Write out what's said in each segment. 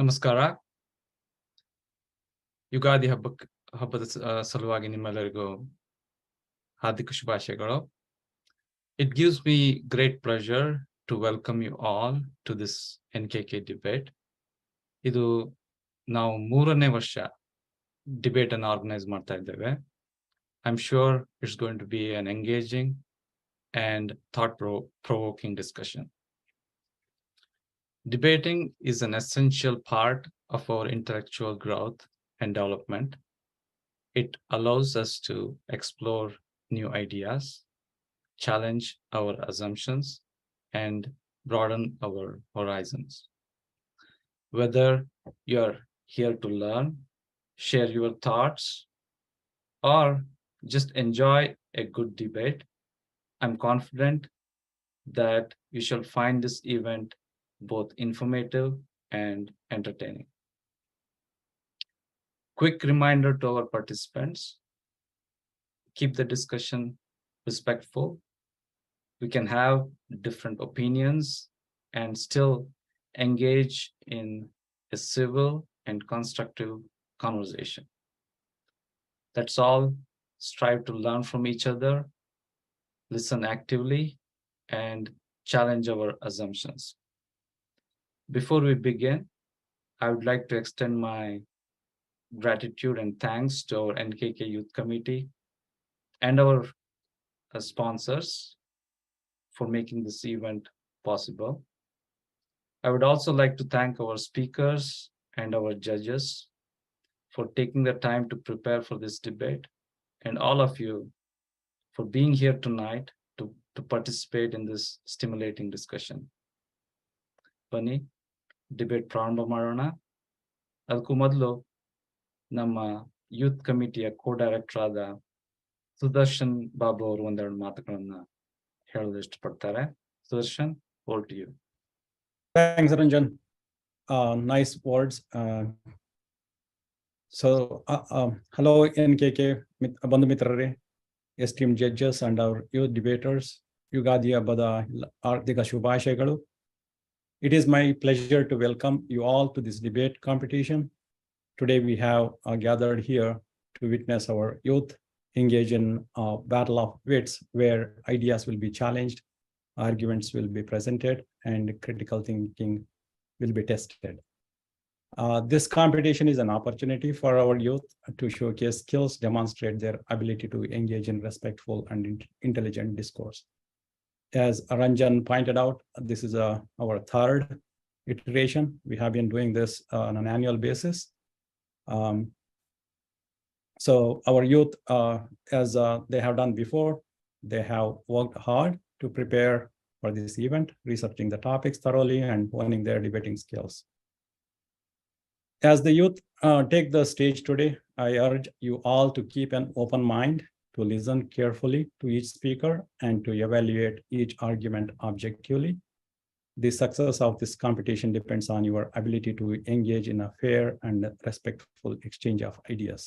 ನಮಸ್ಕಾರ. ಯುಗಾದಿ ಹಬ್ಬದ ಸಲುವಾಗಿ ನಿಮ್ಮೆಲ್ಲರಿಗೂ ಹಾರ್ದಿಕ ಶುಭಾಶಯಗಳು. It gives me great pleasure to welcome you all to this NKK debate. ಇದು ನಾವು 3ನೇ ವರ್ಷ ಡಿಬೇಟ್ ಅನ್ನು ಆರ್ಗನೈಸ್ ಮಾಡ್ತಾ ಇದ್ದೇವೆ. I'm sure it's going to be an engaging and thought-provoking discussion. Debating is an essential part of our intellectual growth and development. It allows us to explore new ideas, challenge our assumptions, and broaden our horizons. Whether you're here to learn, share your thoughts, or just enjoy a good debate, I'm confident that you shall find this event both informative and entertaining. Quick reminder to our participants: keep the discussion respectful. We can have different opinions and still engage in a civil and constructive conversation. That's all. Strive to learn from each other, listen actively, and challenge our assumptions. Before we begin, I would like to extend my gratitude and thanks to our NKK Youth Committee and our sponsors for making this event possible. I would also like to thank our speakers and our judges for taking the time to prepare for this debate, and all of you for being here tonight to participate in this stimulating discussion. ಬನ್ನಿ debate ಪ್ರಾರಂಭ ಮಾಡೋಣ. ಅದಕ್ಕೂ ಮೊದಲು ನಮ್ಮ youth ಕಮಿಟಿಯ ಕೋ-ಡೈರೆಕ್ಟರ್ ಆದ ಸುದರ್ಶನ್ ಬಾಬು ಅವರು ಒಂದೆರಡು ಮಾತುಗಳನ್ನ ಹೇಳಲು ಇಷ್ಟಪಡ್ತಾರೆ. Sudarshan, over to you. Thanks, Ranjan. Nice words. Hello, NKK ಬಂಧು ಮಿತ್ರರೇ, esteemed judges and our youth debaters. Ugadi ಹಬ್ಬದ ಹಾರ್ದಿಕ ಶುಭಾಶಯಗಳು. It is my pleasure to welcome you all to this debate competition. Today we have gathered here to witness our youth engage in a battle of wits, where ideas will be challenged, arguments will be presented, and critical thinking will be tested. This competition is an opportunity for our youth to showcase skills, demonstrate their ability to engage in respectful and intelligent discourse. As Ranjan pointed out, this is our third iteration. We have been doing this on an annual basis. So our youth, as they have done before, they have worked hard to prepare for this event, researching the topics thoroughly and honing their debating skills. As the youth take the stage today, I urge you all to keep an open mind, to listen carefully to each speaker, and to evaluate each argument objectively. The success of this competition depends on your ability to engage in a fair and respectful exchange of ideas.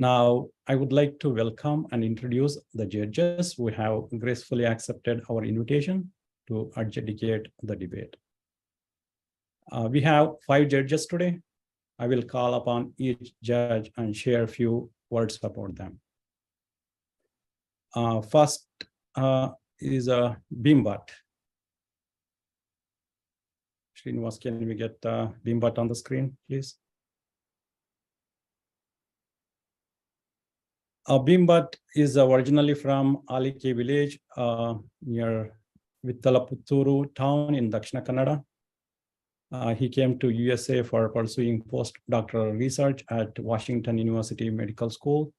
Now, I would like to welcome and introduce the judges who have gracefully accepted our invitation to adjudicate the debate. We have 5 judges today. I will call upon each judge and share a few words about them. First is Bhimbhat. Srinivas, can we get Bhimbhat on the screen, please? Bhimbhat is originally from Alike village near Vittalaputuru town in Dakshina Kannada. He came to USA for pursuing postdoctoral research at Washington University Medical School,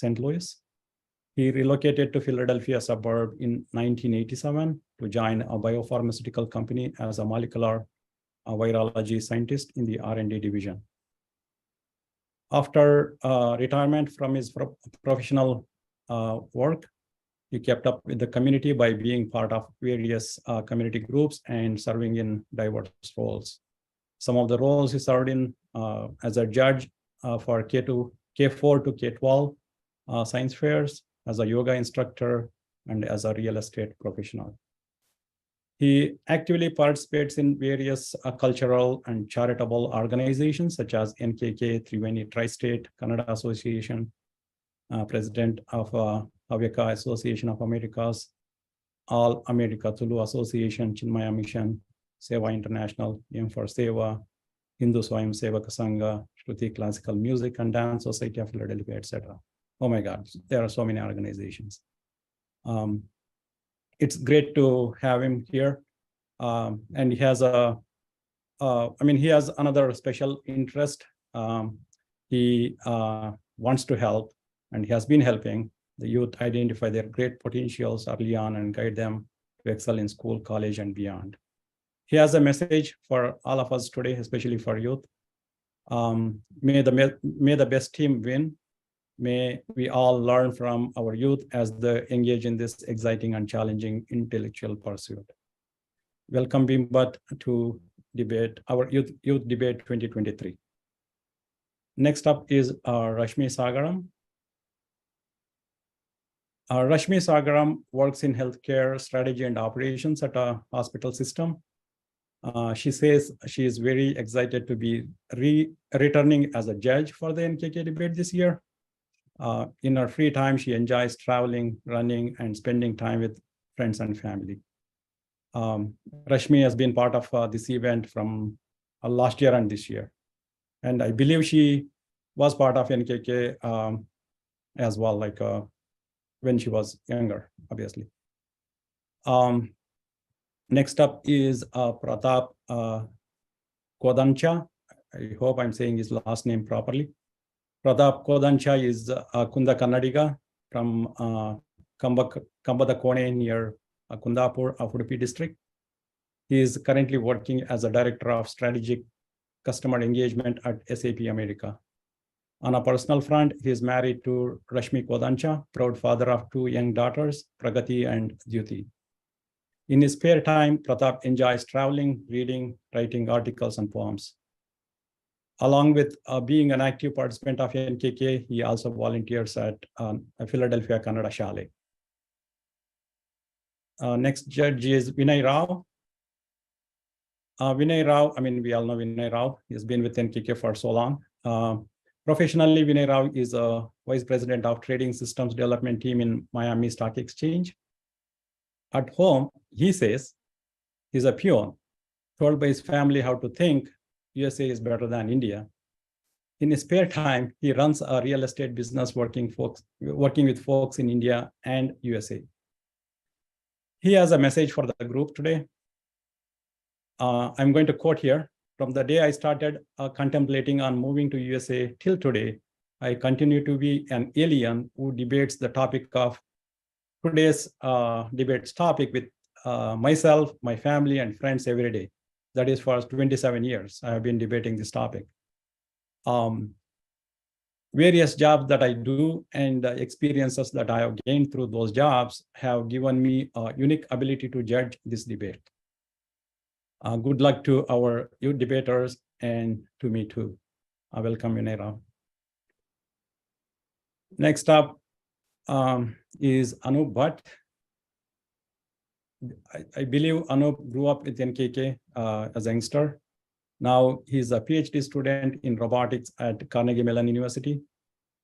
St. Louis. He relocated to Philadelphia suburb in 1987 to join a biopharmaceutical company as a molecular virology scientist in the R&D division. After retirement from his professional work, he kept up with the community by being part of various community groups and serving in diverse roles. Some of the roles he served in as a judge for K4 to K12 science fairs, as a yoga instructor, and as a real estate professional. He actively participates in various cultural and charitable organizations such as NKK, Triveni Tri-State, Kannada Association, President of Havyaka Association of Americas, All America Tulu Association, Chinmaya Mission, Seva International, M for Seva, Hindu Swayam Sevaka Sangha, Shruti Classical Music and Dance Society of Philadelphia, etc. Oh my God, there are so many organizations. It's great to have him here. And he has he has another special interest. He wants to help, and he has been helping the youth identify their great potentials early on and guide them to excel in school, college, and beyond. He has a message for all of us today, especially for youth. May the best team win. May we all learn from our youth as they engage in this exciting and challenging intellectual pursuit. Welcome, Bimbat, to debate our youth debate 2023. Next up is Rashmi Sagaram. Rashmi Sagaram works in healthcare strategy and operations at a hospital system. She says she is very excited to be returning as a judge for the NKK debate this year. In her free time, she enjoys traveling, running, and spending time with friends and family. Rashmi has been part of this event from last year and this year. And I believe she was part of NKK as well, like when she was younger, obviously. Next up is Pratap Kodancha. I hope I'm saying his last name properly. Pratap Kodancha is Kunda Kannadiga from Kambada Kone near Kundapur of Udupi district. He is currently working as a director of strategic customer engagement at SAP America. On a personal front, he is married to Rashmi Kodancha, proud father of 2 young daughters, Pragati and Jyoti. In his spare time, Pratap enjoys traveling, reading, writing articles and poems. Along with being an active participant of NKK, he also volunteers at Philadelphia Kannada Shale. Next judge is Vinay Rao. Vinay Rao, we all know Vinay Rao. He's been with NKK for so long. Professionally, Vinay Rao is a vice president of trading systems development team in Miami Stock Exchange. At home, he says he's a peon, told by his family how to think USA is better than India. In his spare time, he runs a real estate business working with folks in India and USA. He has a message for the group today. I'm going to quote here. From the day I started contemplating on moving to USA till today, I continue to be an alien who debates the topic of today's debates topic with myself, my family, and friends every day. That is for 27 years. I have been debating this topic. Various jobs that I do and experiences that I have gained through those jobs have given me a unique ability to judge this debate. Good luck to our youth debaters and to me too. I welcome Vinay Rao. Next up is Anup Bhatt. I believe Anup grew up with NKK as a youngster. Now he's a PhD student in robotics at Carnegie Mellon University.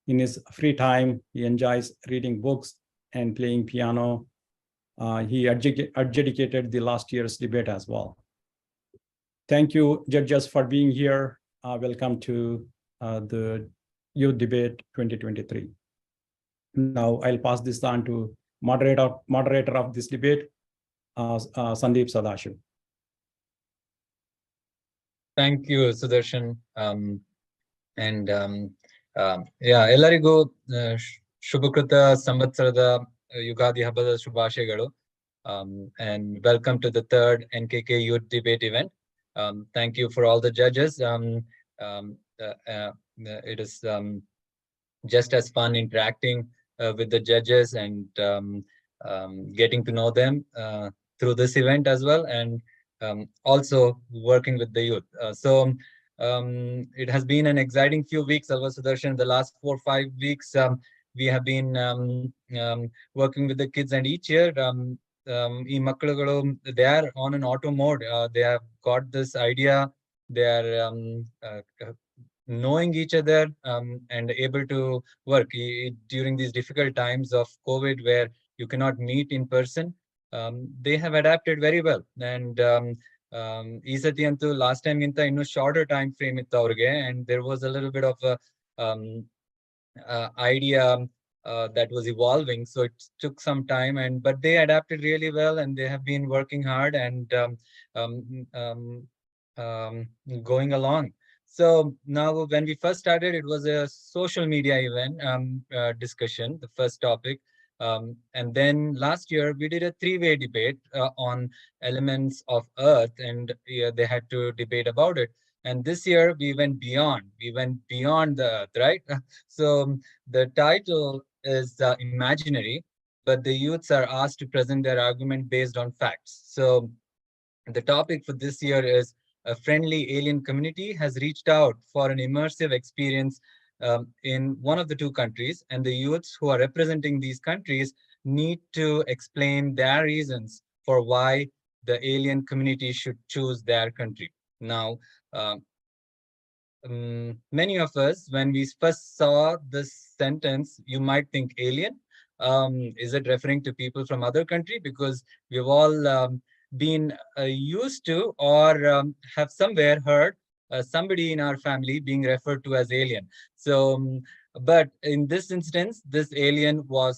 In his free time, he enjoys reading books and playing piano. He adjudicated the last year's debate as well. Thank you, judges, for being here. Welcome to the Youth Debate 2023. Now I'll pass this on to moderator of this debate, Sandeep Sadashiv. Thank you, Sudarshan. ಎಲ್ಲರಿಗೂ ಶುಭಕೃತ ಸಂವತ್ಸರದ ಯುಗಾದಿ ಹಬ್ಬದ ಶುಭಾಶಯಗಳು. And welcome to the third NKK Youth Debate event. Thank you for all the judges. It is just as fun interacting with the judges and getting to know them through this event as well, and also working with the youth. It has been an exciting few weeks, Alva Sudarshan. The last 4 or 5 weeks, we have been working with the kids, and each year ಈ ಮಕ್ಕಳುಗಳು, they are on an auto mode. They have got this idea. They are knowing each other and able to work during these difficult times of COVID, where you cannot meet in person. They have adapted very well. And ಈ ಸತಿ ಅಂತೂ last time ಗಿಂತ ಇನ್ನೂ shorter time frame ಇತ್ತು ಅವ್ರಿಗೆ, and there was a little bit of idea that was evolving, so it took some time, but they adapted really well, and they have been working hard and going along. So now, when we first started, it was a social media event discussion, the first topic. And then last year we did a 3-way debate on elements of Earth, and they had to debate about it. And this year we went beyond. We went beyond the Earth, right? So the title is imaginary, but the youths are asked to present their argument based on facts. So the topic for this year is: a friendly alien community has reached out for an immersive experience in one of the two countries, and the youths who are representing these countries need to explain their reasons for why the alien community should choose their country. Now, many of us, when we first saw this sentence, you might think alien. Is it referring to people from other country? Because we've all been used to, or have somewhere heard somebody in our family being referred to as alien. So, but in this instance, this alien was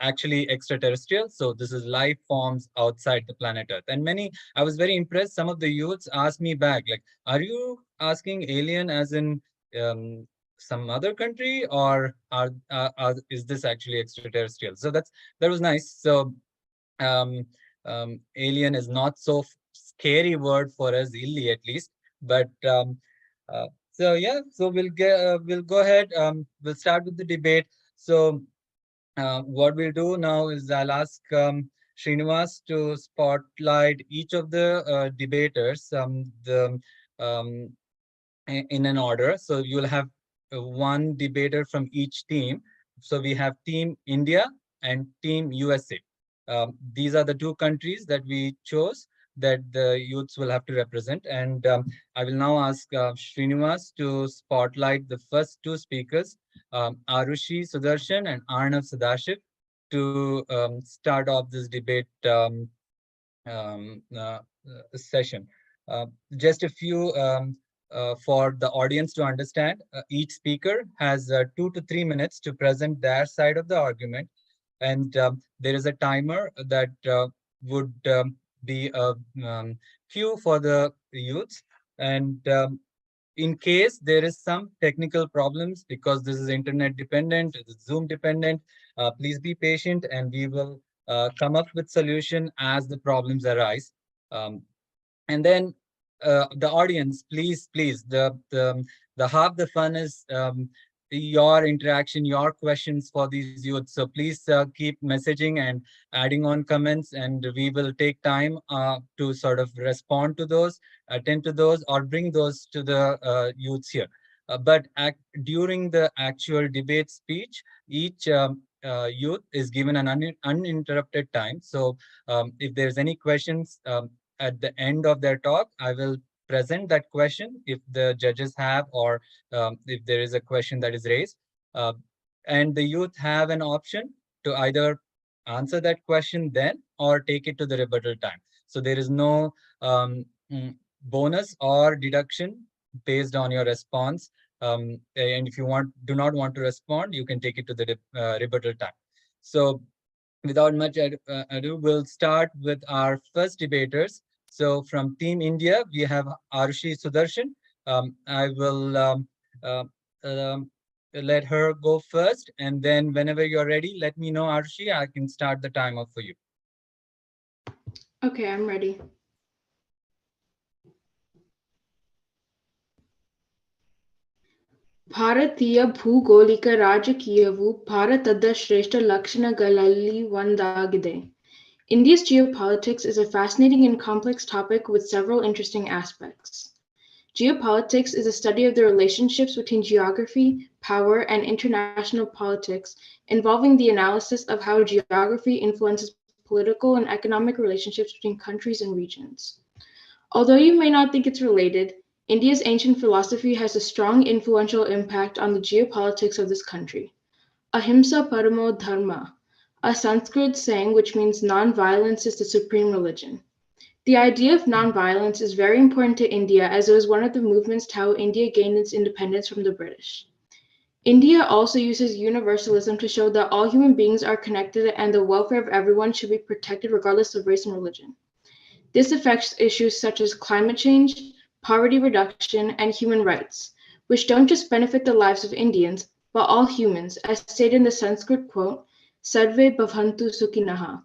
actually extraterrestrial. So this is life forms outside the planet Earth. And I was very impressed. Some of the youths asked me back, like, are you asking alien as in some other country, or is this actually extraterrestrial? So that was nice. So alien is not so scary word for us, illy at least. But so yeah, so we'll go ahead. We'll start with the debate. So what we'll do now is I'll ask Srinivas to spotlight each of the debaters in an order. So you'll have one debater from each team. So we have Team India and Team USA. These are the two countries that we chose that the youths will have to represent. And I will now ask Srinivas to spotlight the first two speakers, Arushi Sudarshan and Arnav Sadashiv, to start off this debate session. Just a few for the audience to understand. Each speaker has 2 to 3 minutes to present their side of the argument. And there is a timer that would be a cue for the youths. And in case there is some technical problems, because this is internet dependent, it is Zoom dependent, please be patient, and we will come up with solution as the problems arise. And then the audience, please, the half the fun is your interaction, your questions for these youths. So please keep messaging and adding on comments, and we will take time to sort of respond to those, attend to those, or bring those to the youths here. But during the actual debate speech, each youth is given an uninterrupted time. So if there's any questions at the end of their talk, I will present that question if the judges have, or if there is a question that is raised. And the youth have an option to either answer that question then, or take it to the rebuttal time. So there is no bonus or deduction based on your response. And if you do not want to respond, you can take it to the rebuttal time. So without much ado, we'll start with our first debaters. So from Team India, we have Arushi Sudarshan. I will let her go first, and then whenever you're ready, let me know, Arushi. I can start the timer for you. Okay, I'm ready. ಭಾರತೀಯ ಭೂಗೋಳಿಕ ರಾಜಕೀಯವು ಭಾರತದ ಶ್ರೇಷ್ಠ ಲಕ್ಷಣಗಳಲ್ಲಿ ಒಂದಾಗಿದೆ. India's geopolitics is a fascinating and complex topic with several interesting aspects. Geopolitics is a study of the relationships between geography, power, and international politics, involving the analysis of how geography influences political and economic relationships between countries and regions. Although you may not think it's related, India's ancient philosophy has a strong influential impact on the geopolitics of this country. Ahimsa Paramo Dharma, a Sanskrit saying which means non-violence is the supreme religion. The idea of non-violence is very important to India as it was one of the movements to how India gained its independence from the British. India also uses universalism to show that all human beings are connected and the welfare of everyone should be protected regardless of race and religion. This affects issues such as climate change, poverty reduction, and human rights, which don't just benefit the lives of Indians, but all humans, as stated in the Sanskrit quote, Sarve Bhavantu Sukhinaha.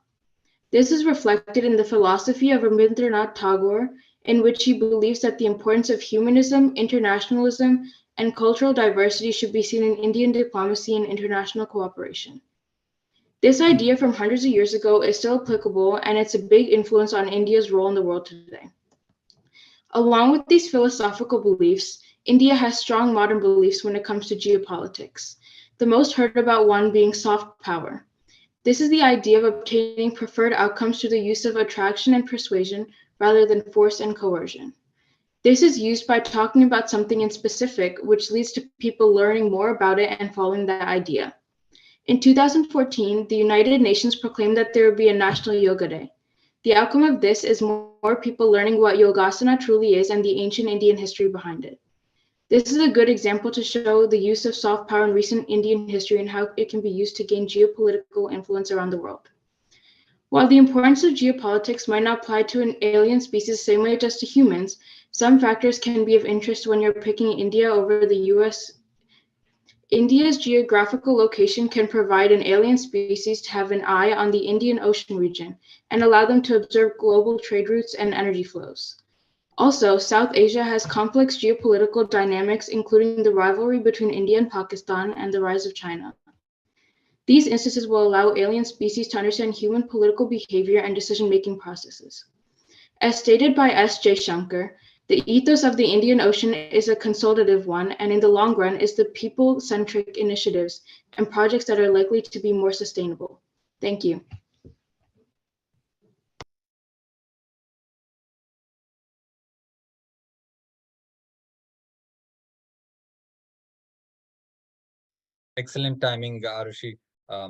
This is reflected in the philosophy of Rabindranath Tagore, in which he believes that the importance of humanism, internationalism, and cultural diversity should be seen in Indian diplomacy and international cooperation. This idea from hundreds of years ago is still applicable, and it's a big influence on India's role in the world today. Along with these philosophical beliefs, India has strong modern beliefs when it comes to geopolitics, the most heard about one being soft power. This is the idea of obtaining preferred outcomes through the use of attraction and persuasion rather than force and coercion. This is used by talking about something in specific, which leads to people learning more about it and following that idea. In 2014, the United Nations proclaimed that there would be a National Yoga Day. The outcome of this is more people learning what Yogasana truly is and the ancient Indian history behind it. This is a good example to show the use of soft power in recent Indian history and how it can be used to gain geopolitical influence around the world. While the importance of geopolitics might not apply to an alien species the same way it does to humans, some factors can be of interest when you're picking India over the US. India's geographical location can provide an alien species to have an eye on the Indian Ocean region and allow them to observe global trade routes and energy flows. Also, South Asia has complex geopolitical dynamics, including the rivalry between India and Pakistan and the rise of China. These instances will allow alien species to understand human political behavior and decision-making processes. As stated by S. J. Shankar, the ethos of the Indian Ocean is a consultative one, and in the long run is the people-centric initiatives and projects that are likely to be more sustainable. Thank you. Excellent timing, Arushi. I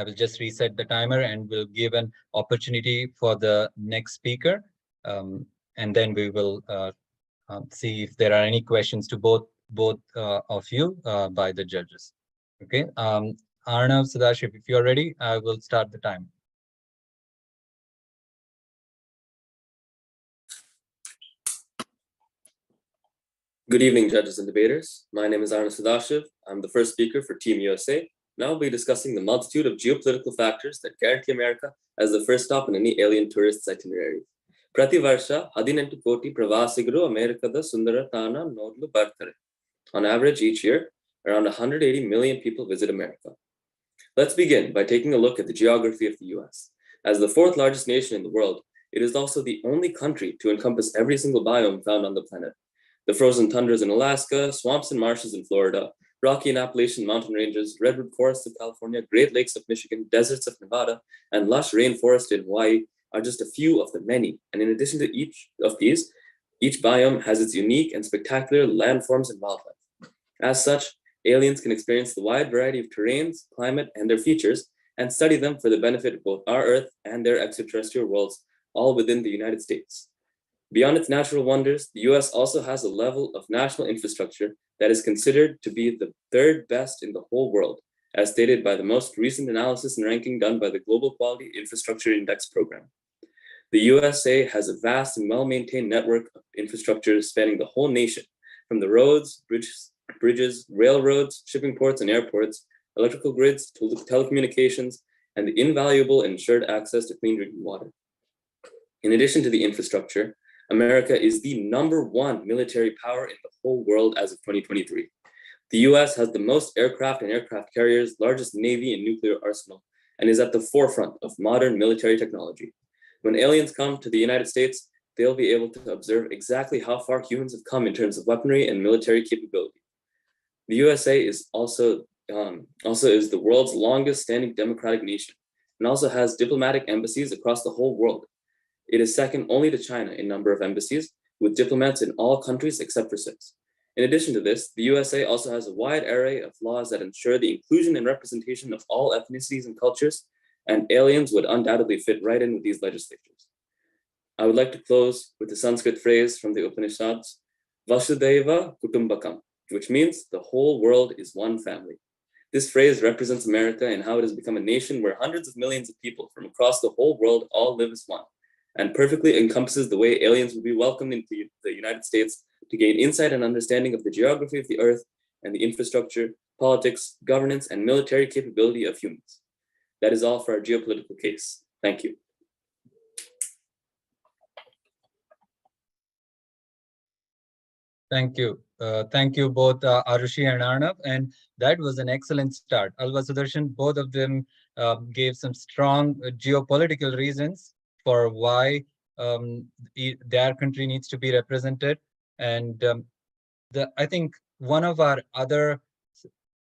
will just reset the timer and we'll give an opportunity for the next speaker. And then we will see if there are any questions to both of you by the judges. Okay. Arnav, Sadashiv, if you're ready, I will start the time. Good evening, judges and debaters. My name is Arnav Sadashiv. I'm the first speaker for Team USA. Now we'll be discussing the multitude of geopolitical factors that guarantee America as the first stop in any alien tourist's itinerary. Prati Varsha, 18 koti pravasigaru Amerikada Sundara Tana Nodlu Bartare. On average, each year, around 180 million people visit America. Let's begin by taking a look at the geography of the US. As the fourth largest nation in the world, it is also the only country to encompass every single biome found on the planet. The frozen tundras in Alaska, swamps and marshes in Florida, Rocky and Appalachian mountain ranges, redwood forests of California, Great Lakes of Michigan, deserts of Nevada, and lush rainforest in Hawaii are just a few of the many. And in addition to each of these, each biome has its unique and spectacular landforms and wildlife. As such, aliens can experience the wide variety of terrains, climate, and their features, and study them for the benefit of both our Earth and their extraterrestrial worlds, all within the United States. Beyond its natural wonders, the US also has a level of national infrastructure that is considered to be the third best in the whole world, as stated by the most recent analysis and ranking done by the Global Quality Infrastructure Index program. The USA has a vast and well-maintained network of infrastructure spanning the whole nation, from the roads, bridges, railroads, shipping ports and airports, electrical grids, telecommunications, and the invaluable ensured access to clean drinking water. In addition to the infrastructure, America is the #1 military power in the whole world as of 2023. The US has the most aircraft and aircraft carriers, largest navy and nuclear arsenal, and is at the forefront of modern military technology. When aliens come to the United States, they'll be able to observe exactly how far humans have come in terms of weaponry and military capability. The USA is also is the world's longest standing democratic nation, and also has diplomatic embassies across the whole world. It is second only to China in number of embassies, with diplomats in all countries except for 6. In addition to this, the USA also has a wide array of laws that ensure the inclusion and representation of all ethnicities and cultures, and aliens would undoubtedly fit right in with these legislatures. I would like to close with the Sanskrit phrase from the Upanishads, Vasudhaiva Kutumbakam, which means the whole world is one family. This phrase represents America and how it has become a nation where hundreds of millions of people from across the whole world all live as one, and perfectly encompasses the way aliens would be welcomed into the United States to gain insight and understanding of the geography of the earth and the infrastructure, politics, governance, and military capability of humans. That is all for our geopolitical case. Thank you. Thank you. Thank you both, Arushi and Arnav. And that was an excellent start. Alva Sudarshan, both of them gave some strong geopolitical reasons for why their country needs to be represented. And I think one of our other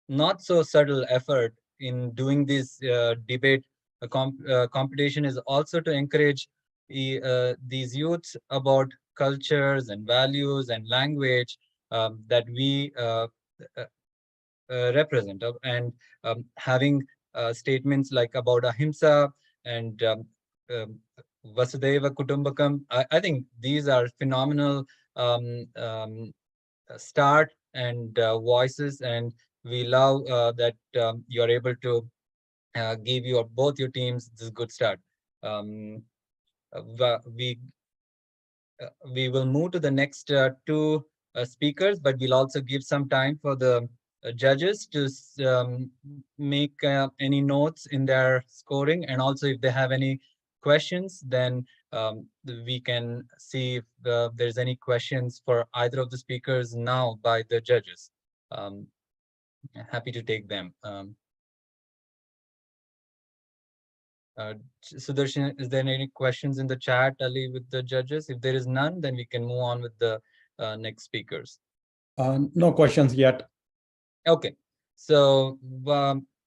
not so subtle effort in doing this debate competition is also to encourage these youths about cultures and values and language that we represent, and having statements like about ahimsa and Vasudhaiva Kutumbakam. I think these are phenomenal start and voices, and we love that you are able to give both your teams this good start. We will move to the next two speakers, but we'll also give some time for the judges to make any notes in their scoring, and also if they have any questions, then we can see if there's any questions for either of the speakers now by the judges. Happy to take them. Sudarshan, is there any questions in the chat, Ali, with the judges? If there is none, then we can move on with the next speakers. No questions yet. Okay, so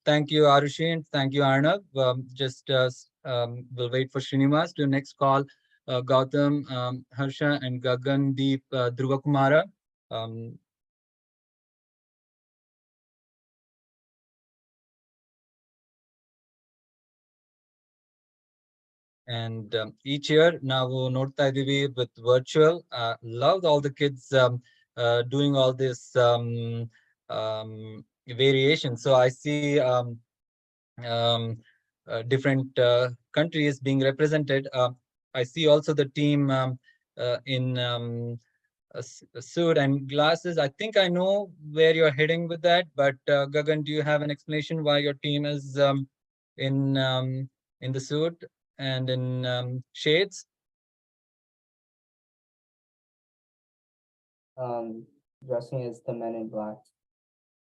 thank you, Arushi, and thank you, Arnav. We'll wait for Srinivas to next call Gautam, Harsha, and Gagandeep Dhruvakumara. And each year now Norta Idivi with virtual. Loved all the kids doing all this variation. So I see different countries being represented. I see also the team in a suit and glasses. I think I know where you're heading with that, but Gagan, do you have an explanation why your team is in the suit and in shades? Dressing as the Men in Black.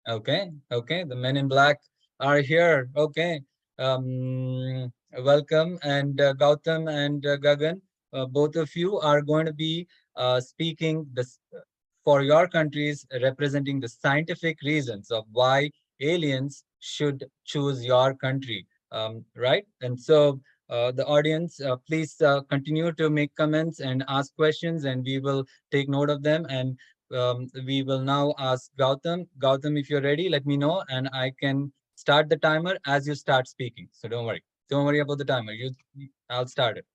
Okay, the Men in Black are here. Okay, welcome. And Gautam and Gagan, both of you are going to be speaking this for your countries, representing the scientific reasons of why aliens should choose your country, right? And so the audience, please continue to make comments and ask questions, and we will take note of them. And we will now ask Gautam. Gautam, if you're ready, let me know, and I can start the timer as you start speaking. So don't worry. Don't worry about the timer. I'll start it.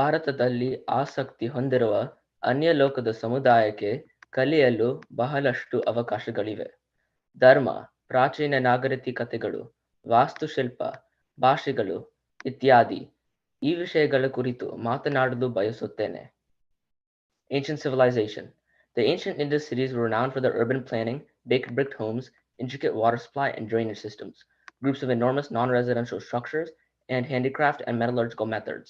ಭಾರತದಲ್ಲಿ ಆಸಕ್ತಿ ಹೊಂದಿರುವ ಅನ್ಯ ಲೋಕದ ಸಮುದಾಯಕ್ಕೆ ಕಲಿಯಲು ಬಹಳಷ್ಟು ಅವಕಾಶಗಳಿವೆ. ಧರ್ಮ, ಪ್ರಾಚೀನ ನಾಗರಿಕತೆಗಳು, ವಾಸ್ತುಶಿಲ್ಪ, ಭಾಷೆಗಳು ಇತ್ಯಾದಿ ಈ ವಿಷಯಗಳ ಕುರಿತು ಮಾತನಾಡಲು ಬಯಸುತ್ತೇನೆ. Ancient civilization. The ancient Indus cities were renowned for their urban planning, baked brick homes, intricate water supply and drainage systems, groups of enormous non-residential structures, and handicraft and metallurgical methods.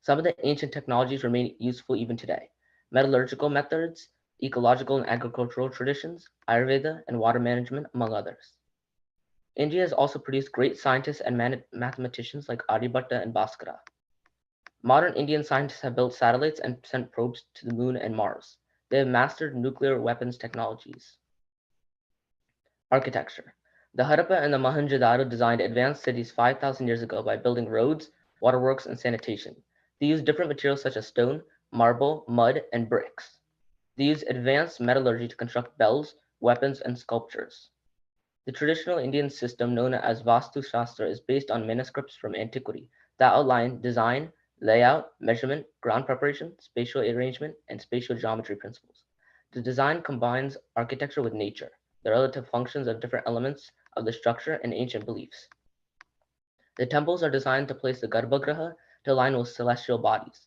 Some of the ancient technologies remain useful even today. Metallurgical methods, ecological and agricultural traditions, Ayurveda, and water management, among others. India has also produced great scientists and mathematicians like Aryabhatta and Bhaskara. Modern Indian scientists have built satellites and sent probes to the moon and Mars. They have mastered nuclear weapons technologies. Architecture. The Harappa and the Mohenjo-daro designed advanced cities 5,000 years ago by building roads, waterworks, and sanitation. They used different materials such as stone, marble, mud, and bricks. They used advanced metallurgy to construct bells, weapons, and sculptures. The traditional Indian system known as Vastu Shastra is based on manuscripts from antiquity that outline design, layout, measurement, ground preparation, spatial arrangement, and spatial geometry principles. The design combines architecture with nature, the relative functions of different elements of the structure, and ancient beliefs. The temples are designed to place the Garbhagriha to align with celestial bodies.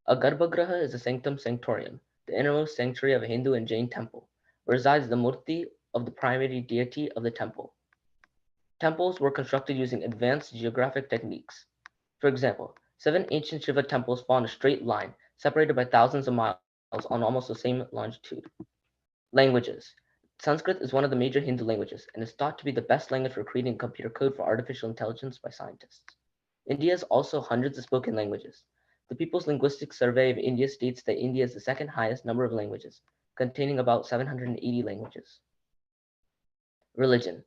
A Garbhagriha is a sanctum sanctorum, the innermost sanctuary of a Hindu and Jain temple, where resides the murti of the primary deity of the temple. Temples were constructed using advanced geographic techniques. For example, 7 ancient Shiva temples fall in a straight line, separated by thousands of miles on almost the same longitude. Languages. Sanskrit is one of the major Hindu languages and is thought to be the best language for creating computer code for artificial intelligence by scientists. India has also hundreds of spoken languages. The People's Linguistic Survey of India states that India is the second highest number of languages, containing about 780 languages. Religion.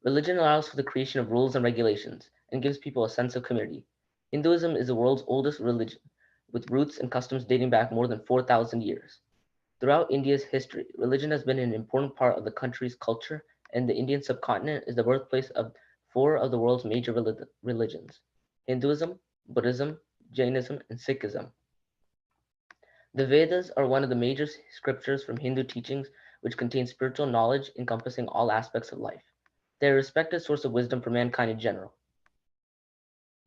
Religion allows for the creation of rules and regulations and gives people a sense of community. Hinduism is the world's oldest religion, with roots and customs dating back more than 4,000 years. Throughout India's history, religion has been an important part of the country's culture, and the Indian subcontinent is the birthplace of 4 of the world's major religions: Hinduism, Buddhism, Jainism, and Sikhism. The Vedas are one of the major scriptures from Hindu teachings which contain spiritual knowledge encompassing all aspects of life. They are a respected source of wisdom for mankind in general.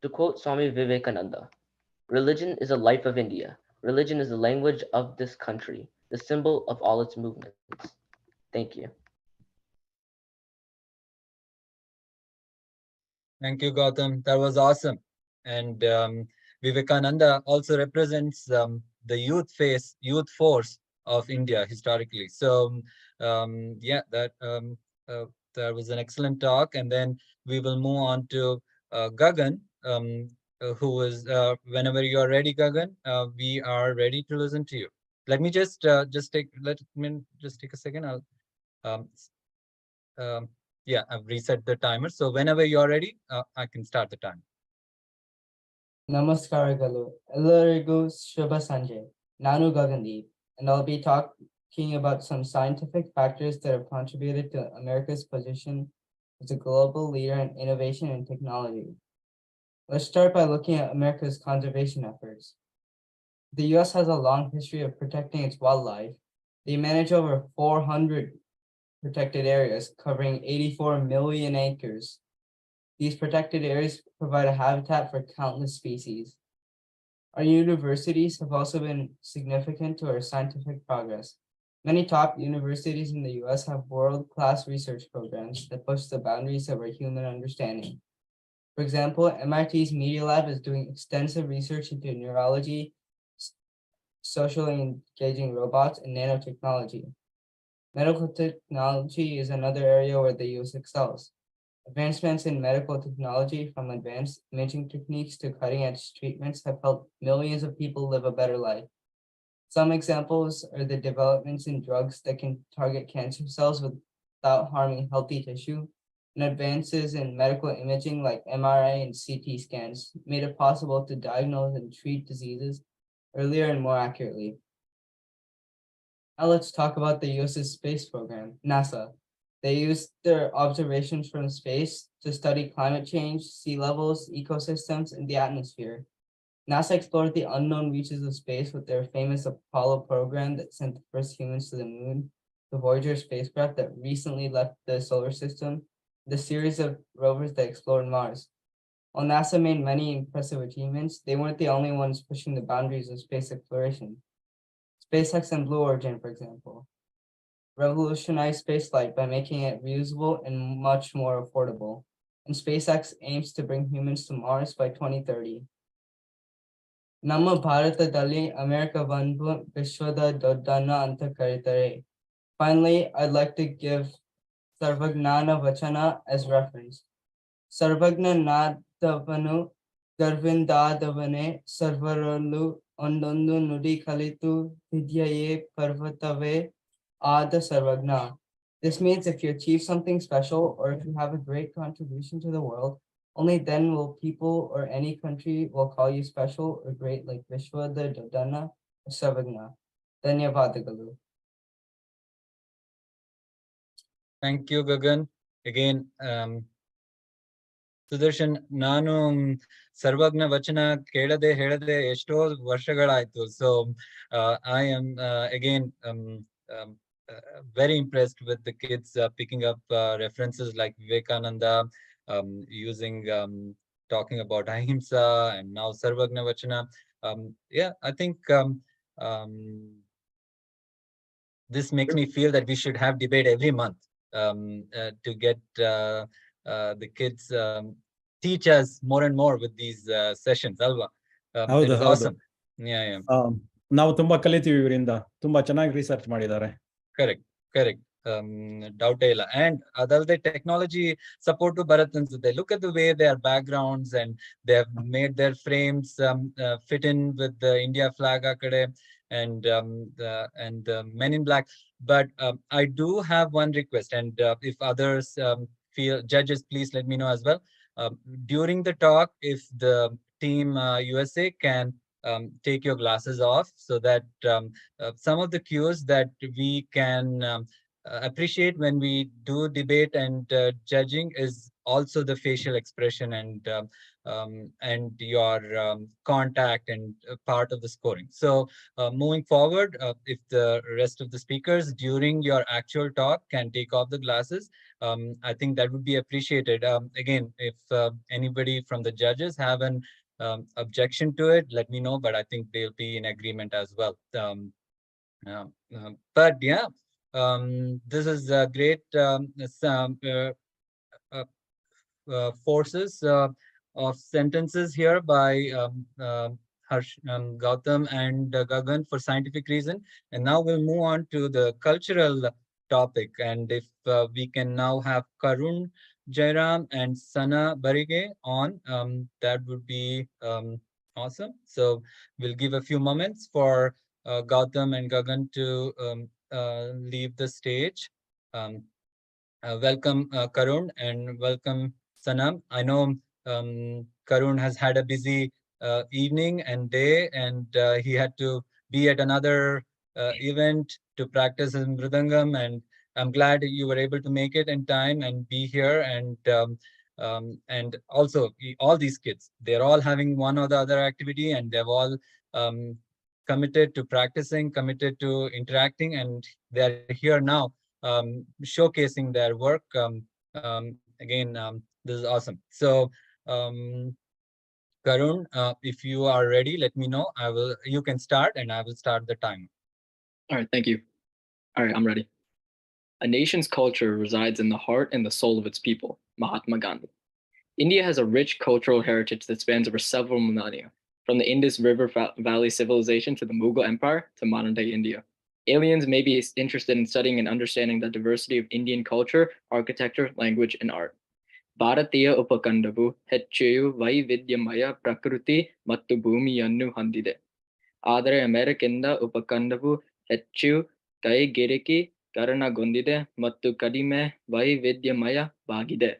To quote Swami Vivekananda, "Religion is the life of India. Religion is the language of this country, the symbol of all its movements." Thank you. Thank you, Gautam. That was awesome. And Vivekananda also represents the youth force of India historically. So yeah, that was an excellent talk. And then we will move on to Gagan, who is, whenever you are ready, Gagan, we are ready to listen to you. Let me just take a second. I'll yeah, I've reset the timer. So whenever you're ready, I can start the time. Namaskar Ellerigu Shubha Sanjay, Nanu Gagandeep, and I'll be talking about some scientific factors that have contributed to America's position as a global leader in innovation and technology. Let's start by looking at America's conservation efforts. The US has a long history of protecting its wildlife. They manage over 400 protected areas covering 84 million acres. These protected areas provide a habitat for countless species. Our universities have also been significant to our scientific progress. Many top universities in the US have world-class research programs that push the boundaries of our human understanding. For example, MIT's Media Lab is doing extensive research into neurology, socially engaging robots, and nanotechnology. Medical technology is another area where the US excels. Advancements in medical technology, from advanced imaging techniques to cutting-edge treatments, have helped millions of people live a better life. Some examples are the developments in drugs that can target cancer cells without harming healthy tissue, and advances in medical imaging like MRI and CT scans made it possible to diagnose and treat diseases earlier and more accurately. Now let's talk about the US's space program, NASA. They use their observations from space to study climate change, sea levels, ecosystems, and the atmosphere. NASA explored the unknown reaches of space with their famous Apollo program that sent the first humans to the moon, the Voyager spacecraft that recently left the solar system, the series of rovers that explored Mars. While NASA made many impressive achievements, they weren't the only ones pushing the boundaries of space exploration. SpaceX and Blue Origin, for example, revolutionized spaceflight by making it reusable and much more affordable. And SpaceX aims to bring humans to Mars by 2030. Nama Bharatadali America Vanbu Vishwada Dodana Anta Karitare. Finally, I'd like to give Sarvagnana Vachana as reference. Sarvagna Nadavanu Garvindadavane Sarvarolu Ondondu Nudi Kalitu Vidyaye Parvatave Ada Sarvagna. This means if you achieve something special or if you have a great contribution to the world, only then will people or any country will call you special or great like Vishwada Dodana or Savagna. Dhanyavadagalu. Thank you, Gagan. Again, Sudarshan, ನಾನು ಸರ್ವಜ್ಞ ವಚನ ಕೇಳದೆ ಹೇಳದೆ ಎಷ್ಟೋ ವರ್ಷಗಳಾಯ್ತು. So I am again very impressed with the kids picking up references like Vivekananda, using talking about ahimsa and now Sarvagna Vachana. Yeah, I think this makes me feel that we should have debate every month to get the kids teach us more and more with these sessions. Alva, it ಹೌದು, is ಹೌದು. awesome. Yeah. ನಾವು ತುಂಬಾ ಕಲಿತೀವಿ ಇವರಿಂದ. ತುಂಬಾ ಚೆನ್ನಾಗಿ research ಮಾಡಿದ್ದಾರೆ. Correct. Doubt ಇಲ್ಲ. And ಅದಲ್ಲದೆ technology support to Bharat ಅನ್ಸುತ್ತೆ. Look at the way their backgrounds and they have made their frames fit in with the India flag ಆ ಕಡೆ and the Men in Black. But I do have one request, and if others feel, judges, please let me know as well. During the talk, if the team USA can take your glasses off so that some of the cues that we can appreciate when we do debate and judging is also the facial expression and your contact and part of the scoring. So moving forward, if the rest of the speakers during your actual talk can take off the glasses, I think that would be appreciated. Again, if anybody from the judges have an objection to it, let me know, but I think they'll be in agreement as well. But yeah, this is a great forces of sentences here by Harsh, Gautam and Gagan for scientific reason. And now we'll move on to the cultural topic. And if we can now have Karun Jairam and Sana Barige on, that would be awesome. So we'll give a few moments for Gautam and Gagan to leave the stage. Welcome Karun and welcome Sana. I know Karun has had a busy evening and day, and he had to be at another event to practice his mridangam, and I'm glad you were able to make it in time and be here. And also all these kids, they're all having one or the other activity, and they've all committed to practicing, committed to interacting, and they're here now showcasing their work. Again, this is awesome. So Karun, if you are ready, let me know. You can start and I will start the time. All right, thank you. All right, I'm ready. A nation's culture resides in the heart and the soul of its people, Mahatma Gandhi. India has a rich cultural heritage that spans over several millennia, from the Indus River Valley civilization to the Mughal Empire to modern-day India. Aliens may be interested in studying and understanding the diversity of Indian culture, architecture, language, and art. ಭಾರತೀಯ ಉಪಖಂಡವು ಹೆಚ್ಚೆಯು ವೈವಿಧ್ಯಮಯ ಪ್ರಕೃತಿ ಮತ್ತು ಭೂಮಿಯನ್ನು ಹೊಂದಿದೆ. ಆದರೆ ಅಮೆರಿಕದ ಉಪಖಂಡವು ಹೆಚ್ಚು ಕೈಗಾರಿಕೀಕರಣಗೊಂಡಿದೆ ಮತ್ತು ಕಡಿಮೆ ವೈವಿಧ್ಯಮಯವಾಗಿದೆ.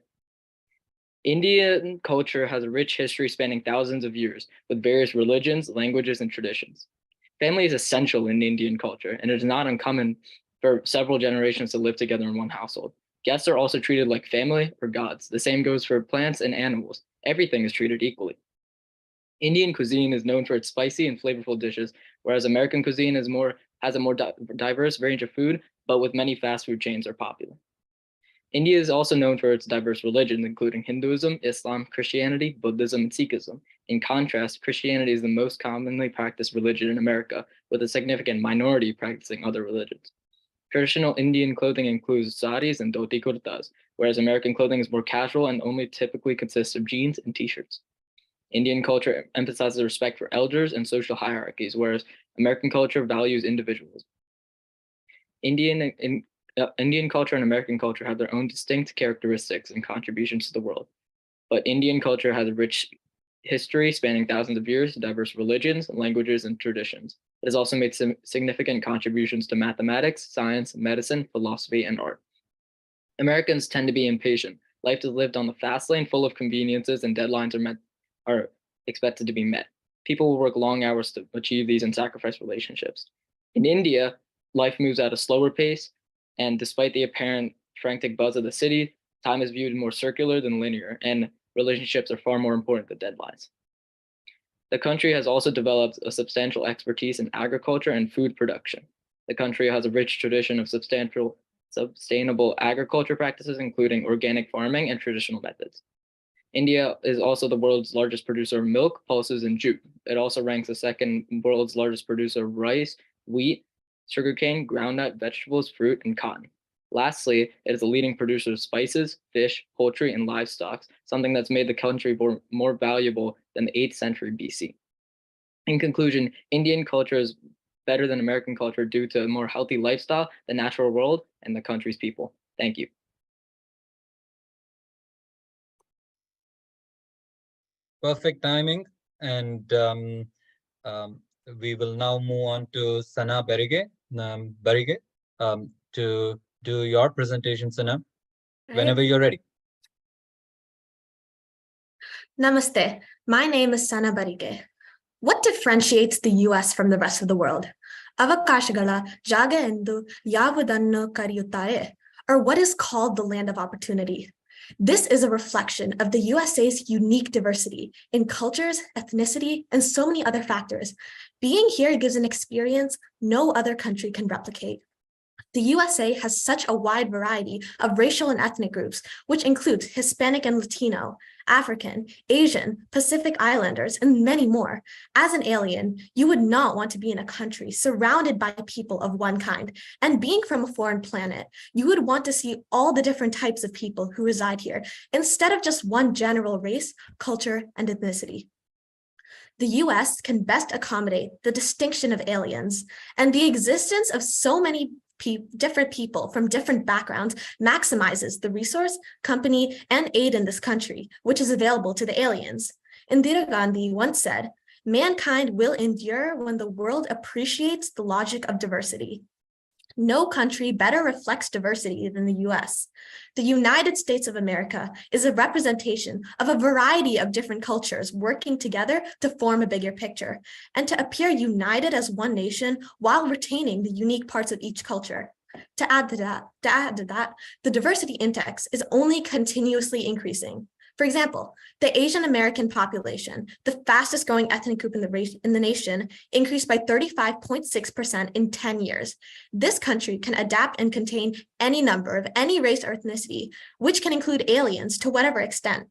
Indian culture has a rich history spanning thousands of years, with various religions, languages, and traditions. Family is essential in Indian culture, and it is not uncommon for several generations to live together in one household. Guests are also treated like family or gods. The same goes for plants and animals. Everything is treated equally. Indian cuisine is known for its spicy and flavorful dishes, whereas American cuisine has a more diverse range of food, but with many fast food chains are popular. India is also known for its diverse religions, including Hinduism, Islam, Christianity, Buddhism, and Sikhism. In contrast, Christianity is the most commonly practiced religion in America, with a significant minority practicing other religions. Traditional Indian clothing includes saris and dhoti kurtas, whereas American clothing is more casual and only typically consists of jeans and t-shirts. Indian culture emphasizes respect for elders and social hierarchies, whereas American culture values individualism. Indian culture and American culture have their own distinct characteristics and contributions to the world. But Indian culture has a rich history spanning thousands of years, diverse religions, languages, and traditions. It has also made some significant contributions to mathematics, science, medicine, philosophy, and art. Americans tend to be impatient. Life is lived on the fast lane, full of conveniences, and deadlines are expected to be met. People will work long hours to achieve these and sacrifice relationships. In India, life moves at a slower pace, and despite the apparent frantic buzz of the city, time is viewed more circular than linear, and relationships are far more important than deadlines. The country has also developed a substantial expertise in agriculture and food production. The country has a rich tradition of sustainable agriculture practices, including organic farming and traditional methods. India is also the world's largest producer of milk, pulses, and jute. It also ranks the second world's largest producer of rice, wheat, sugarcane, groundnut, vegetables, fruit, and cotton. Lastly, it is a leading producer of spices, fish, poultry, and livestock, something that's made the country more valuable than the 8th century BC. In conclusion, Indian culture is better than American culture due to a more healthy lifestyle, the natural world, and the country's people. Thank you. Perfect timing. And we will now move on to Sana Barige, to do your presentation, Sana, whenever you're ready. Namaste. My name is Sana Barige. What differentiates the US from the rest of the world? Avakashagala jaga endu yavudannu kariyuttare, or what is called the land of opportunity. This is a reflection of the USA's unique diversity in cultures, ethnicity, and so many other factors. Being here gives an experience no other country can replicate. The USA has such a wide variety of racial and ethnic groups, which includes Hispanic and Latino, African, Asian, Pacific Islanders, and many more. As an alien, you would not want to be in a country surrounded by people of one kind. And being from a foreign planet, you would want to see all the different types of people who reside here, instead of just one general race, culture, and ethnicity. The US can best accommodate the distinction of aliens, and the existence of so many different people from different backgrounds maximizes the resource, company, and aid in this country, which is available to the aliens. Indira Gandhi once said, "Mankind will endure when the world appreciates the logic of diversity." No country better reflects diversity than the US. The United States of America is a representation of a variety of different cultures working together to form a bigger picture and to appear united as one nation while retaining the unique parts of each culture. To add to that, the diversity index is only continuously increasing. For example, the Asian American population, the fastest growing ethnic group in the nation, increased by 35.6% in 10 years. This country can adapt and contain any number of any race or ethnicity, which can include aliens to whatever extent.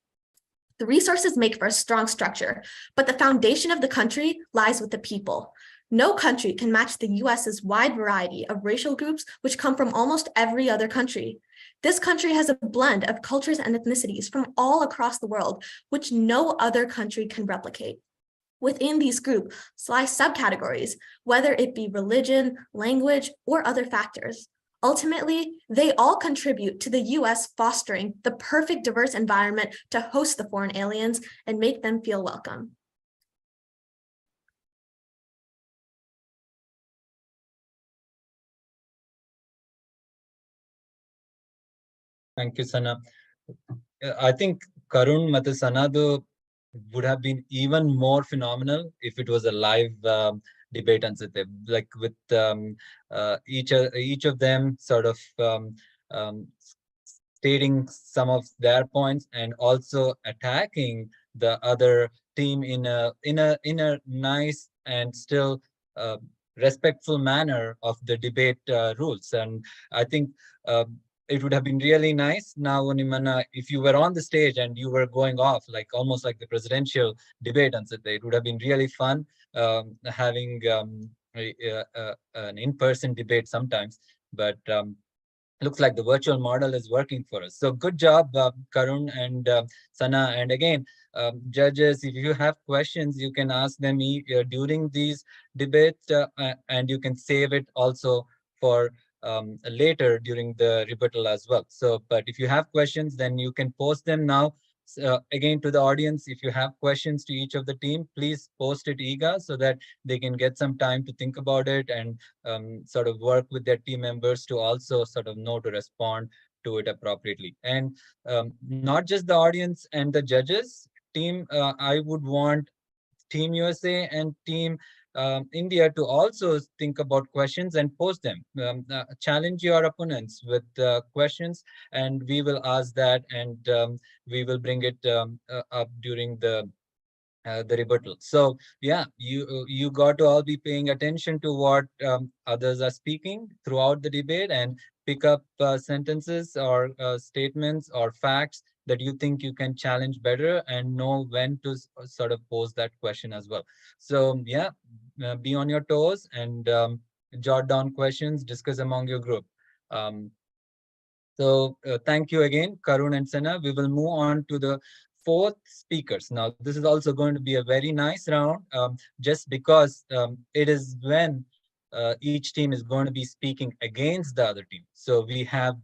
The resources make for a strong structure, but the foundation of the country lies with the people. No country can match the US's wide variety of racial groups, which come from almost every other country. This country has a blend of cultures and ethnicities from all across the world, which no other country can replicate. Within these groups lie subcategories, whether it be religion, language, or other factors. Ultimately, they all contribute to the US fostering the perfect diverse environment to host the foreign aliens and make them feel welcome. Thank you, Sana. I think Karun ಮತ್ತು Sanadu would have been even more phenomenal if it was a live debate ಅನ್ಸುತ್ತೆ, like with each of them sort of stating some of their points and also attacking the other team in a nice and still respectful manner of the debate rules. And I think it would have been really nice now, Nimana, if you were on the stage and you were going off like almost like the presidential debate ಅನ್ಸುತ್ತೆ. It would have been really fun having an in-person debate sometimes, but looks like the virtual model is working for us. So good job, Karun and Sana. And again, judges, if you have questions, you can ask them during these debates, and you can save it also for later during the rebuttal as well. So, but if you have questions, then you can post them now. Again, to the audience, if you have questions to each of the team, please post it eager so that they can get some time to think about it and sort of work with their team members to also sort of know to respond to it appropriately. And not just the audience and the judges, team, I would want Team USA and Team India to also think about questions and pose them. Challenge your opponents with questions, and we will ask that, and we will bring it up during the rebuttal. So yeah, you got to all be paying attention to what others are speaking throughout the debate, and pick up sentences or statements or facts that you think you can challenge better, and know when to sort of pose that question as well. So yeah, be on your toes, and jot down questions, discuss among your group. So thank you again, Karun and Sana. We will move on to the fourth speakers. Now, this is also going to be a very nice round, just because it is when each team is going to be speaking against the other team. So we have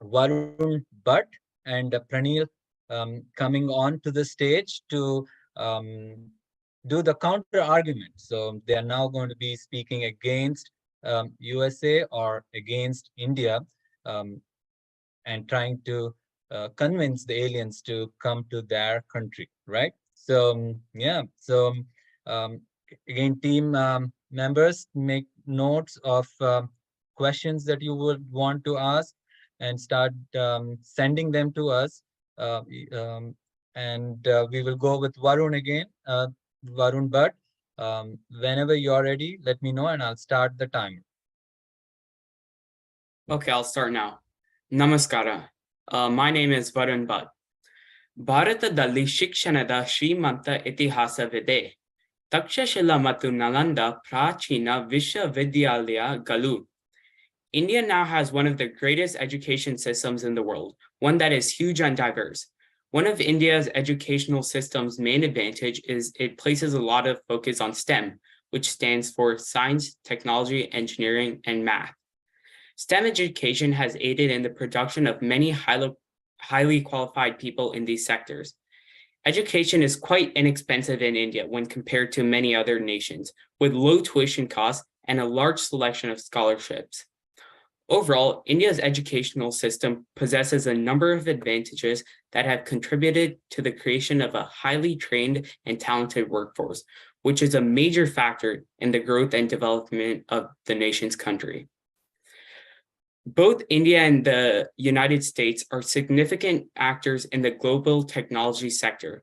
Varun Bhatt and Pranil coming on to the stage to do the counter argument. So they are now going to be speaking against USA or against India, and trying to convince the aliens to come to their country, right? So yeah, so again, team members, make notes of questions that you would want to ask, and start sending them to us. And we will go with Varun again, Varun Bhatt. Whenever you're ready, let me know and I'll start the timer. Okay, I'll start now. Namaskara. My name is Varun Bhatt. ಭಾರತದಲ್ಲಿ ಶಿಕ್ಷಣದ ಶ್ರೀಮಂತ ಇತಿಹಾಸವಿದೆ. ತಕ್ಷಶಿಲಾ ಮತ್ತು ನಲಂದ ಪ್ರಾಚೀನ ವಿಶ್ವವಿದ್ಯಾಲಯಗಳು. India now has one of the greatest education systems in the world, one that is huge and diverse. One of India's educational system's main advantage is it places a lot of focus on STEM, which stands for science, technology, engineering, and math. STEM education has aided in the production of many highly qualified people in these sectors. Education is quite inexpensive in India when compared to many other nations, with low tuition costs and a large selection of scholarships. Overall, India's educational system possesses a number of advantages that have contributed to the creation of a highly trained and talented workforce, which is a major factor in the growth and development of the nation's country. Both India and the United States are significant actors in the global technology sector,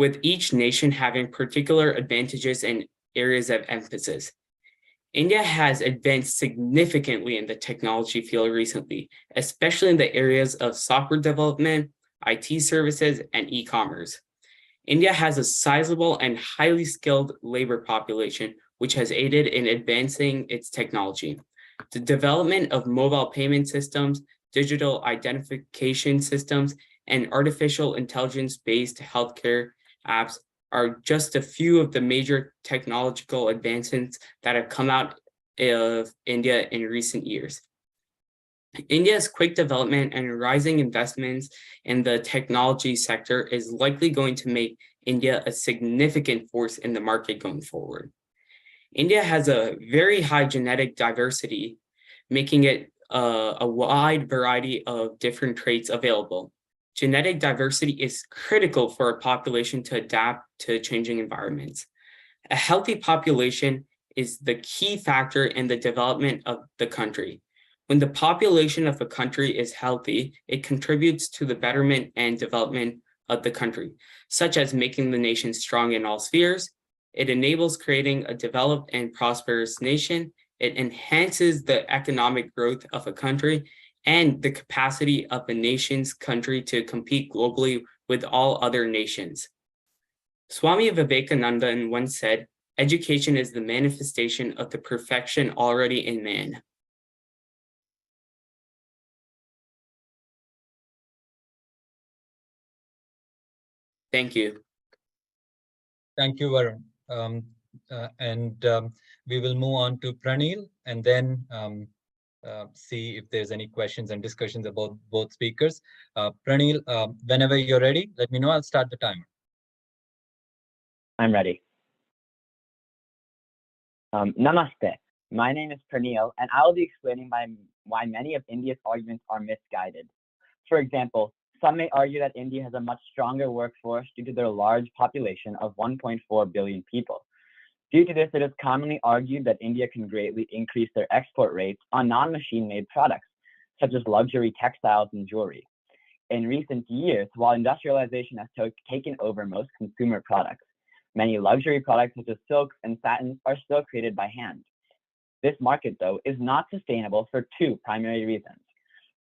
with each nation having particular advantages and areas of emphasis. India has advanced significantly in the technology field recently, especially in the areas of software development, IT services, and e-commerce. India has a sizable and highly skilled labor population, which has aided in advancing its technology. The development of mobile payment systems, digital identification systems, and artificial intelligence-based healthcare apps are just a few of the major technological advancements that have come out of India in recent years. India's quick development and rising investments in the technology sector is likely going to make India a significant force in the market going forward. India has a very high genetic diversity, making it a wide variety of different traits available. Genetic diversity is critical for a population to adapt to changing environments. A healthy population is the key factor in the development of the country. When the population of a country is healthy, it contributes to the betterment and development of the country, such as making the nation strong in all spheres. It enables creating a developed and prosperous nation. It enhances the economic growth of a country and the capacity of a nation's country to compete globally with all other nations. Swami Vivekananda once said, "Education is the manifestation of the perfection already in man." Thank you. Thank you, Varun. We will move on to Pranil, and then see if there's any questions and discussions about both speakers. Pranil, whenever you're ready, let me know. I'll start the timer. I'm ready. Namaste. My name is Pranil, and I will be explaining why many of India's arguments are misguided. For example, some may argue that India has a much stronger workforce due to their large population of 1.4 billion people. Due to this, it is commonly argued that India can greatly increase their export rates on non-machine made products, such as luxury textiles and jewelry. In recent years, while industrialization has taken over most consumer products, many luxury products such as silks and satins are still created by hand. This market, though, is not sustainable for two primary reasons.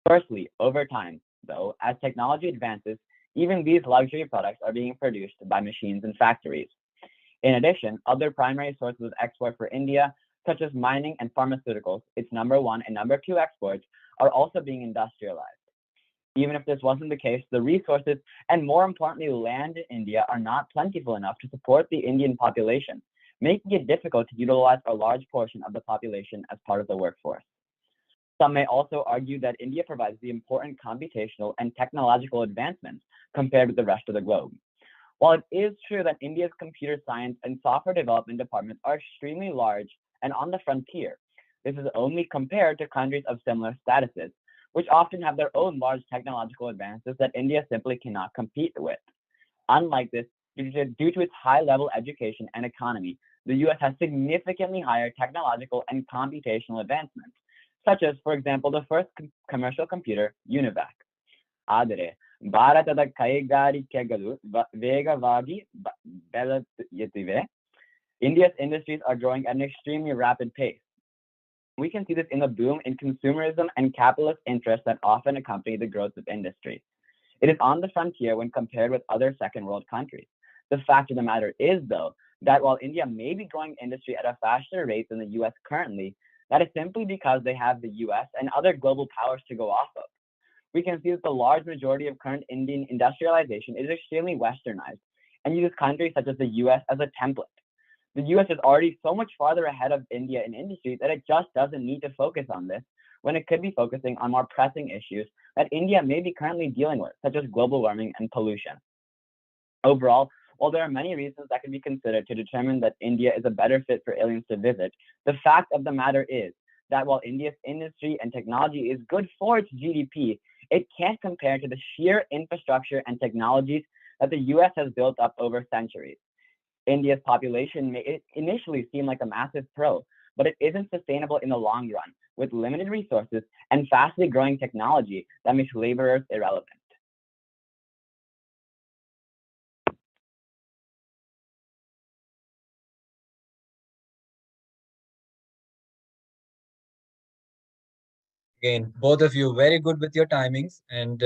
Firstly, over time, though, as technology advances, even these luxury products are being produced by machines and factories. In addition, other primary sources of export for India, such as mining and pharmaceuticals, its #1 and #2 exports, are also being industrialized. Even if this wasn't the case, the resources and, more importantly, land in India are not plentiful enough to support the Indian population, making it difficult to utilize a large portion of the population as part of the workforce. Some may also argue that India provides the important computational and technological advancements compared with the rest of the globe. While it is true that India's computer science and software development departments are extremely large and on the frontier, this is only compared to countries of similar statuses, which often have their own large technological advances that India simply cannot compete with. Unlike this, due to its high-level education and economy, the US has significantly higher technological and computational advancements, such as, for example, the first commercial computer, UNIVAC. ಆದರೆ ಭಾರತದ ಕೈಗಾರಿಕೆಗಳು ವೇಗವಾಗಿ ಬೆಳೆಯುತ್ತಿವೆ. India's industries are growing at an extremely rapid pace. We can see this in the boom in consumerism and capitalist interests that often accompany the growth of industry. It is on the frontier when compared with other second world countries. The fact of the matter is, though, that while India may be growing industry at a faster rate than the US currently, that is simply because they have the US and other global powers to go off of. We can see that the large majority of current Indian industrialization is extremely westernized and uses countries such as the US as a template. The US is already so much farther ahead of India in industry that it just doesn't need to focus on this when it could be focusing on more pressing issues that India may be currently dealing with, such as global warming and pollution. Overall, while there are many reasons that can be considered to determine that India is a better fit for aliens to visit, the fact of the matter is that while India's industry and technology is good for its GDP, it can't compare to the sheer infrastructure and technologies that the US has built up over centuries. India's population may initially seem like a massive pro, but it isn't sustainable in the long run, with limited resources and fastly growing technology that makes laborers irrelevant. Again, both of you very good with your timings, and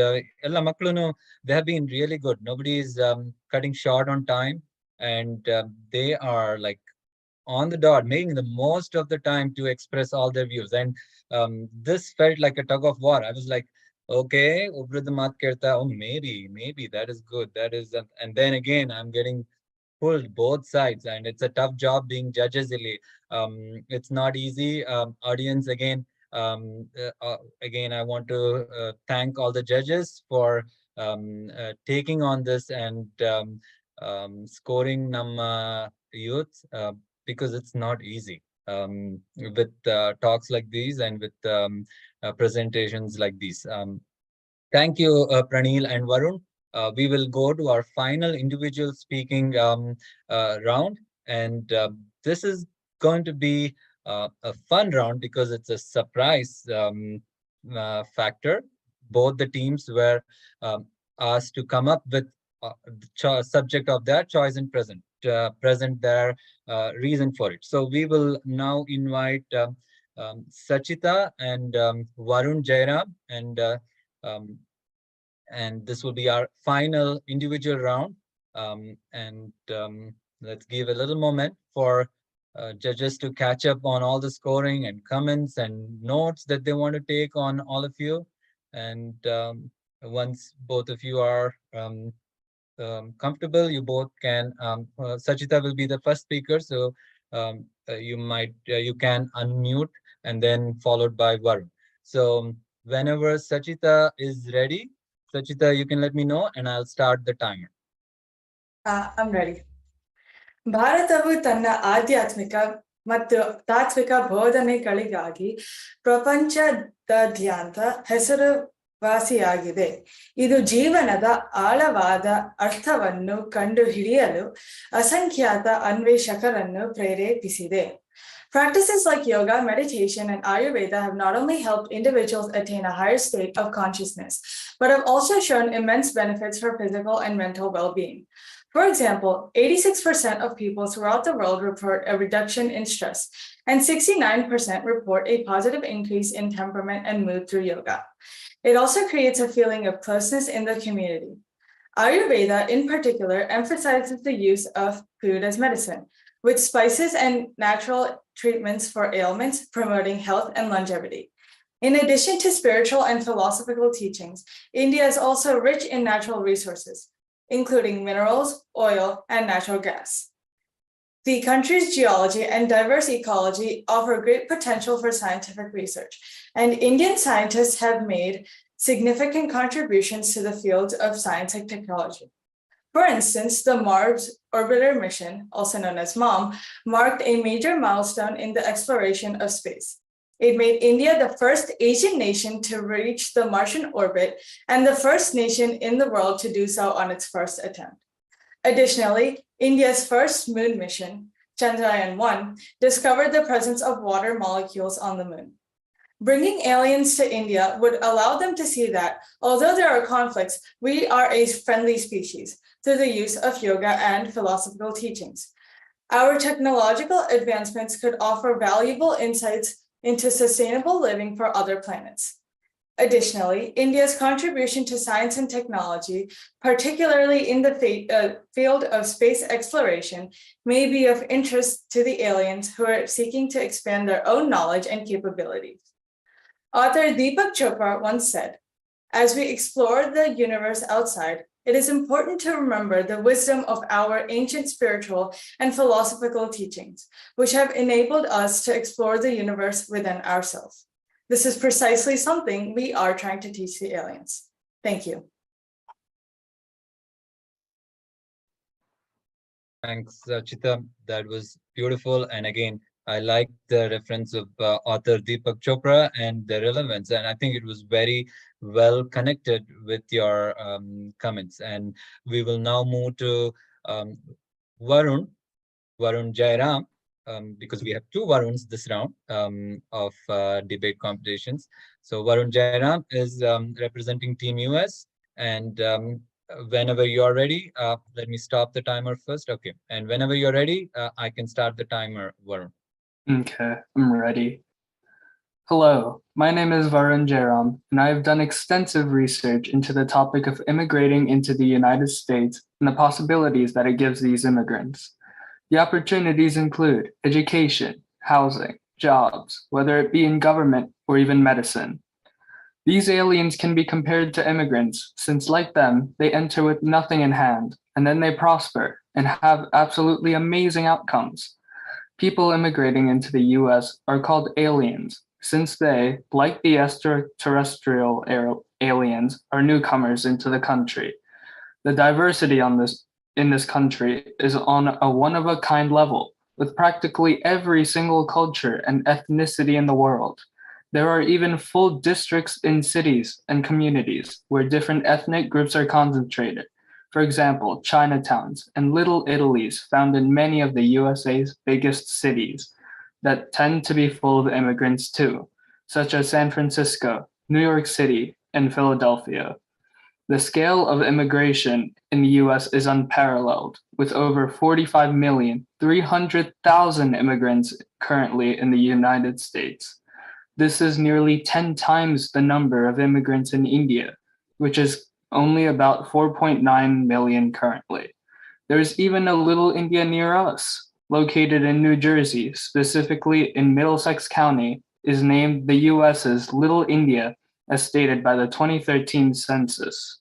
ella maklunu they have been really good. Nobody is cutting short on time, and they are like on the dot, making the most of the time to express all their views. And this felt like a tug of war. I was like, okay, oh, maybe that is good. That is, and then again, I'm getting pulled both sides, and it's a tough job being judges. It's not easy. Audience, again, I want to thank all the judges for taking on this and scoring Namma youth. Because it's not easy with talks like these and with presentations like these. Thank you, Pranil and Varun. We will go to our final individual speaking round. And this is going to be a fun round because it's a surprise factor. Both the teams were asked to come up with the subject of their choice and present their reason for it. So we will now invite Sachita and Varun Jairam, and this will be our final individual round. Let's give a little moment for judges to catch up on all the scoring and comments and notes that they want to take on all of you. And once both of you are comfortable, you both can Sachita will be the first speaker, so you can unmute and then followed by Varun. So whenever Sachita is ready, Sachita, you can let me know and I'll start the timer. I'm ready. ಭಾರತವು ತನ್ನ ಆಧ್ಯಾತ್ಮಿಕ ಮತ್ತು ತಾತ್ವಿಕ ಬೋಧನೆಗಳಿಗಾಗಿ ಪ್ರಪಂಚದಾದ್ಯಂತ ಹೆಸರುವಾಸಿಯಾಗಿದೆ. ಇದು ಜೀವನದ ಆಳವಾದ ಅರ್ಥವನ್ನು ಕಂಡುಹಿಡಿಯಲು ಅಸಂಖ್ಯಾತ ಅನ್ವೇಷಕರನ್ನು ಪ್ರೇರೇಪಿಸಿದೆ. Practices like yoga, meditation, and Ayurveda have not only helped individuals attain a higher state of consciousness, but have also shown immense benefits for physical and mental well-being. For example, 86% of people throughout the world report a reduction in stress, and 69% report a positive increase in temperament and mood through yoga. It also creates a feeling of closeness in the community. Ayurveda, in particular, emphasizes the use of food as medicine, with spices and natural treatments for ailments, promoting health and longevity. In addition to spiritual and philosophical teachings, India is also rich in natural resources, including minerals, oil, and natural gas. The country's geology and diverse ecology offer great potential for scientific research, and Indian scientists have made significant contributions to the fields of science and technology. For instance, the Mars Orbiter mission, also known as MOM, marked a major milestone in the exploration of space. It made India the first Asian nation to reach the Martian orbit and the first nation in the world to do so on its first attempt. Additionally, India's first moon mission, Chandrayaan-1, discovered the presence of water molecules on the moon. Bringing aliens to India would allow them to see that, although there are conflicts, we are a friendly species through the use of yoga and philosophical teachings. Our technological advancements could offer valuable insights into sustainable living for other planets. Additionally, India's contribution to science and technology, particularly in the field of space exploration, may be of interest to the aliens who are seeking to expand their own knowledge and capabilities. Author Deepak Chopra once said, "As we explore the universe outside, it is important to remember the wisdom of our ancient spiritual and philosophical teachings, which have enabled us to explore the universe within ourselves." This is precisely something we are trying to teach the aliens. Thank you. Thanks, Chita. That was beautiful. And again, I like the reference of author Deepak Chopra and the relevance. And I think it was very well connected with your comments. And we will now move to Varun Jairam, because we have two Varuns this round of debate competitions. So Varun Jairam is representing Team US, and whenever you're ready, let me stop the timer first. Okay, and whenever you're ready, I can start the timer, Varun. Okay, I'm ready. Hello, my name is Varun Jairam, and I have done extensive research into the topic of immigrating into the United States and the possibilities that it gives these immigrants. The opportunities include education, housing, jobs, whether it be in government or even medicine. These aliens can be compared to immigrants, since like them, they enter with nothing in hand, and then they prosper and have absolutely amazing outcomes. People immigrating into the US are called aliens, since they, like the extraterrestrial aliens, are newcomers into the country. The diversity in this country is on a one-of-a-kind level, with practically every single culture and ethnicity in the world. There are even full districts in cities and communities where different ethnic groups are concentrated. For example, Chinatowns and Little Italies found in many of the USA's biggest cities that tend to be full of immigrants too, such as San Francisco, New York City, and Philadelphia. The scale of immigration in the US is unparalleled, with over 45,300,000 immigrants currently in the United States. This is nearly 10 times the number of immigrants in India, which is only about 4.9 million currently. There's even a little India near us, located in New Jersey, specifically in Middlesex County, is named the US's Little India, as stated by the 2013 census.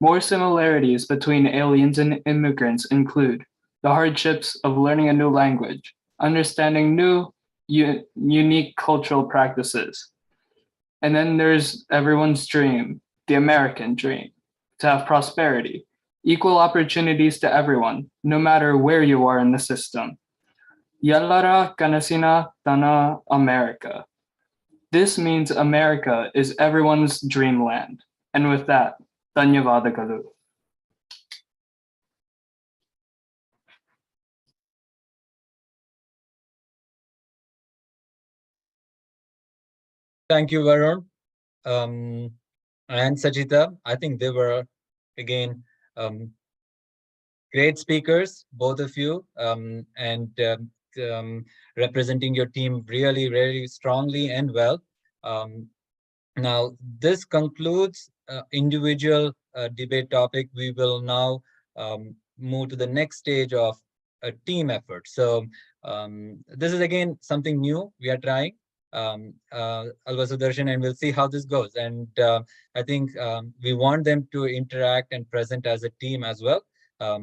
More similarities between aliens and immigrants include the hardships of learning a new language, understanding new unique cultural practices. And then there's everyone's dream, the American dream, to have prosperity, equal opportunities to everyone, no matter where you are in the system. Yallara Kanasina Tana America. This means America is everyone's dreamland. And with that, Dhanyavadagalu. Thank you, Varun. And Sajita. I think they were, again, great speakers, both of you, and representing your team really, really strongly and well. Now, this concludes individual debate topic. We will now move to the next stage of a team effort. So this is again something new we are trying. Alva Sudarshan, and we'll see how this goes. And I think we want them to interact and present as a team as well. I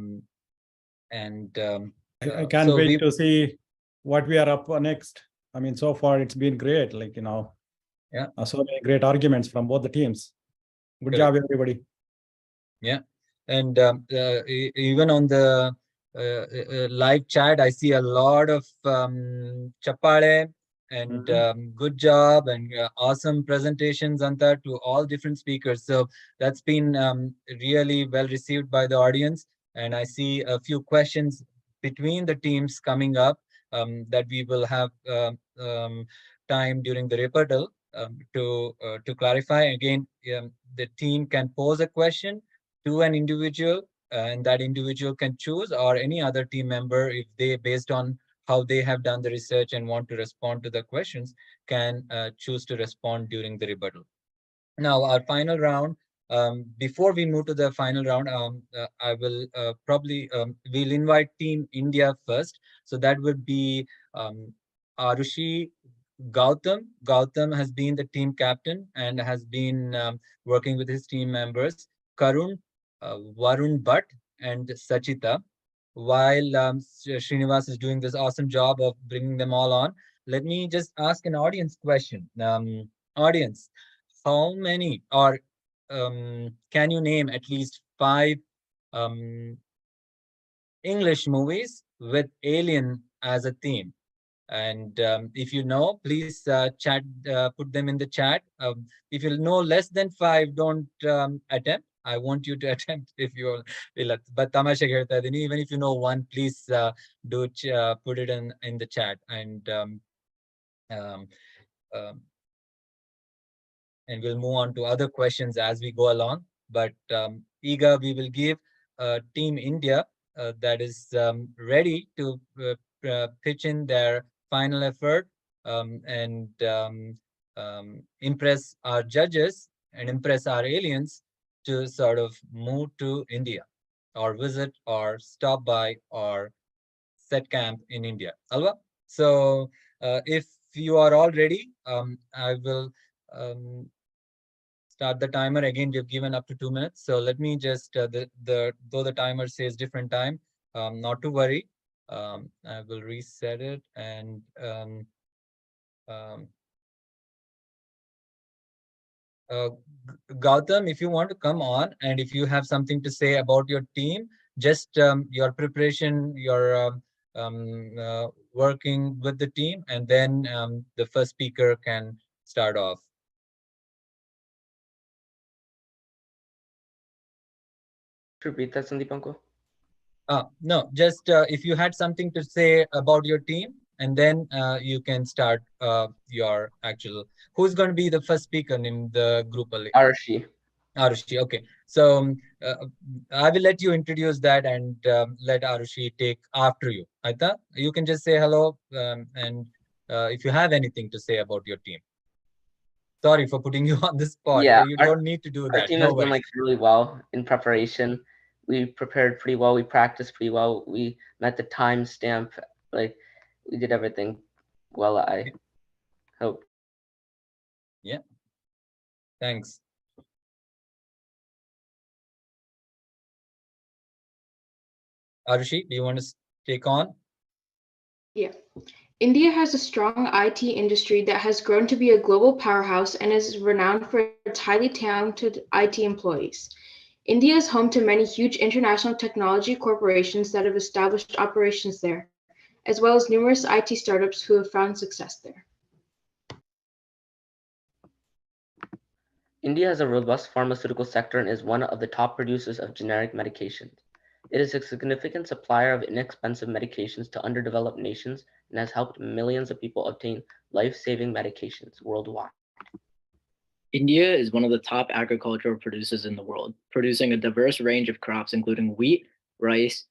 can't wait to see what we are up for next. I mean, so far it's been great. Like, you know, yeah, so many great arguments from both the teams. Good job, everybody. Yeah, and even on the live chat, I see a lot of chappale and good job and awesome presentations, Anta, to all different speakers. So that's been really well received by the audience. And I see a few questions between the teams coming up that we will have time during the rebuttal to clarify. Again, the team can pose a question to an individual, and that individual can choose, or any other team member, if they, based on how they have done the research and want to respond to the questions, can choose to respond during the rebuttal. Now, our final round, before we move to the final round, I will we'll invite Team India first. So that would be Arushi Gautam. Gautam has been the team captain and has been working with his team members, Karun, Varun Bhatt, and Sachita. While Srinivas is doing this awesome job of bringing them all on, let me just ask an audience question. Audience, how many, or can you name at least 5 English movies with alien as a theme? And if you know, please chat, put them in the chat. If you know less than 5, don't attempt. I want you to attempt if you will. But tamasha khelta idini, even if you know 1, please do put it in the chat. And we'll move on to other questions as we go along. But Iga, we will give Team India that is ready to pitch in their final effort and impress our judges and impress our aliens to sort of move to India or visit or stop by or set camp in India. Alva? So if you are all ready, I will start the timer. Again, we've given up to 2 minutes. So let me just, though the timer says different time, not to worry. I will reset it. And Gautam, if you want to come on, and if you have something to say about your team, just your preparation, your working with the team, and then the first speaker can start off. Repeat that, Sandeepanko. No, just if you had something to say about your team, and then you can start your actual. Who's going to be the first speaker in the group? Arushi. Arushi, okay. So I will let you introduce that and let Arushi take after you. Aita, you can just say hello and if you have anything to say about your team. Sorry for putting you on the spot. Yeah, you don't need to do that. Our team has done like really well in preparation. We prepared pretty well. We practiced pretty well. We met the timestamp. Like we did everything well, I hope. Yeah. Thanks. Arushi, do you want to take on? Yeah. India has a strong IT industry that has grown to be a global powerhouse and is renowned for its highly talented IT employees. India is home to many huge international technology corporations that have established operations there, as well as numerous IT startups who have found success there. India has a robust pharmaceutical sector and is one of the top producers of generic medications. It is a significant supplier of inexpensive medications to underdeveloped nations and has helped millions of people obtain life-saving medications worldwide. India is one of the top agricultural producers in the world, producing a diverse range of crops, including wheat, rice,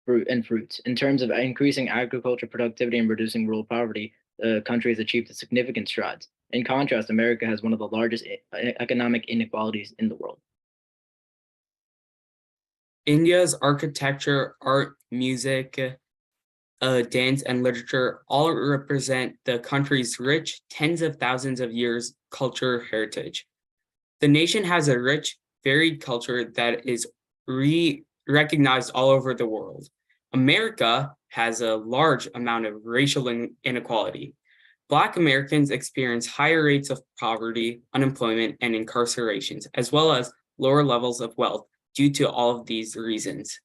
fruit, and fruits. In terms of increasing agriculture productivity and reducing rural poverty, the country has achieved significant strides. In contrast, America has one of the largest economic inequalities in the world. India's architecture, art, music, dance, and literature all represent the country's rich tens of thousands of years culture heritage. The nation has a rich, varied culture that is recognized all over the world. America has a large amount of racial inequality. Black Americans experience higher rates of poverty, unemployment, and incarcerations, as well as lower levels of wealth due to all of these reasons.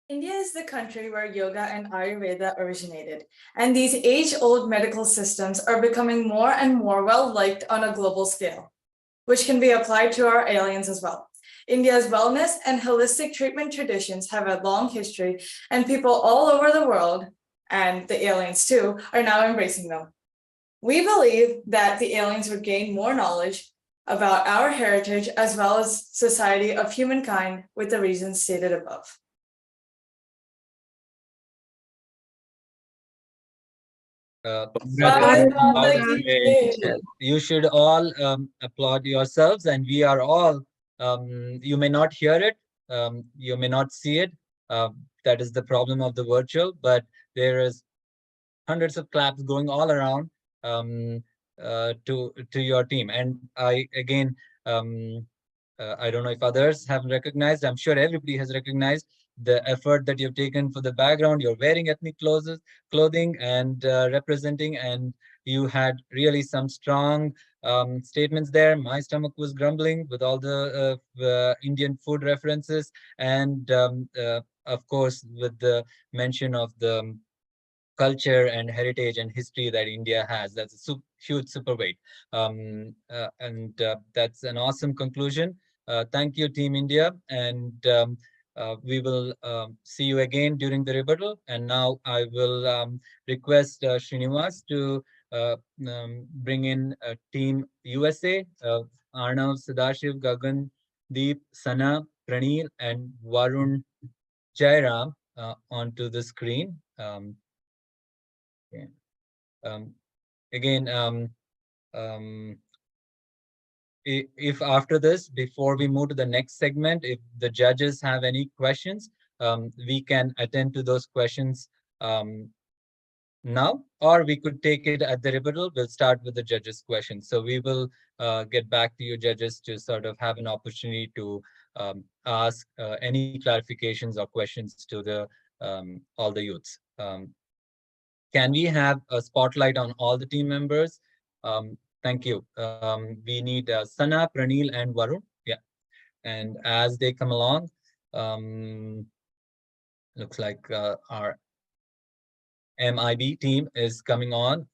India is the country where yoga and Ayurveda originated, and these age-old medical systems are becoming more and more well-liked on a global scale, which can be applied to our aliens as well. India's wellness and holistic treatment traditions have a long history, and people all over the world, and the aliens too, are now embracing them. We believe that the aliens would gain more knowledge about our heritage as well as society of humankind with the reasons stated above. You should all applaud yourselves, and we are all, you may not hear it, you may not see it, that is the problem of the virtual, but there is hundreds of claps going all around to your team. And I again, I don't know if others have recognized, I'm sure everybody has recognized the effort that you've taken for the background. You're wearing ethnic clothing and representing, and you had really some strong statements there. My stomach was grumbling with all the Indian food references, and of course with the mention of the culture and heritage and history that India has. That's a huge super weight, and that's an awesome conclusion. Thank you, Team India, and we will see you again during the rebuttal. And now I will request Srinivas to bring in Team USA, Arnav, Sadashiv, Gagan, Deep, Sana, Pranil, and Varun Jairam onto the screen. If after this, before we move to the next segment, if the judges have any questions, we can attend to those questions now, or we could take it at the rebuttal. We'll start with the judges' questions. So we will get back to you, judges, to sort of have an opportunity to ask any clarifications or questions to the all the youths. Can we have a spotlight on all the team members? Thank you. We need Sana, Pranil, and Varun. Yeah. And as they come along, looks like our MIB team is coming on.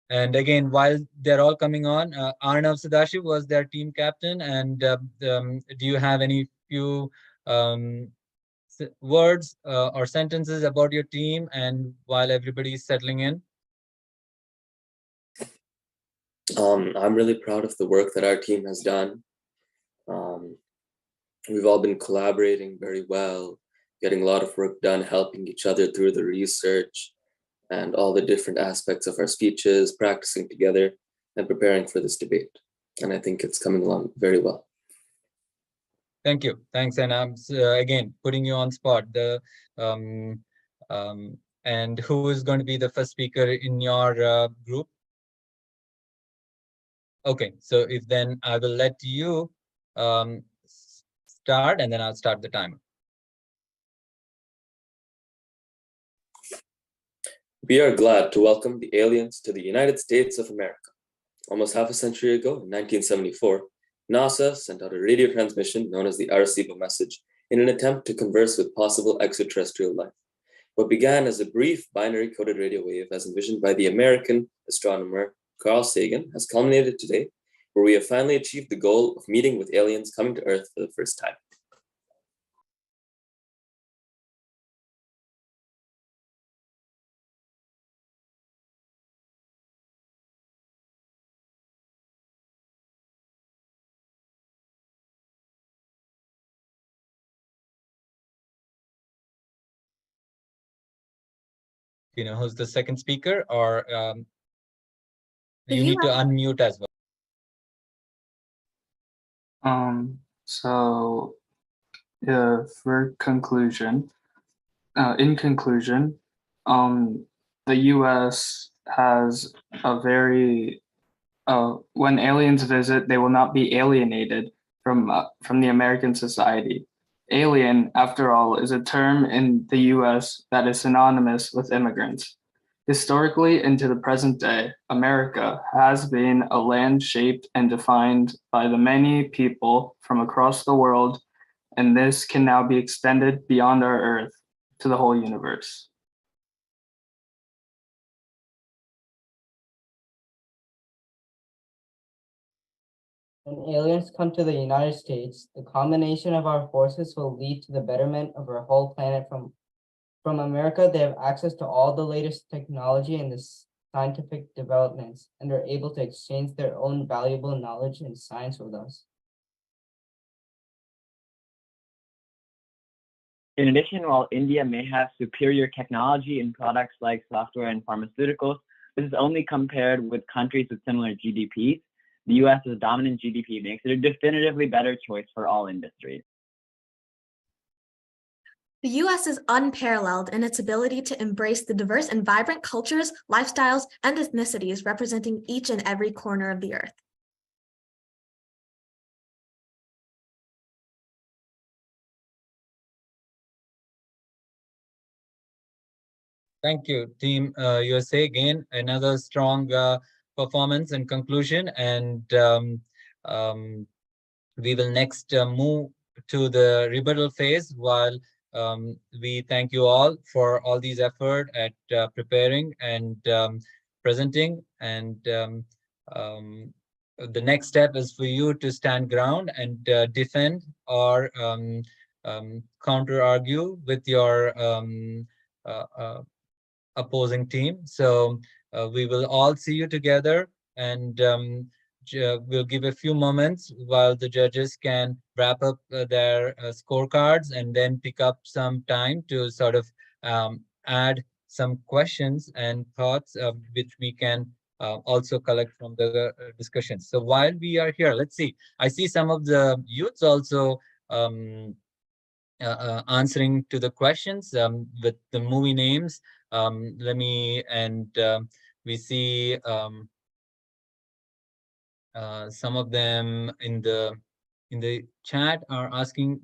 And again, while they're all coming on, Arnav Sadashiv was their team captain. And do you have any few words or sentences about your team, and while everybody is settling in? I'm really proud of the work that our team has done. We've all been collaborating very well, getting a lot of work done, helping each other through the research and all the different aspects of our speeches, practicing together and preparing for this debate. And I think it's coming along very well. Thank you. Thanks. And I'm again putting you on spot. And who is going to be the first speaker in your group? Okay, so if then I will let you start, and then I'll start the timer. We are glad to welcome the aliens to the United States of America. Almost half a century ago, in 1974, NASA sent out a radio transmission known as the Arecibo message in an attempt to converse with possible extraterrestrial life. What began as a brief binary coded radio wave as envisioned by the American astronomer Carl Sagan has culminated today, where we have finally achieved the goal of meeting with aliens coming to Earth for the first time. You know who's the second speaker, or The you need to unmute as well. So for conclusion, in conclusion, the US has a very, when aliens visit, they will not be alienated from the American society. Alien, after all, is a term in the US that is synonymous with immigrants. Historically and to the present day, America has been a land shaped and defined by the many people from across the world, and this can now be extended beyond our Earth to the whole universe. When aliens come to the United States, the combination of our forces will lead to the betterment of our whole planet. From America, they have access to all the latest technology and the scientific developments, and are able to exchange their own valuable knowledge and science with us. In addition, while India may have superior technology in products like software and pharmaceuticals, this is only compared with countries with similar GDPs. The US's dominant GDP makes it a definitively better choice for all industries. The US is unparalleled in its ability to embrace the diverse and vibrant cultures, lifestyles, and ethnicities representing each and every corner of the earth. Thank you, Team USA. Again, another strong performance and conclusion. And we will next move to the rebuttal phase, while we thank you all for all these effort at preparing and presenting. And the next step is for you to stand ground and defend or counter argue with your opposing team. So we will all see you together, and we'll give a few moments while the judges can wrap up their scorecards, and then pick up some time to sort of add some questions and thoughts which we can also collect from the discussions. So while we are here, let's see, I see some of the youths also answering to the questions with the movie names. We see some of them in the chat are asking,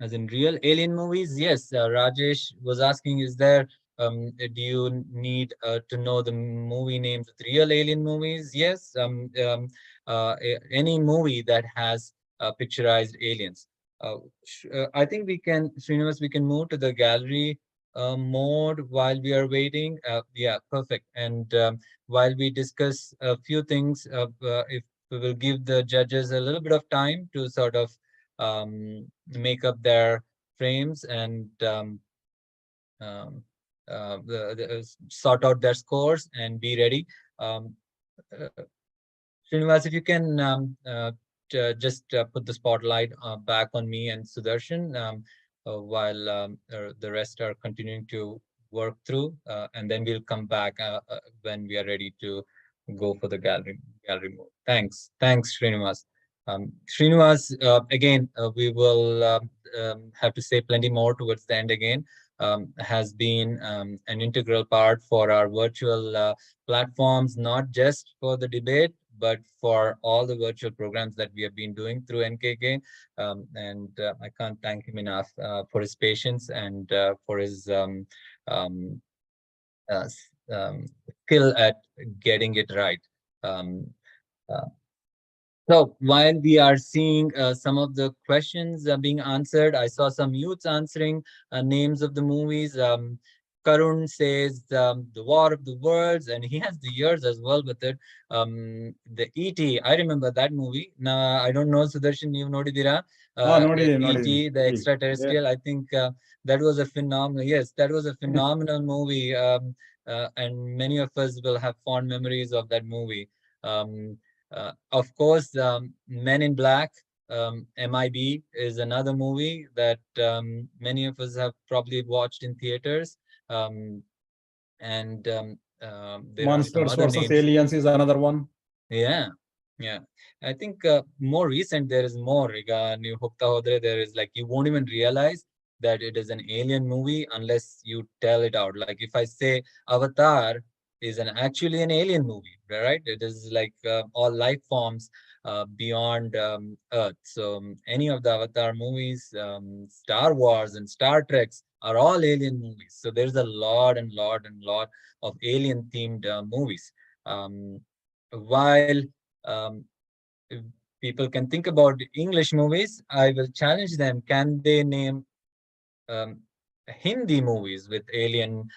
as in real alien movies. Yes, Rajesh was asking, is there do you need to know the movie names of real alien movies? Yes, any movie that has picturized aliens. I think we can, Srinivas, we can move to the gallery mode while we are waiting. Yeah, perfect. And while we discuss a few things, if we will give the judges a little bit of time to sort of make up their frames and sort out their scores and be ready. Srinivas, if you can just put the spotlight back on me and Sudarshan while the rest are continuing to work through, and then we'll come back when we are ready to go for the gallery mode. Thanks, Srinivas. Srinivas, again, we will have to say plenty more towards the end again. Has been an integral part for our virtual platforms, not just for the debate, but for all the virtual programs that we have been doing through NKK. And I can't thank him enough for his patience and for his skill at getting it right. So while we are seeing some of the questions being answered, I saw some youths answering names of the movies. Karun says The War of the Worlds, and he has the years as well with it. The E.T., I remember that movie. Now, I don't know, Sudarshan, you know Dira? E.T., the extraterrestrial. I think that was a phenomenal, yes, that was a phenomenal movie. And many of us will have fond memories of that movie. Of course, Men in Black, MIB is another movie that many of us have probably watched in theaters. And there are some Monsters other versus names. Aliens is another one. Yeah, yeah. I think more recent, there is more. New Hokta Hodre, there is like, you won't even realize that it is an alien movie unless you tell it out. Like if I say Avatar is actually an alien movie, right? It is like all life forms beyond Earth. So any of the Avatar movies, Star Wars and Star Treks are all alien movies. So there's a lot of alien themed movies. While if people can think about English movies, I will challenge them. Can they name Hindi movies with alien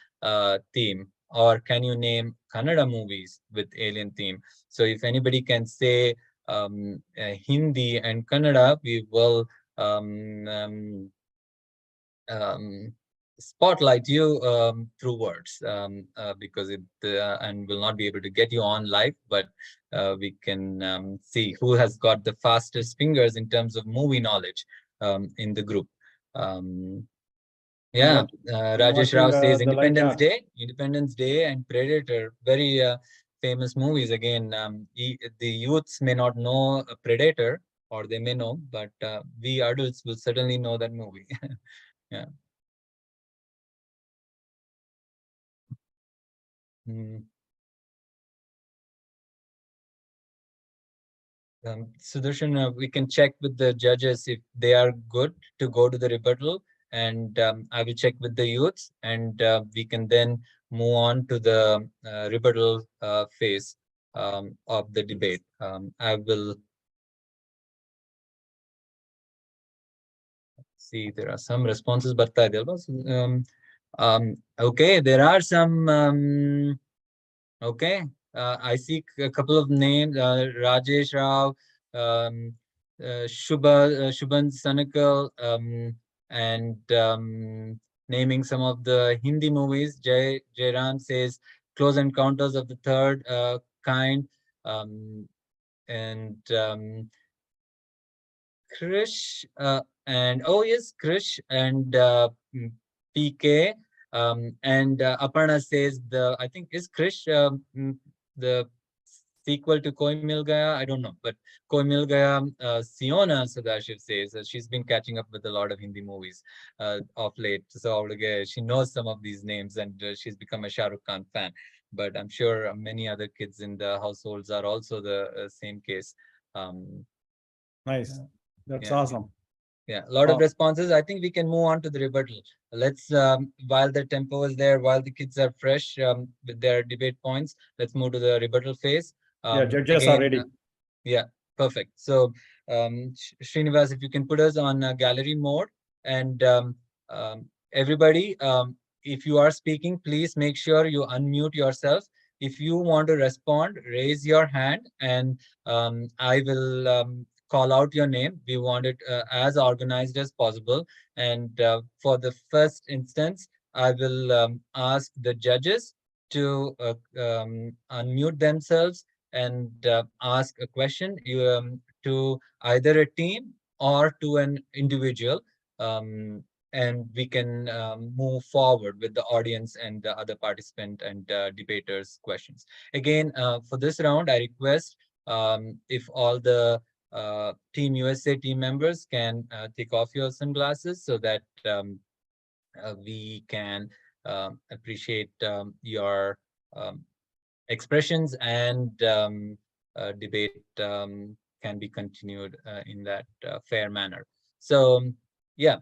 theme? Or can you name Kannada movies with alien theme? So if anybody can say Hindi and Kannada, we will spotlight you through words because it and will not be able to get you on live, but we can see who has got the fastest fingers in terms of movie knowledge in the group. Yeah, Rajesh Rao says Independence Day and Predator, very famous movies. Again, the youths may not know Predator, or they may know, but we adults will certainly know that movie. Yeah. Sudarshan, we can check with the judges if they are good to go to the rebuttal, and I will check with the youths, and we can then move on to the rebuttal phase of the debate. I will see, there are some responses, but okay, there are some. Okay, I see a couple of names, Rajesh Rao, Shubhan Sanakal, and naming some of the Hindi movies. Jairam says Close Encounters of the Third Kind, and Krish, and oh yes, Krish and PK. And Aparna says I think is Krish the sequel to Koi Mil Gaya? I don't know, but Koi Mil Gaya, Siona Sadashiv says she's been catching up with a lot of Hindi movies of late. So she knows some of these names, and she's become a Shah Rukh Khan fan. But I'm sure many other kids in the households are also the same case. Nice. That's awesome. Yeah, a lot of responses. I think we can move on to the rebuttal. Let's, while the tempo is there, while the kids are fresh with their debate points, let's move to the rebuttal phase. Yeah, judges are ready. Yeah, perfect. So, Srinivas, if you can put us on gallery mode, and everybody, if you are speaking, please make sure you unmute yourself. If you want to respond, raise your hand, and I will call out your name. We want it as organized as possible. And for the first instance, I will ask the judges to unmute themselves and ask a question to either a team or to an individual. And we can move forward with the audience and the other participant and debaters' questions. Again, for this round, I request if all the Team USA team members can take off your sunglasses so that we can appreciate your expressions, and debate can be continued in that fair manner. So yeah,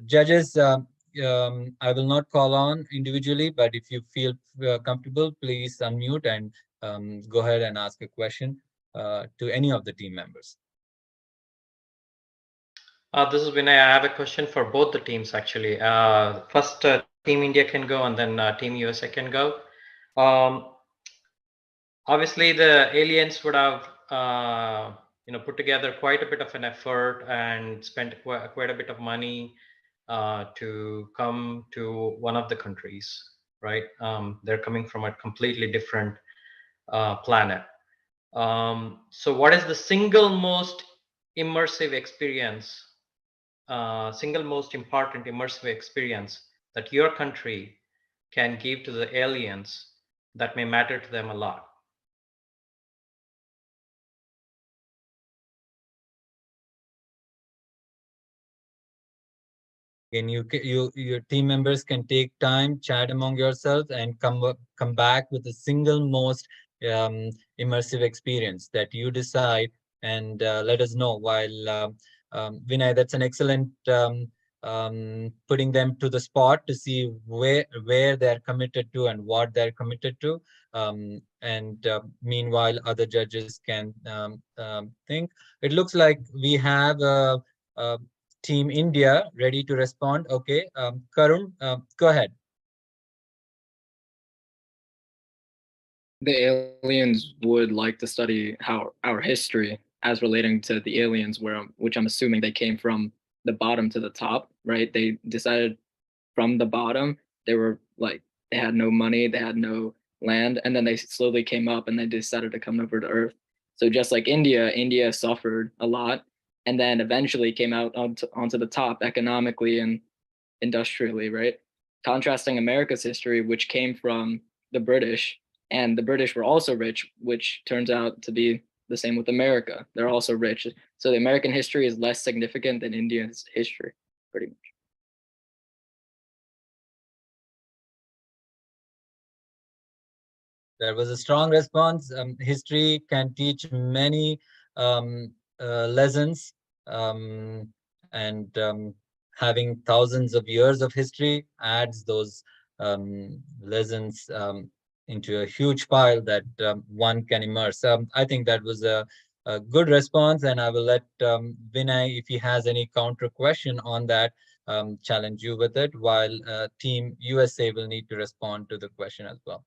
judges, I will not call on individually, but if you feel comfortable, please unmute and go ahead and ask a question. to any of the team members. This is Vinay. I have a question for both the teams actually. First, Team India can go, and then Team USA can go. Obviously, the aliens would have put together quite a bit of an effort and spent quite a bit of money to come to one of the countries, right? They're coming from a completely different planet. So what is the single most immersive experience, single most important immersive experience that your country can give to the aliens that may matter to them a lot? And your team members can take time, chat among yourselves, and come back with the single most immersive experience that you decide, and let us know. While Vinay, that's an excellent putting them to the spot to see where they're committed to and what they're committed to. And meanwhile, other judges can think. It looks like we have Team India ready to respond. Okay, Karun, go ahead. The aliens would like to study how our history as relating to the aliens, which I'm assuming they came from the bottom to the top, right? They decided from the bottom, they were like, they had no money, they had no land, and then they slowly came up and they decided to come over to Earth. So just like India suffered a lot, and then eventually came out onto the top economically and industrially, right? Contrasting America's history, which came from the British, and the British were also rich, which turns out to be the same with America. They're also rich. So the American history is less significant than India's history, pretty much. There was a strong response. History can teach many lessons, and having thousands of years of history adds those lessons into a huge pile that one can immerse. I think that was a good response, and I will let Vinay, if he has any counter question on that, challenge you with it, while Team USA will need to respond to the question as well.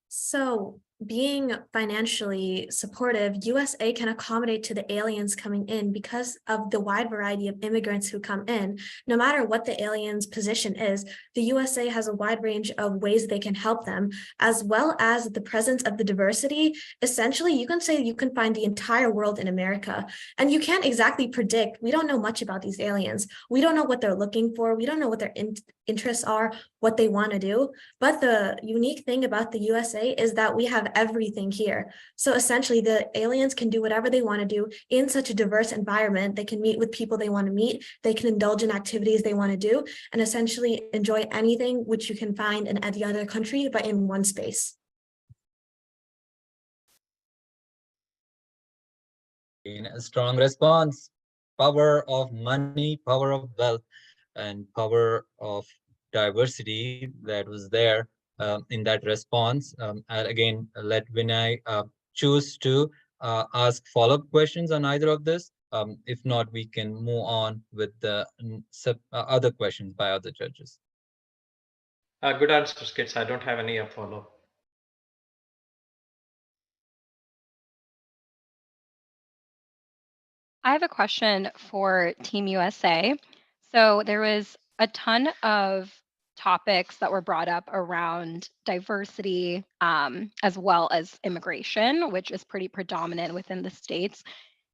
So being financially supportive, USA can accommodate to the aliens coming in because of the wide variety of immigrants who come in. No matter what the alien's position is, the USA has a wide range of ways they can help them, as well as the presence of the diversity. Essentially, you can say you can find the entire world in America, and you can't exactly predict. We don't know much about these aliens. We don't know what they're looking for. We don't know what their interests are, what they want to do. But the unique thing about the USA is that we have everything here. So essentially, the aliens can do whatever they want to do in such a diverse environment. They can meet with people they want to meet. They can indulge in activities they want to do, and essentially enjoy anything which you can find in any other country, but in one space. In a strong response, power of money, power of wealth, and power of diversity that was there in that response. I'll again let Vinay choose to ask follow-up questions on either of this. If not, we can move on with the other questions by other judges. Good answers, kids. I don't have any follow-up. I have a question for Team USA. So there was a ton of topics that were brought up around diversity, as well as immigration, which is pretty predominant within the states.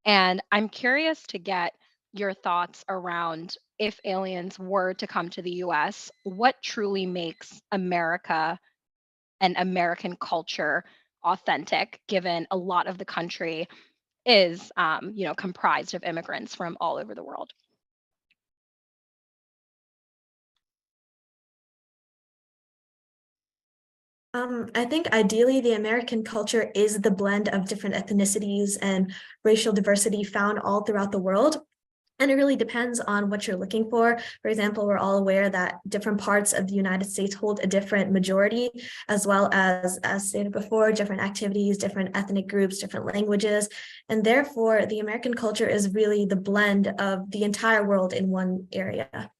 And I'm curious to get your thoughts around, if aliens were to come to the US, what truly makes America and American culture authentic, given a lot of the country is comprised of immigrants from all over the world. I think ideally the American culture is the blend of different ethnicities and racial diversity found all throughout the world. And it really depends on what you're looking for. For example, we're all aware that different parts of the United States hold a different majority, as well as stated before, different activities, different ethnic groups, different languages. And therefore, the American culture is really the blend of the entire world in one area.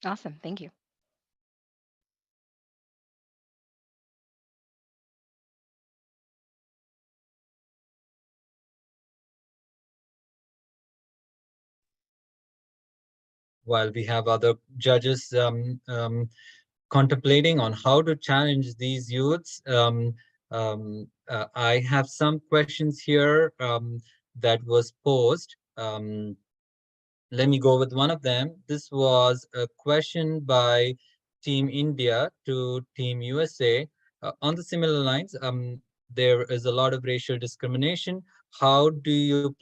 Awesome. Thank you. While we have other judges contemplating on how to challenge these youths, I have some questions here that was posed. Let me go with one of them. This was a question by Team India to Team USA. On the similar lines, there is a lot of racial discrimination. How do you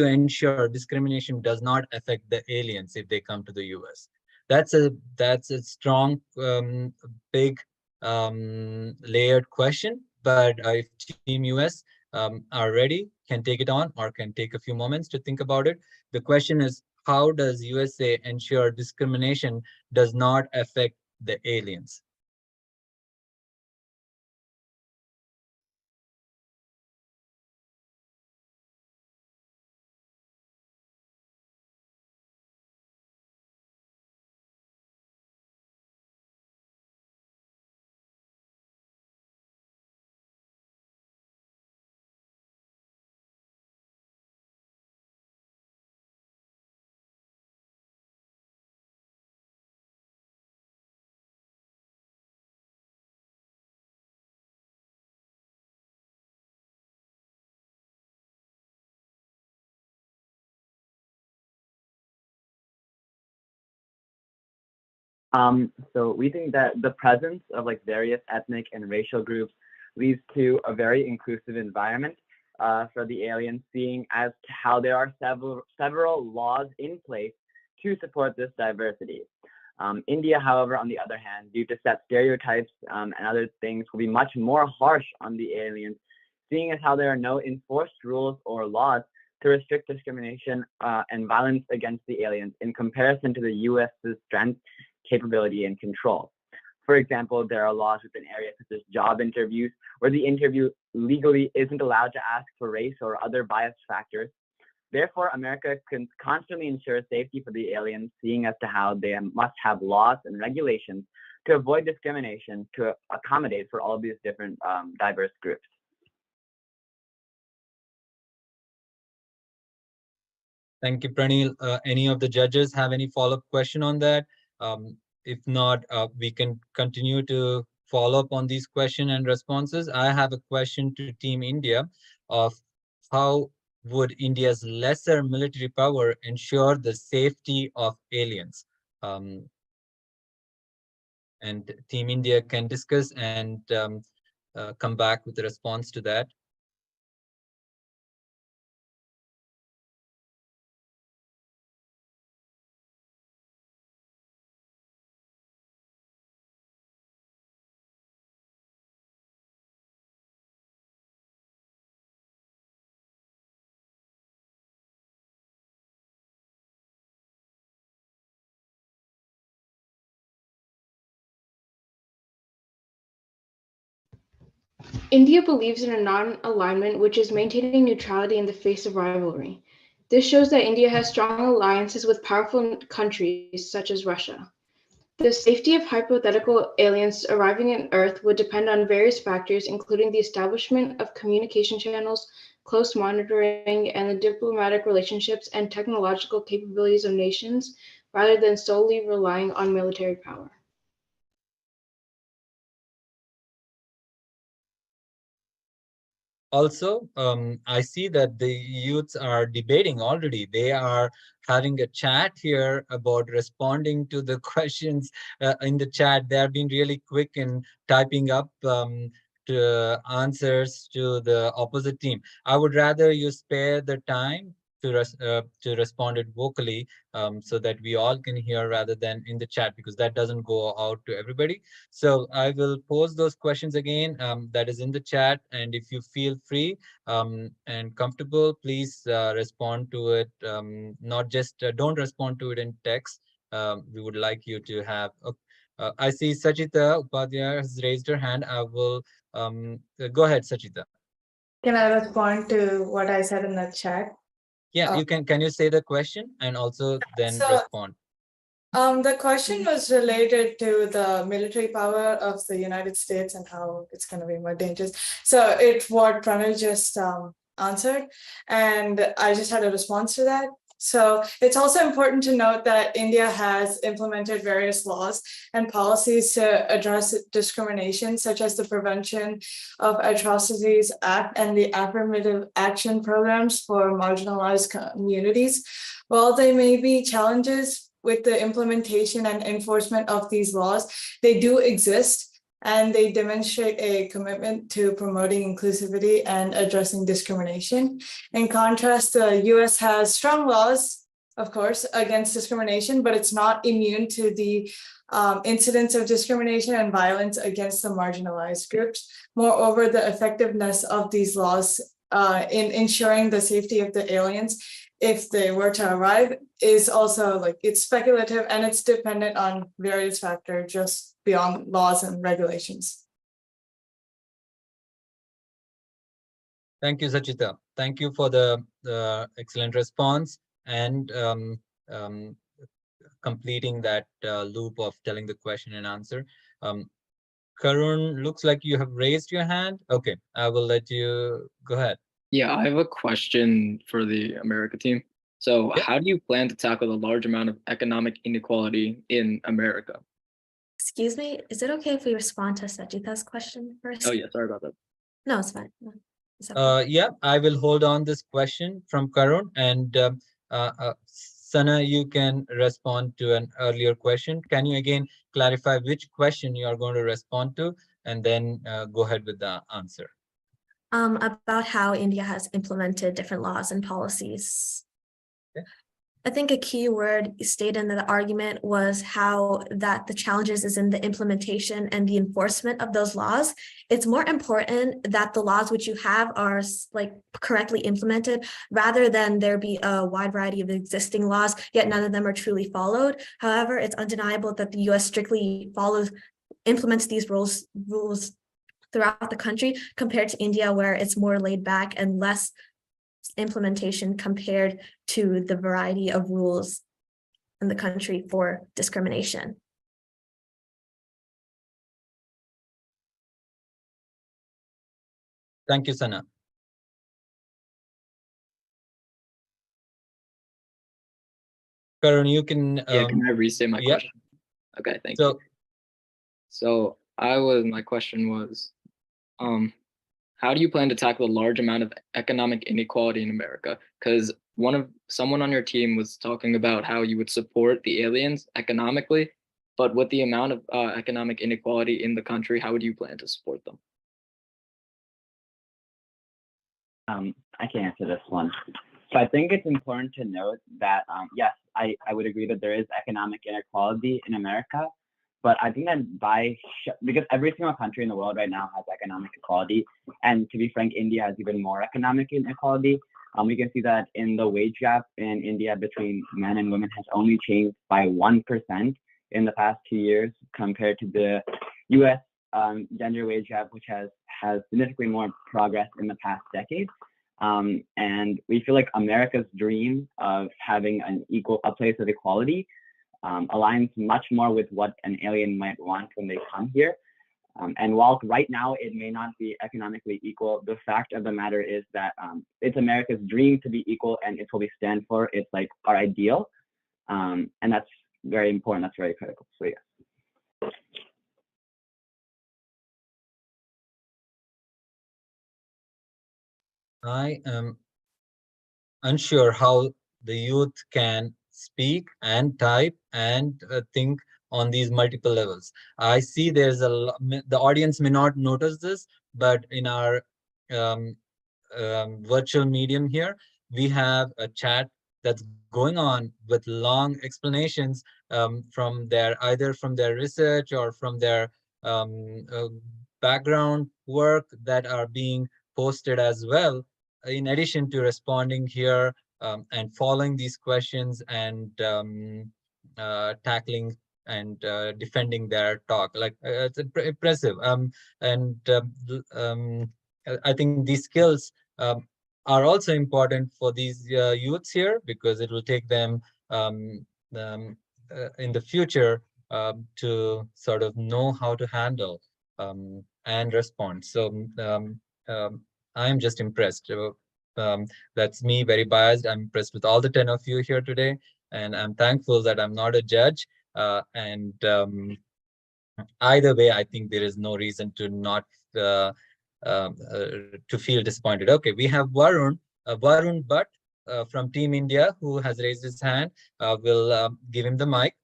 ensure discrimination does not affect the aliens if they come to the US? That's a strong, big, layered question. But if Team US are ready, can take it on, or can take a few moments to think about it. The question is, how does USA ensure discrimination does not affect the aliens? So we think that the presence of like various ethnic and racial groups leads to a very inclusive environment for the aliens, seeing as to how there are several laws in place to support this diversity. India, however, on the other hand, due to set stereotypes and other things, will be much more harsh on the aliens, seeing as how there are no enforced rules or laws to restrict discrimination and violence against the aliens in comparison to the US's strength, capability, and control. For example, there are laws within areas such as job interviews, where the interview legally isn't allowed to ask for race or other biased factors. Therefore, America can constantly ensure safety for the aliens, seeing as to how they must have laws and regulations to avoid discrimination to accommodate for all of these different diverse groups. Thank you, Pranil. Any of the judges have any follow-up question on that? If not, we can continue to follow up on these questions and responses. I have a question to Team India of how would India's lesser military power ensure the safety of aliens? And Team India can discuss and come back with a response to that. India believes in a non-alignment, which is maintaining neutrality in the face of rivalry. This shows that India has strong alliances with powerful countries such as Russia. The safety of hypothetical aliens arriving on Earth would depend on various factors, including the establishment of communication channels, close monitoring, and the diplomatic relationships and technological capabilities of nations, rather than solely relying on military power. Also, I see that the youths are debating already. They are having a chat here about responding to the questions in the chat. They have been really quick in typing up to answers to the opposite team. I would rather you spare the time to respond it vocally, so that we all can hear rather than in the chat, because that doesn't go out to everybody. So I will pose those questions again, that is in the chat, and if you feel free and comfortable, please respond to it. Not just don't respond to it in text. We would like you to have. I see Sachita Upadhyay has raised her hand. I will go ahead, Sachita. Can I respond to what I said in the chat? Yeah, you can. Can you say the question and also then respond? The question was related to the military power of the United States and how it's going to be more dangerous. So it's what Pranay just answered, and I just had a response to that. So it's also important to note that India has implemented various laws and policies to address discrimination, such as the Prevention of Atrocities Act and the Affirmative Action Programs for marginalized communities. While there may be challenges with the implementation and enforcement of these laws, they do exist, and they demonstrate a commitment to promoting inclusivity and addressing discrimination. In contrast, the US has strong laws, of course, against discrimination, but it's not immune to the incidents of discrimination and violence against the marginalized groups. Moreover, the effectiveness of these laws in ensuring the safety of the aliens, if they were to arrive, is also it's speculative, and it's dependent on various factors just beyond laws and regulations. Thank you, Sachita. Thank you for the excellent response and completing that loop of telling the question and answer. Karun, looks like you have raised your hand. Okay, I will let you go ahead. Yeah, I have a question for the America team. So how do you plan to tackle the large amount of economic inequality in America? Excuse me, is it okay if we respond to Sachita's question first? Oh yeah, sorry about that. No, it's fine. No, it's okay. Yeah, I will hold on this question from Karun, and Sana, you can respond to an earlier question. Can you again clarify which question you are going to respond to, and then go ahead with the answer? About how India has implemented different laws and policies. Okay. I think a key word stated in the argument was how that the challenges is in the implementation and the enforcement of those laws. It's more important that the laws which you have are correctly implemented, rather than there be a wide variety of existing laws, yet none of them are truly followed. However, it's undeniable that the US strictly implements these rules throughout the country, compared to India, where it's more laid back and less implementation compared to the variety of rules in the country for discrimination. Thank you, Sana. Karun, you can. Can I restate my question? Okay, thank you. So my question was, how do you plan to tackle the large amount of economic inequality in America? Because someone on your team was talking about how you would support the aliens economically, but with the amount of economic inequality in the country, how would you plan to support them? I can answer this one. So I think it's important to note that, yes, I would agree that there is economic inequality in America, but I think that because every single country in the world right now has economic equality, and to be frank, India has even more economic inequality. We can see that in the wage gap in India between men and women has only changed by 1% in the past 2 years, compared to the US gender wage gap, which has significantly more progress in the past decade. And we feel like America's dream of having a place of equality aligns much more with what an alien might want when they come here. And while right now it may not be economically equal, the fact of the matter is that it's America's dream to be equal, and it's what we stand for. It's like our ideal. And that's very important. That's very critical. So yeah. I am unsure how the youth can speak and type and think on these multiple levels. I see there's the audience may not notice this, but in our virtual medium here, we have a chat that's going on with long explanations from either from their research or from their background work that are being posted as well, in addition to responding here and following these questions and tackling and defending their talk. Like it's impressive. I think these skills are also important for these youths here, because it will take them in the future to sort of know how to handle and respond. So I'm just impressed. That's me, very biased. I'm impressed with all the 10 of you here today, and I'm thankful that I'm not a judge. Either way, I think there is no reason to not to feel disappointed. Okay, we have Varun Bhatt from Team India, who has raised his hand. We'll give him the mic.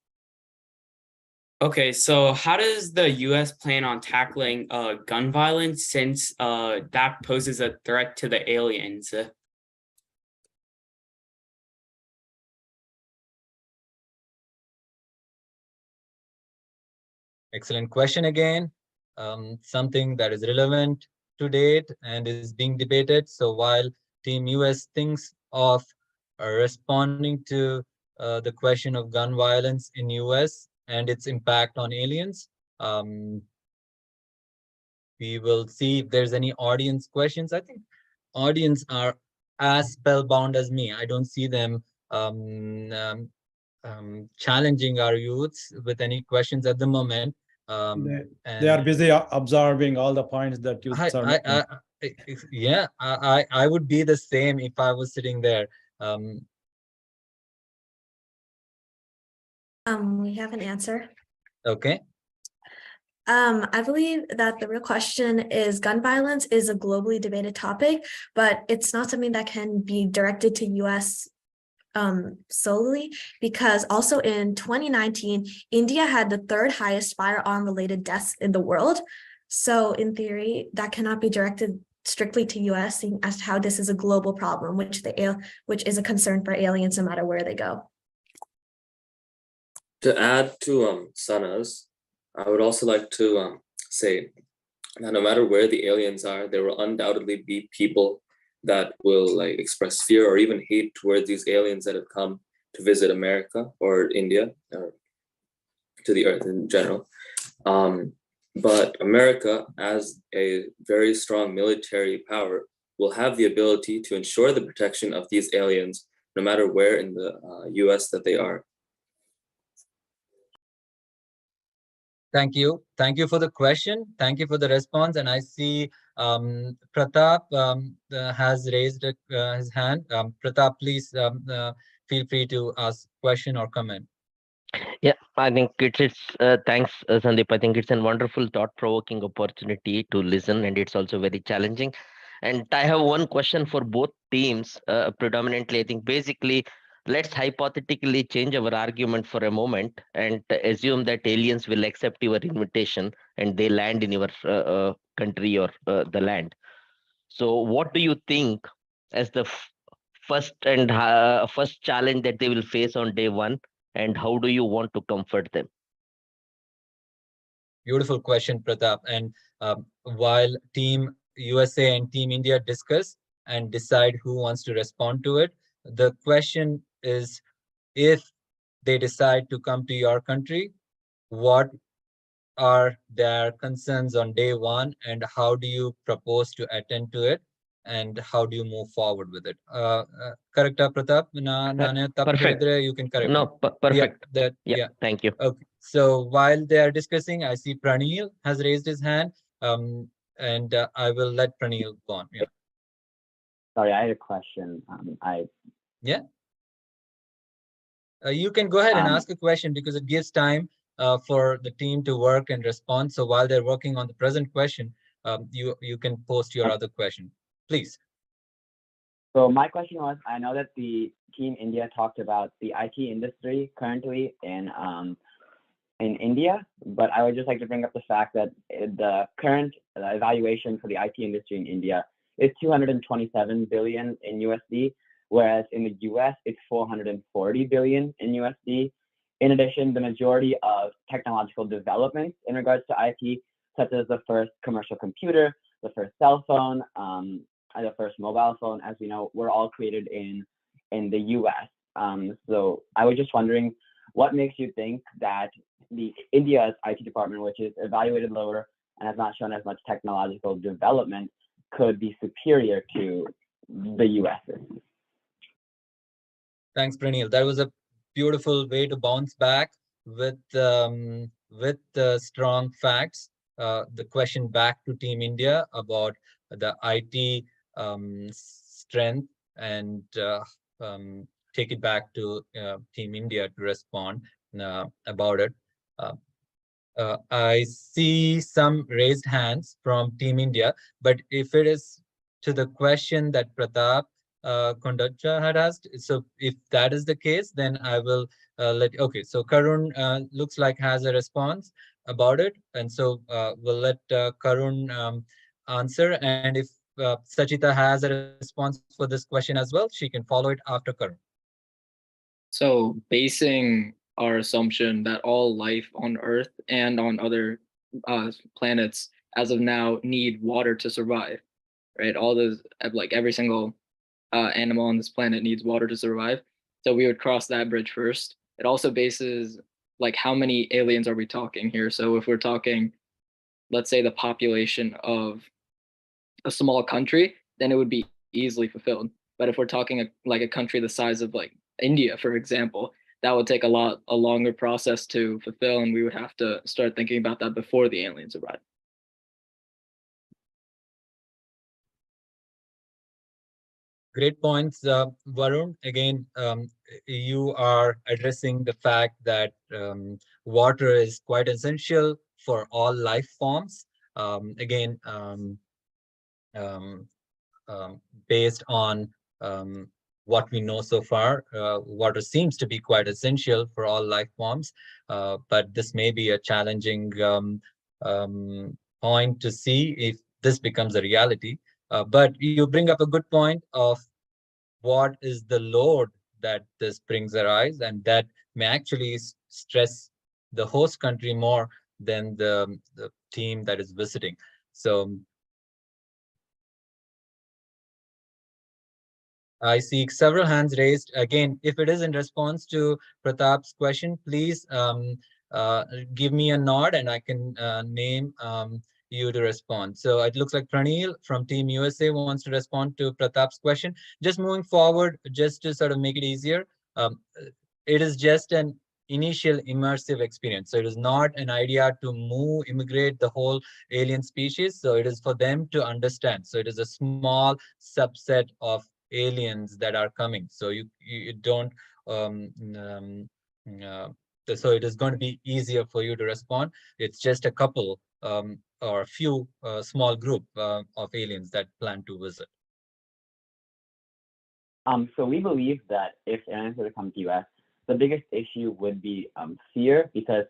Okay, so how does the US plan on tackling gun violence, since that poses a threat to the aliens? Excellent question again. Something that is relevant to date and is being debated. So while Team US thinks of responding to the question of gun violence in US and its impact on aliens, we will see if there's any audience questions. I think audience are as spellbound as me. I don't see them challenging our youths with any questions at the moment. They are busy observing all the points that you are making. Yeah, I would be the same if I was sitting there. We have an answer. Okay. I believe that the real question is gun violence is a globally debated topic, but it's not something that can be directed to US solely, because also in 2019, India had the third highest firearm related deaths in the world. So in theory, that cannot be directed strictly to US, seeing as how this is a global problem, which is a concern for aliens no matter where they go. To add to Sana's, I would also like to say that no matter where the aliens are, there will undoubtedly be people that will like express fear or even hate towards these aliens that have come to visit America or India or to the earth in general. But America, as a very strong military power, will have the ability to ensure the protection of these aliens, no matter where in the US that they are. Thank you. Thank you for the question. Thank you for the response. And I see Pratap has raised his hand. Pratap, please feel free to ask question or comment. Yeah, I think it's thanks, Sandeep. I think it's a wonderful thought-provoking opportunity to listen, and it's also very challenging. And I have one question for both teams, predominantly. I think basically, let's hypothetically change our argument for a moment and assume that aliens will accept your invitation and they land in your country or the land. So what do you think as the first challenge that they will face on day one, and how do you want to comfort them? Beautiful question, Pratap. And while Team USA and Team India discuss and decide who wants to respond to it, the question is, if they decide to come to your country, what are their concerns on day one, and how do you propose to attend to it, and how do you move forward with it? Correct, Pratap? Perfect. You can correct. No, perfect. Yeah, thank you. Okay. So while they are discussing, I see Pranil has raised his hand, and I will let Pranil go on. Yeah. Sorry, I had a question. Yeah. You can go ahead and ask a question, because it gives time for the team to work and respond. So while they're working on the present question, you can post your other question, please. So my question was, I know that the Team India talked about the IT industry currently in India, but I would just like to bring up the fact that the current evaluation for the IT industry in India is 227 billion in USD, whereas in the US, it's 440 billion in USD. In addition, the majority of technological developments in regards to IT, such as the first commercial computer, the first cell phone, the first mobile phone, as we know, were all created in the US. So I was just wondering, what makes you think that India's IT department, which is evaluated lower and has not shown as much technological development, could be superior to the US's? Thanks, Pranil. That was a beautiful way to bounce back with strong facts. The question back to Team India about the IT strength, and take it back to Team India to respond about it. I see some raised hands from Team India, but if it is to the question that Pratap Kondacha had asked, so if that is the case, then I will okay, so Karun looks like has a response about it, and so we'll let Karun answer, and if Sachita has a response for this question as well, she can follow it after Karun. So basing our assumption that all life on Earth and on other planets as of now need water to survive, right? All those, like every single animal on this planet needs water to survive. So we would cross that bridge first. It also bases like how many aliens are we talking here? So if we're talking, let's say the population of a small country, then it would be easily fulfilled. But if we're talking like a country the size of like India, for example, that would take a longer process to fulfill, and we would have to start thinking about that before the aliens arrive. Great points, Varun. Again, you are addressing the fact that water is quite essential for all life forms. Again, based on what we know so far, water seems to be quite essential for all life forms, but this may be a challenging point to see if this becomes a reality. But you bring up a good point of what is the load that this brings arise, and that may actually stress the host country more than the team that is visiting. So I see several hands raised. Again, if it is in response to Pratap's question, please give me a nod and I can name you to respond. So it looks like Pranil from Team USA wants to respond to Pratap's question. Just moving forward, just to sort of make it easier, it is just an initial immersive experience. So it is not an idea to immigrate the whole alien species. So it is for them to understand. So it is a small subset of aliens that are coming. So you don't so it is going to be easier for you to respond. It's just a couple or a few small group of aliens that plan to visit. So we believe that if aliens were to come to US, the biggest issue would be fear, because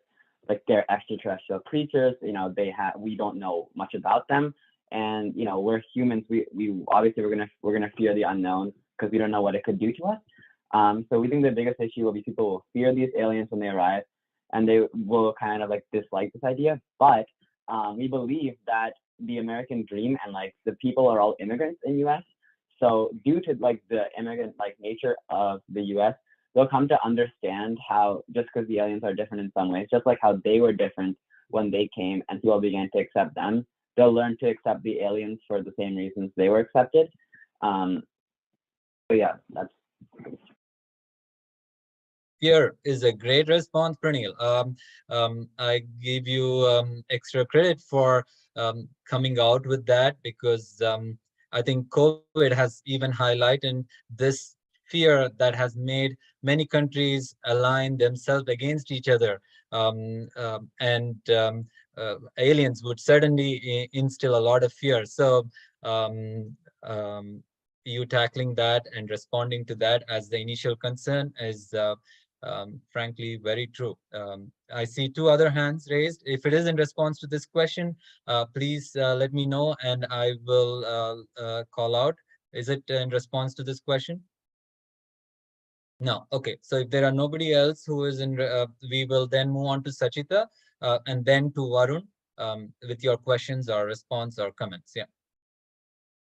like they're extraterrestrial creatures. You know, we don't know much about them, and you know, we're humans. We obviously we're gonna fear the unknown because we don't know what it could do to us. So we think the biggest issue will be people will fear these aliens when they arrive, and they will kind of like dislike this idea. But we believe that the American dream and like the people are all immigrants in US. So due to like the immigrant like nature of the US, they'll come to understand how, just because the aliens are different in some ways, just like how they were different when they came and people began to accept them, they'll learn to accept the aliens for the same reasons they were accepted. So yeah, that's. Here is a great response, Pranil. I give you extra credit for coming out with that, because I think COVID has even highlighted this fear that has made many countries align themselves against each other. Aliens would certainly instill a lot of fear. So you tackling that and responding to that as the initial concern is frankly very true. I see two other hands raised. If it is in response to this question, please let me know and I will call out. Is it in response to this question? No. Okay. So if there are nobody else who is in, we will then move on to Sachita and then to Varun with your questions or response or comments. Yeah.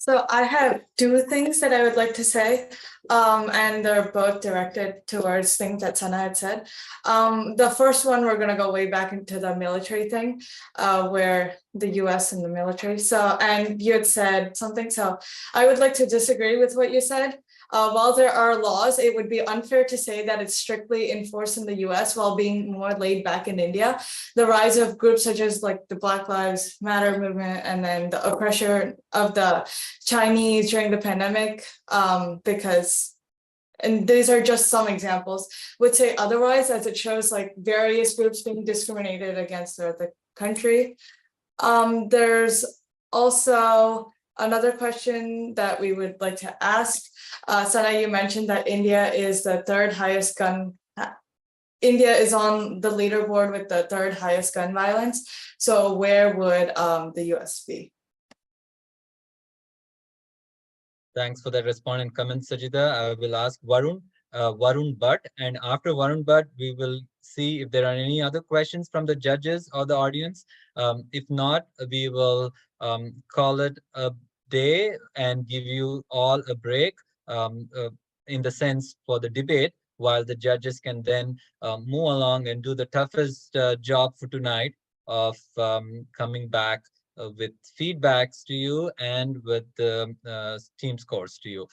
So I have two things that I would like to say, and they're both directed towards things that Sana had said. The first one, we're gonna go way back into the military thing, where the US and the military. So, and you had said something, so I would like to disagree with what you said. While there are laws, it would be unfair to say that it's strictly enforced in the US while being more laid back in India. The rise of groups such as like the Black Lives Matter movement and then the oppression of the Chinese during the pandemic, because, and these are just some examples, would say otherwise, as it shows like various groups being discriminated against throughout the country. There's also another question that we would like to ask. Sana, you mentioned that India is the third highest gun. India is on the leaderboard with the third highest gun violence. So where would the US be? Thanks for that response and comment, Sajida. I will ask Varun Bhatt, and after Varun Bhatt, we will see if there are any other questions from the judges or the audience. If not, we will call it a day and give you all a break in the sense for the debate, while the judges can then move along and do the toughest job for tonight of coming back with feedbacks to you and with the team scores to you.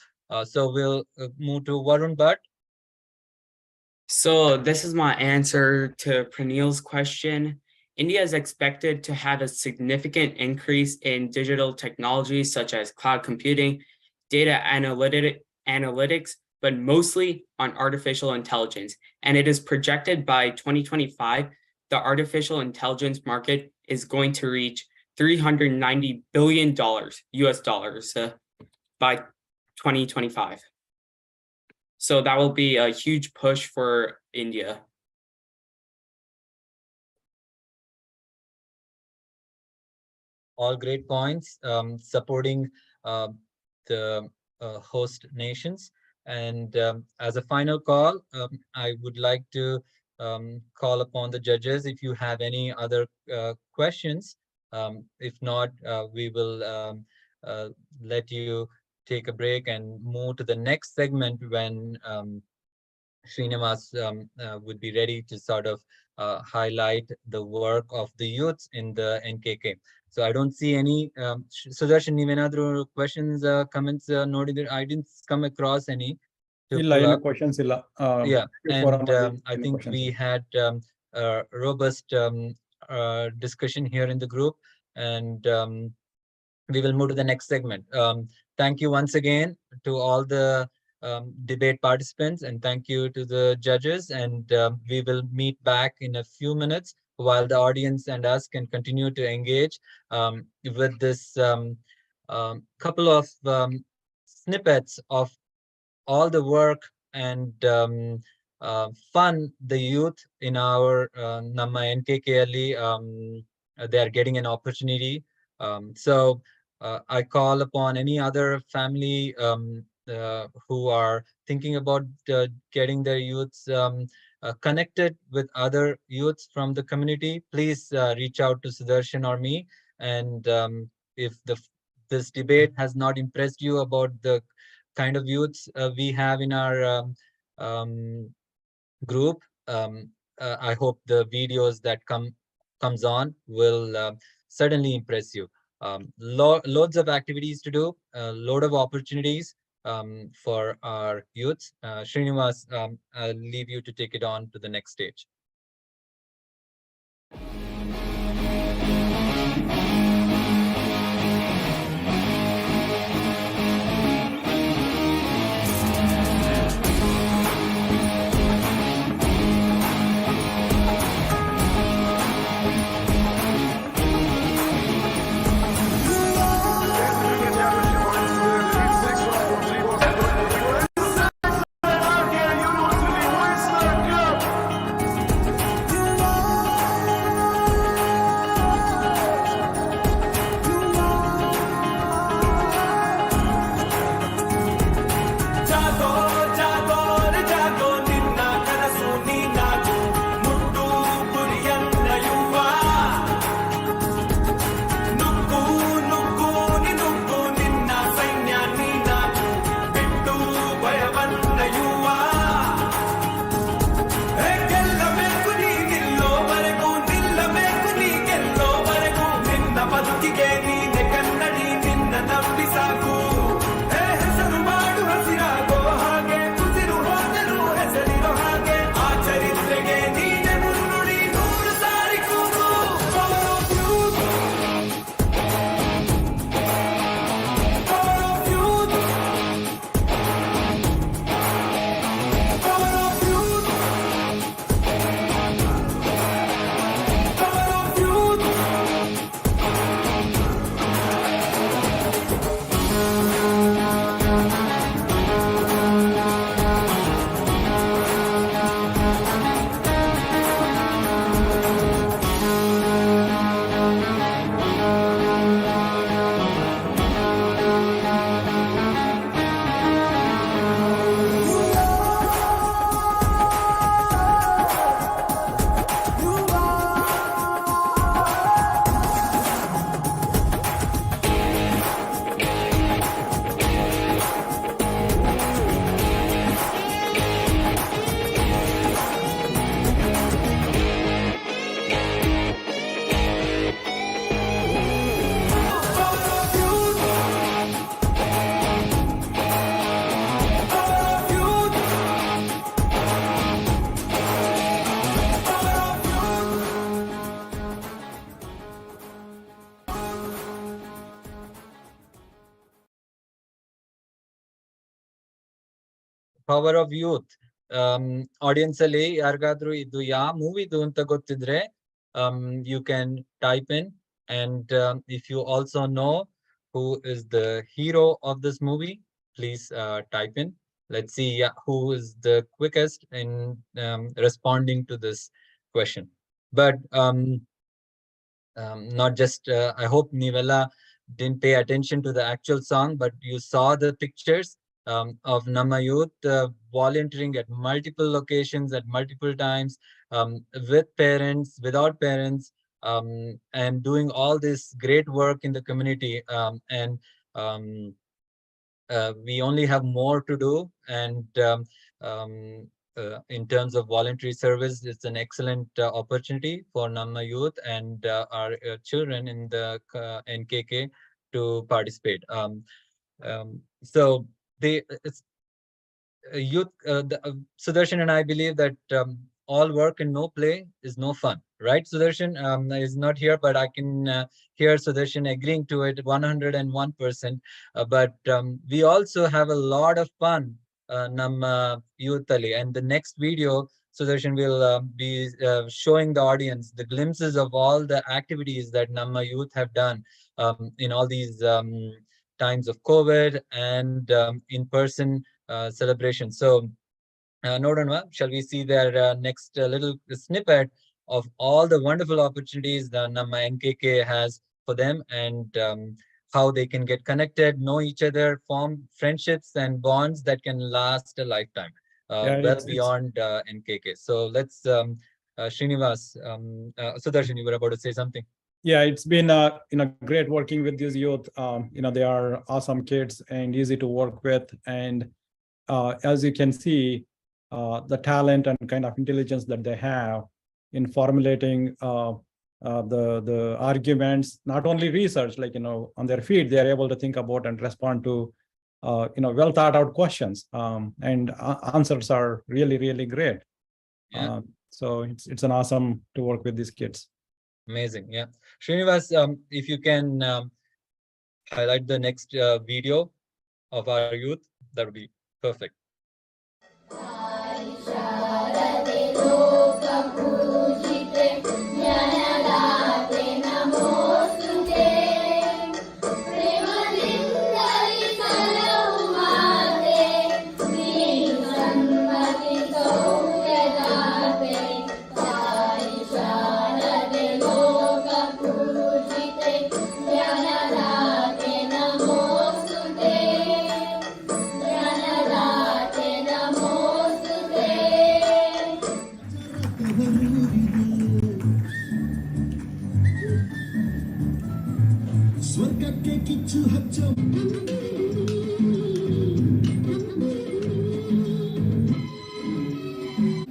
So we'll move to Varun Bhatt. So this is my answer to Pranil's question. India is expected to have a significant increase in digital technologies such as cloud computing, data analytics, but mostly on artificial intelligence. And it is projected by 2025, the artificial intelligence market is going to reach $390 billion US dollars by 2025. So that will be a huge push for India. All great points, supporting the host nations. And as a final call, I would like to call upon the judges if you have any other questions. If not, we will let you take a break and move to the next segment when Srinivas would be ready to sort of highlight the work of the youths in the NKK. So I don't see any Sudarshan, Nivenadru questions, comments noted. I didn't come across any. Questions illa. Yeah, and I think we had a robust discussion here in the group, and we will move to the next segment. Thank you once again to all the debate participants, and thank you to the judges, and we will meet back in a few minutes while the audience and us can continue to engage with this couple of snippets of all the work and fun the youth in our Namma NKKLE, they are getting an opportunity. So I call upon any other family who are thinking about getting their youths connected with other youths from the community. Please reach out to Sudarshan or me. And if this debate has not impressed you about the kind of youths we have in our group, I hope the videos that comes on will certainly impress you. Loads of activities to do, a load of opportunities for our youths. Srinivas, I'll leave you to take it on to the next stage. Power of youth. Audience ಅಲ್ಲಿ ಯಾರಿಗಾದ್ರೂ ಇದು ಯಾವ ಮೂವಿದು ಅಂತ ಗೊತ್ತಿದ್ರೆ you can type in, and if you also know who is the hero of this movie, please type in. Let's see who is the quickest in responding to this question. But not just I hope Nivella didn't pay attention to the actual song, but you saw the pictures of Namma Youth volunteering at multiple locations at multiple times, with parents, without parents, and doing all this great work in the community. And we only have more to do. And in terms of voluntary service, it's an excellent opportunity for Namma Youth and our children in the NKK to participate. So it's youth. Sudarshan and I believe that all work and no play is no fun, right? Sudarshan is not here, but I can hear Sudarshan agreeing to it 101%. But we also have a lot of fun, Namma Youth Ali. And the next video, Sudarshan will be showing the audience the glimpses of all the activities that Namma Youth have done in all these times of COVID and in-person celebration. So Nodanwa, shall we see their next little snippet of all the wonderful opportunities that Namma NKK has for them, and how they can get connected, know each other, form friendships and bonds that can last a lifetime, well beyond NKK. So let's Srinivas, Sudarshan, you were about to say something. Yeah, it's been great working with these youth. They are awesome kids and easy to work with. And as you can see, the talent and kind of intelligence that they have in formulating the arguments, not only research, like, on their feet, they are able to think about and respond to, well thought out questions. And answers are really, really great. Yeah. So it's an awesome to work with these kids. Amazing. Yeah. Srinivas, if you can highlight the next video of our youth, that would be perfect.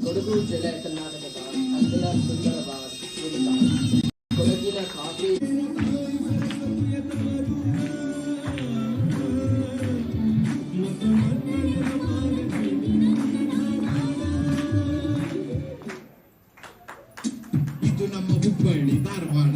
Kodagu ಜಲ ಕರ್ನಾಟಕದ ಅಂಗಲ ಸುಂದರವಾದ ಕೊಡಗಿನ coffee ಇದು ನಮ್ಮ Hubballi Dharwad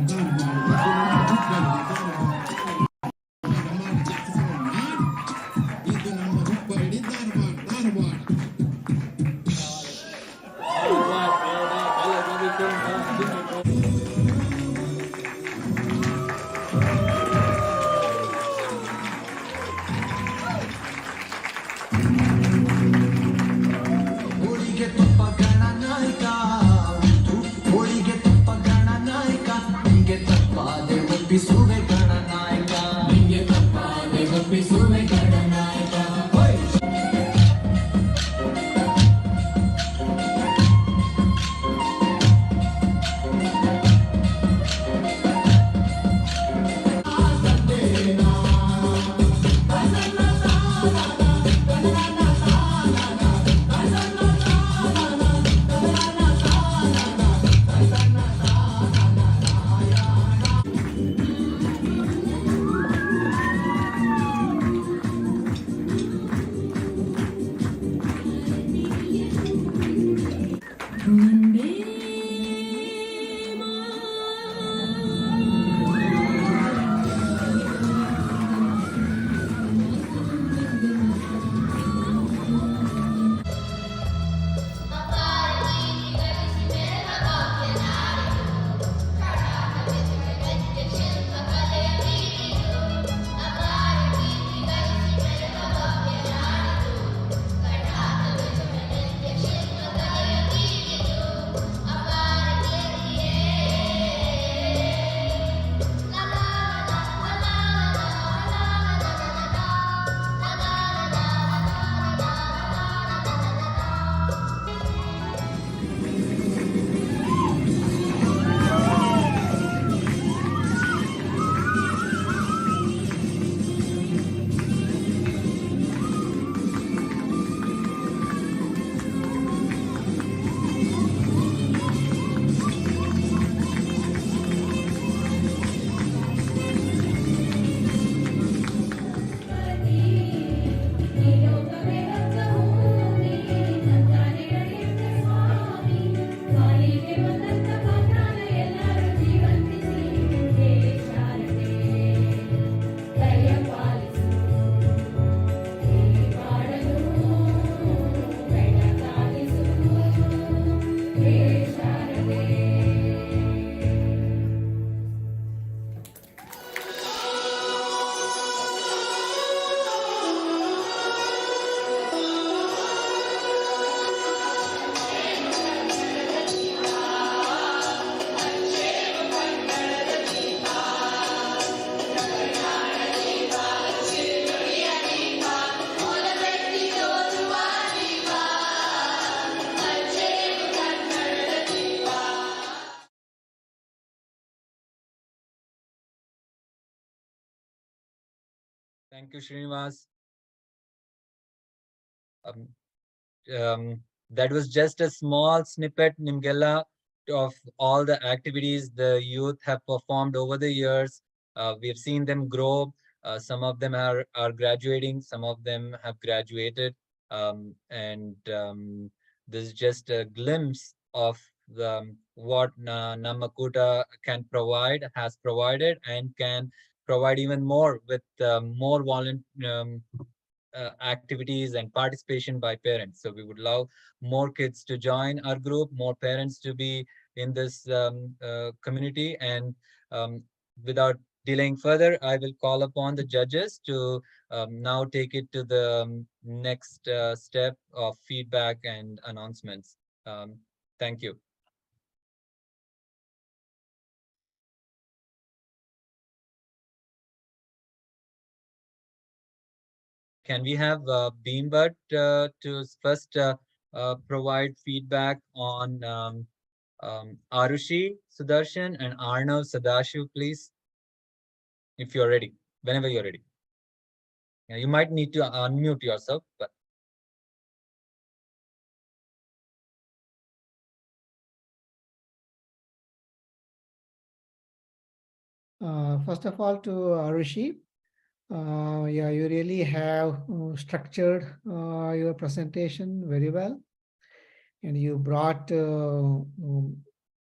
Thank you, Srinivas. That was just a small snippet, Nimgela, of all the activities the youth have performed over the years. We have seen them grow. Some of them are graduating, some of them have graduated. This is just a glimpse of what Namakuta can provide, has provided, and can provide even more with more activities and participation by parents. So we would love more kids to join our group, more parents to be in this community. And without delaying further, I will call upon the judges to now take it to the next step of feedback and announcements. Thank you. Can we have Beambut to first provide feedback on Arushi Sudarshan and Arnav Sadashiv, please? If you're ready, whenever you're ready. Yeah, you might need to unmute yourself, but first of all, to Arushi, yeah, you really have structured your presentation very well, and you brought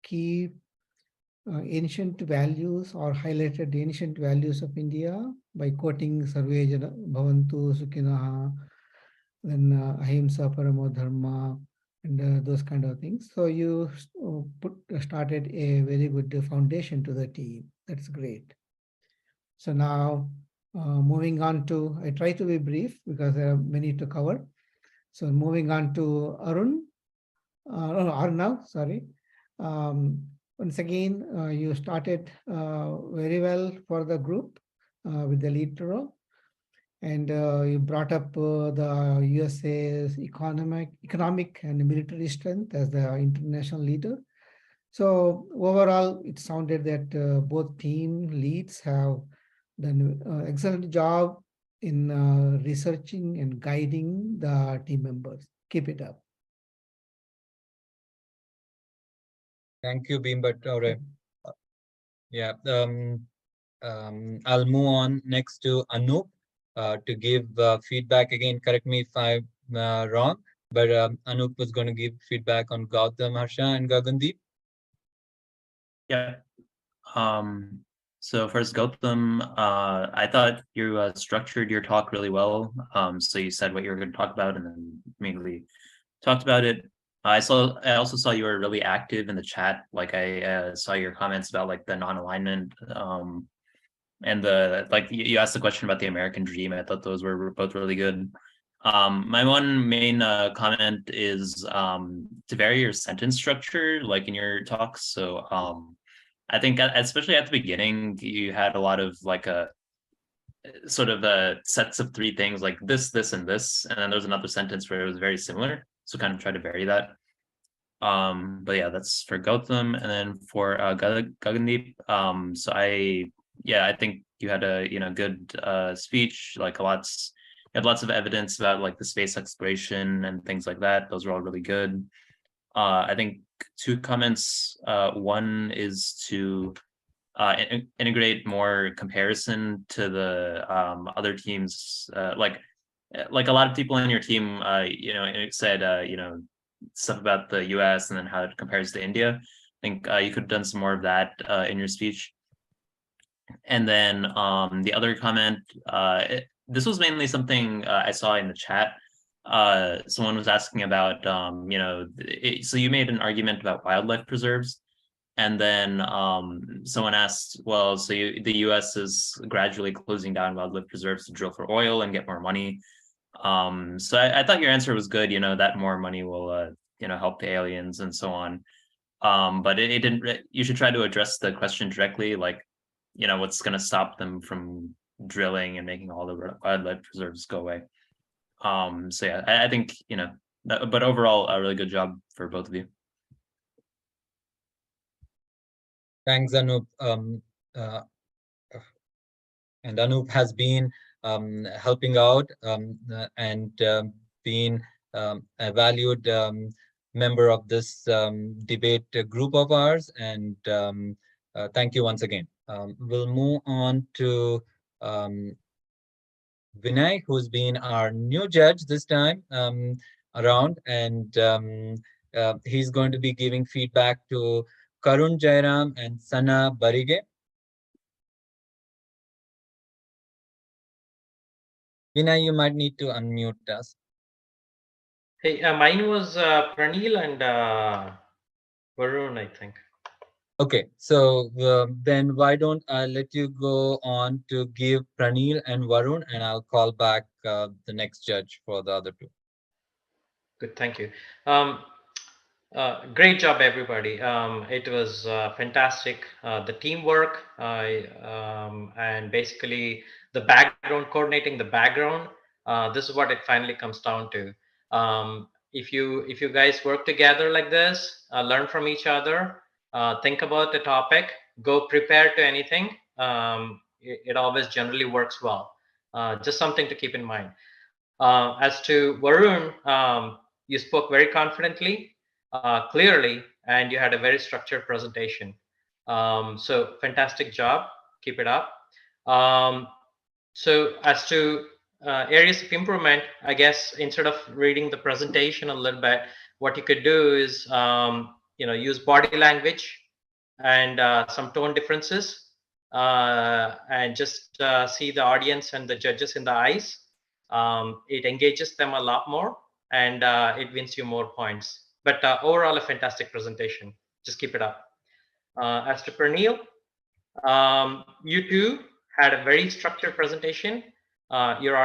key ancient values or highlighted the ancient values of India by quoting Sarve Jana Bhavantu Sukhinaha, then Ahimsa Paramo Dharma, and those kind of things. So you started a very good foundation to the team. That's great. So now moving on to, I try to be brief because there are many to cover. So moving on to Arnav, sorry. Once again, you started very well for the group with the lead role. And you brought up the USA's economic and military strength as the international leader. So overall, it sounded that both team leads have done an excellent job in researching and guiding the team members. Keep it up. thank you, Beambut. Yeah, I'll move on next to Anup to give feedback. Again, correct me if I'm wrong, but Anup was going to give feedback on Gautam, Harsha, and Gagandeep. Yeah. So first, Gautam, I thought you structured your talk really well. So you said what you were going to talk about and then immediately talked about it. I also saw you were really active in the chat. Like I saw your comments about like the non-alignment and the like you asked the question about the American dream. I thought those were both really good. My one main comment is to vary your sentence structure, like in your talks. So I think especially at the beginning, you had a lot of like a sort of sets of three things, like this, and this, and then there's another sentence where it was very similar. So kind of try to vary that. But yeah, that's for Gautam. And then for Gagandeep, so I think you had a good speech, like you had lots of evidence about like the space exploration and things like that. Those were all really good. I think two comments. One is to integrate more comparison to the other teams. Like a lot of people in your team, said, stuff about the US and then how it compares to India. I think you could have done some more of that in your speech. And then the other comment, this was mainly something I saw in the chat. Someone was asking about, so you made an argument about wildlife preserves. And then someone asked, well, so the US is gradually closing down wildlife preserves to drill for oil and get more money. So I thought your answer was good, that more money will, help the aliens and so on. But it didn't, you should try to address the question directly, like, what's going to stop them from drilling and making all the wildlife preserves go away. So yeah, I think, but overall, a really good job for both of you. Thanks, Anup. And Anup has been helping out and being a valued member of this debate group of ours. And thank you once again. We'll move on to Vinay, who's been our new judge this time around, and he's going to be giving feedback to Karun Jairam and Sana Barige. Vinay, you might need to unmute us. Hey, mine was Pranil and Varun, I think. Okay, so then why don't I let you go on to give Pranil and Varun, and I'll call back the next judge for the other two. Good, thank you. Great job, everybody. It was fantastic. The teamwork and basically the background, coordinating the background. This is what it finally comes down to. If you guys work together like this, learn from each other, think about the topic, go prepared to anything, it always generally works well. Just something to keep in mind. As to Varun, you spoke very confidently, clearly, and you had a very structured presentation. So fantastic job. Keep it up. So as to areas of improvement, I guess instead of reading the presentation a little bit, what you could do is use body language and some tone differences, and just see the audience and the judges in the eyes. It engages them a lot more, and it wins you more points. But overall, a fantastic presentation. Just keep it up. As to Pranil, you too had a very structured presentation. Your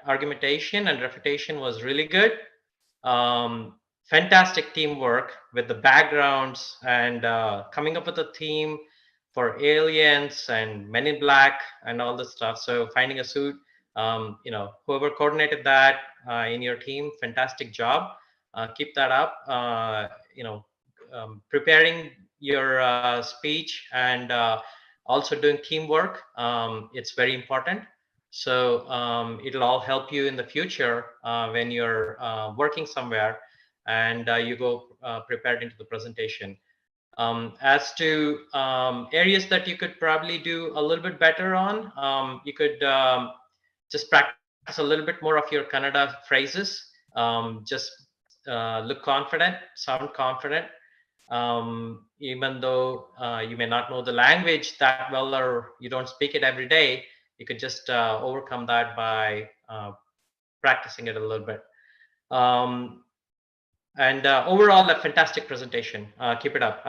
argumentation and refutation was really good. Fantastic teamwork with the backgrounds and coming up with a theme for aliens and Men in Black and all this stuff. So finding a suit, whoever coordinated that in your team, fantastic job. Keep that up. Preparing your speech and also doing teamwork, it's very important. So it'll all help you in the future when you're working somewhere and you go prepared into the presentation. As to areas that you could probably do a little bit better on, you could just practice a little bit more of your Kannada phrases. Just look confident, sound confident. Even though you may not know the language that well or you don't speak it every day, you could just overcome that by practicing it a little bit. And overall, a fantastic presentation. Keep it up.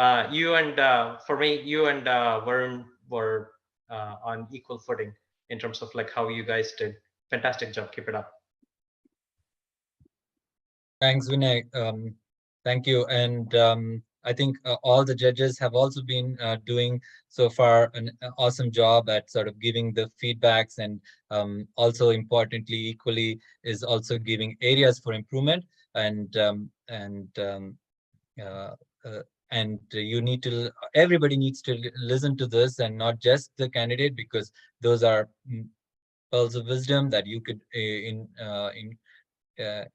For me, you and Varun were on equal footing in terms of like how you guys did. Fantastic job. Keep it up. Thanks, Vinay. Thank you. And I think all the judges have also been doing so far an awesome job at sort of giving the feedbacks, and also importantly, equally, is also giving areas for improvement. And everybody needs to listen to this, and not just the candidate, because those are pearls of wisdom that you could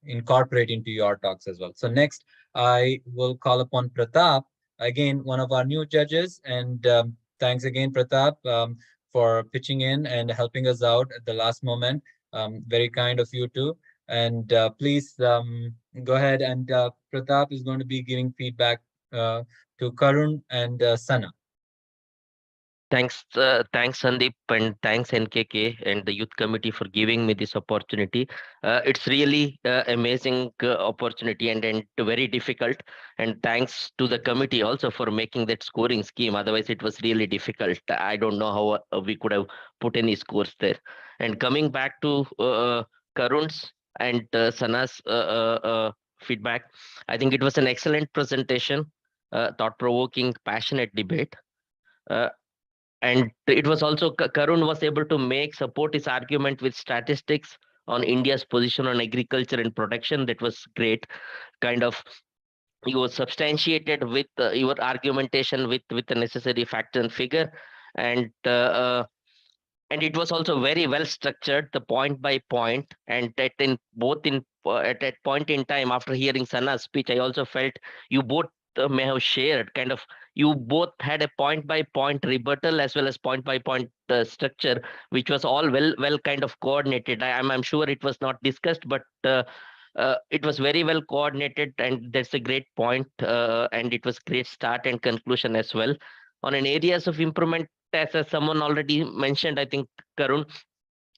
incorporate into your talks as well. So next, I will call upon Pratap, again, one of our new judges. And thanks again, Pratap, for pitching in and helping us out at the last moment. Very kind of you too. And please go ahead, and Pratap is going to be giving feedback to Karun and Sana. Thanks, Sandeep, and thanks NKK and the youth committee for giving me this opportunity. It's really amazing opportunity and very difficult. And thanks to the committee also for making that scoring scheme. Otherwise, it was really difficult. I don't know how we could have put any scores there. And coming back to Karun's and Sana's feedback, I think it was an excellent presentation, thought-provoking, passionate debate. And it was also, Karun was able to support his argument with statistics on India's position on agriculture and production. That was great. Kind of, you was substantiated with your argumentation with the necessary fact and figure. And and it was also very well structured, the point by point, and that in both in at that point in time after hearing Sana's speech, I also felt you both may have shared kind of, you both had a point by point rebuttal as well as point by point structure, which was all well kind of coordinated. I'm sure it was not discussed, but it was very well coordinated, and that's a great point, and it was great start and conclusion as well. On an areas of improvement, as someone already mentioned, I think Karun,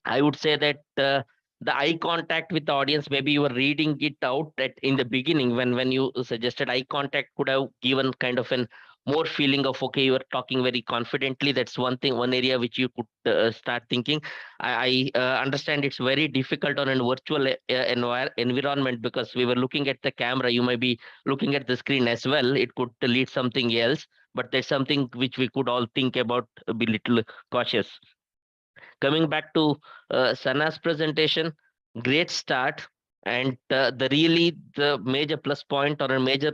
I would say that the eye contact with the audience, maybe you were reading it out in the beginning when you suggested eye contact could have given kind of an more feeling of, okay, you are talking very confidently. That's one thing, one area which you could start thinking. I understand it's very difficult on a virtual environment, because we were looking at the camera. You might be looking at the screen as well. It could lead something else, but there's something which we could all think about, be little cautious. Coming back to Sana's presentation, great start, and the major plus point or a major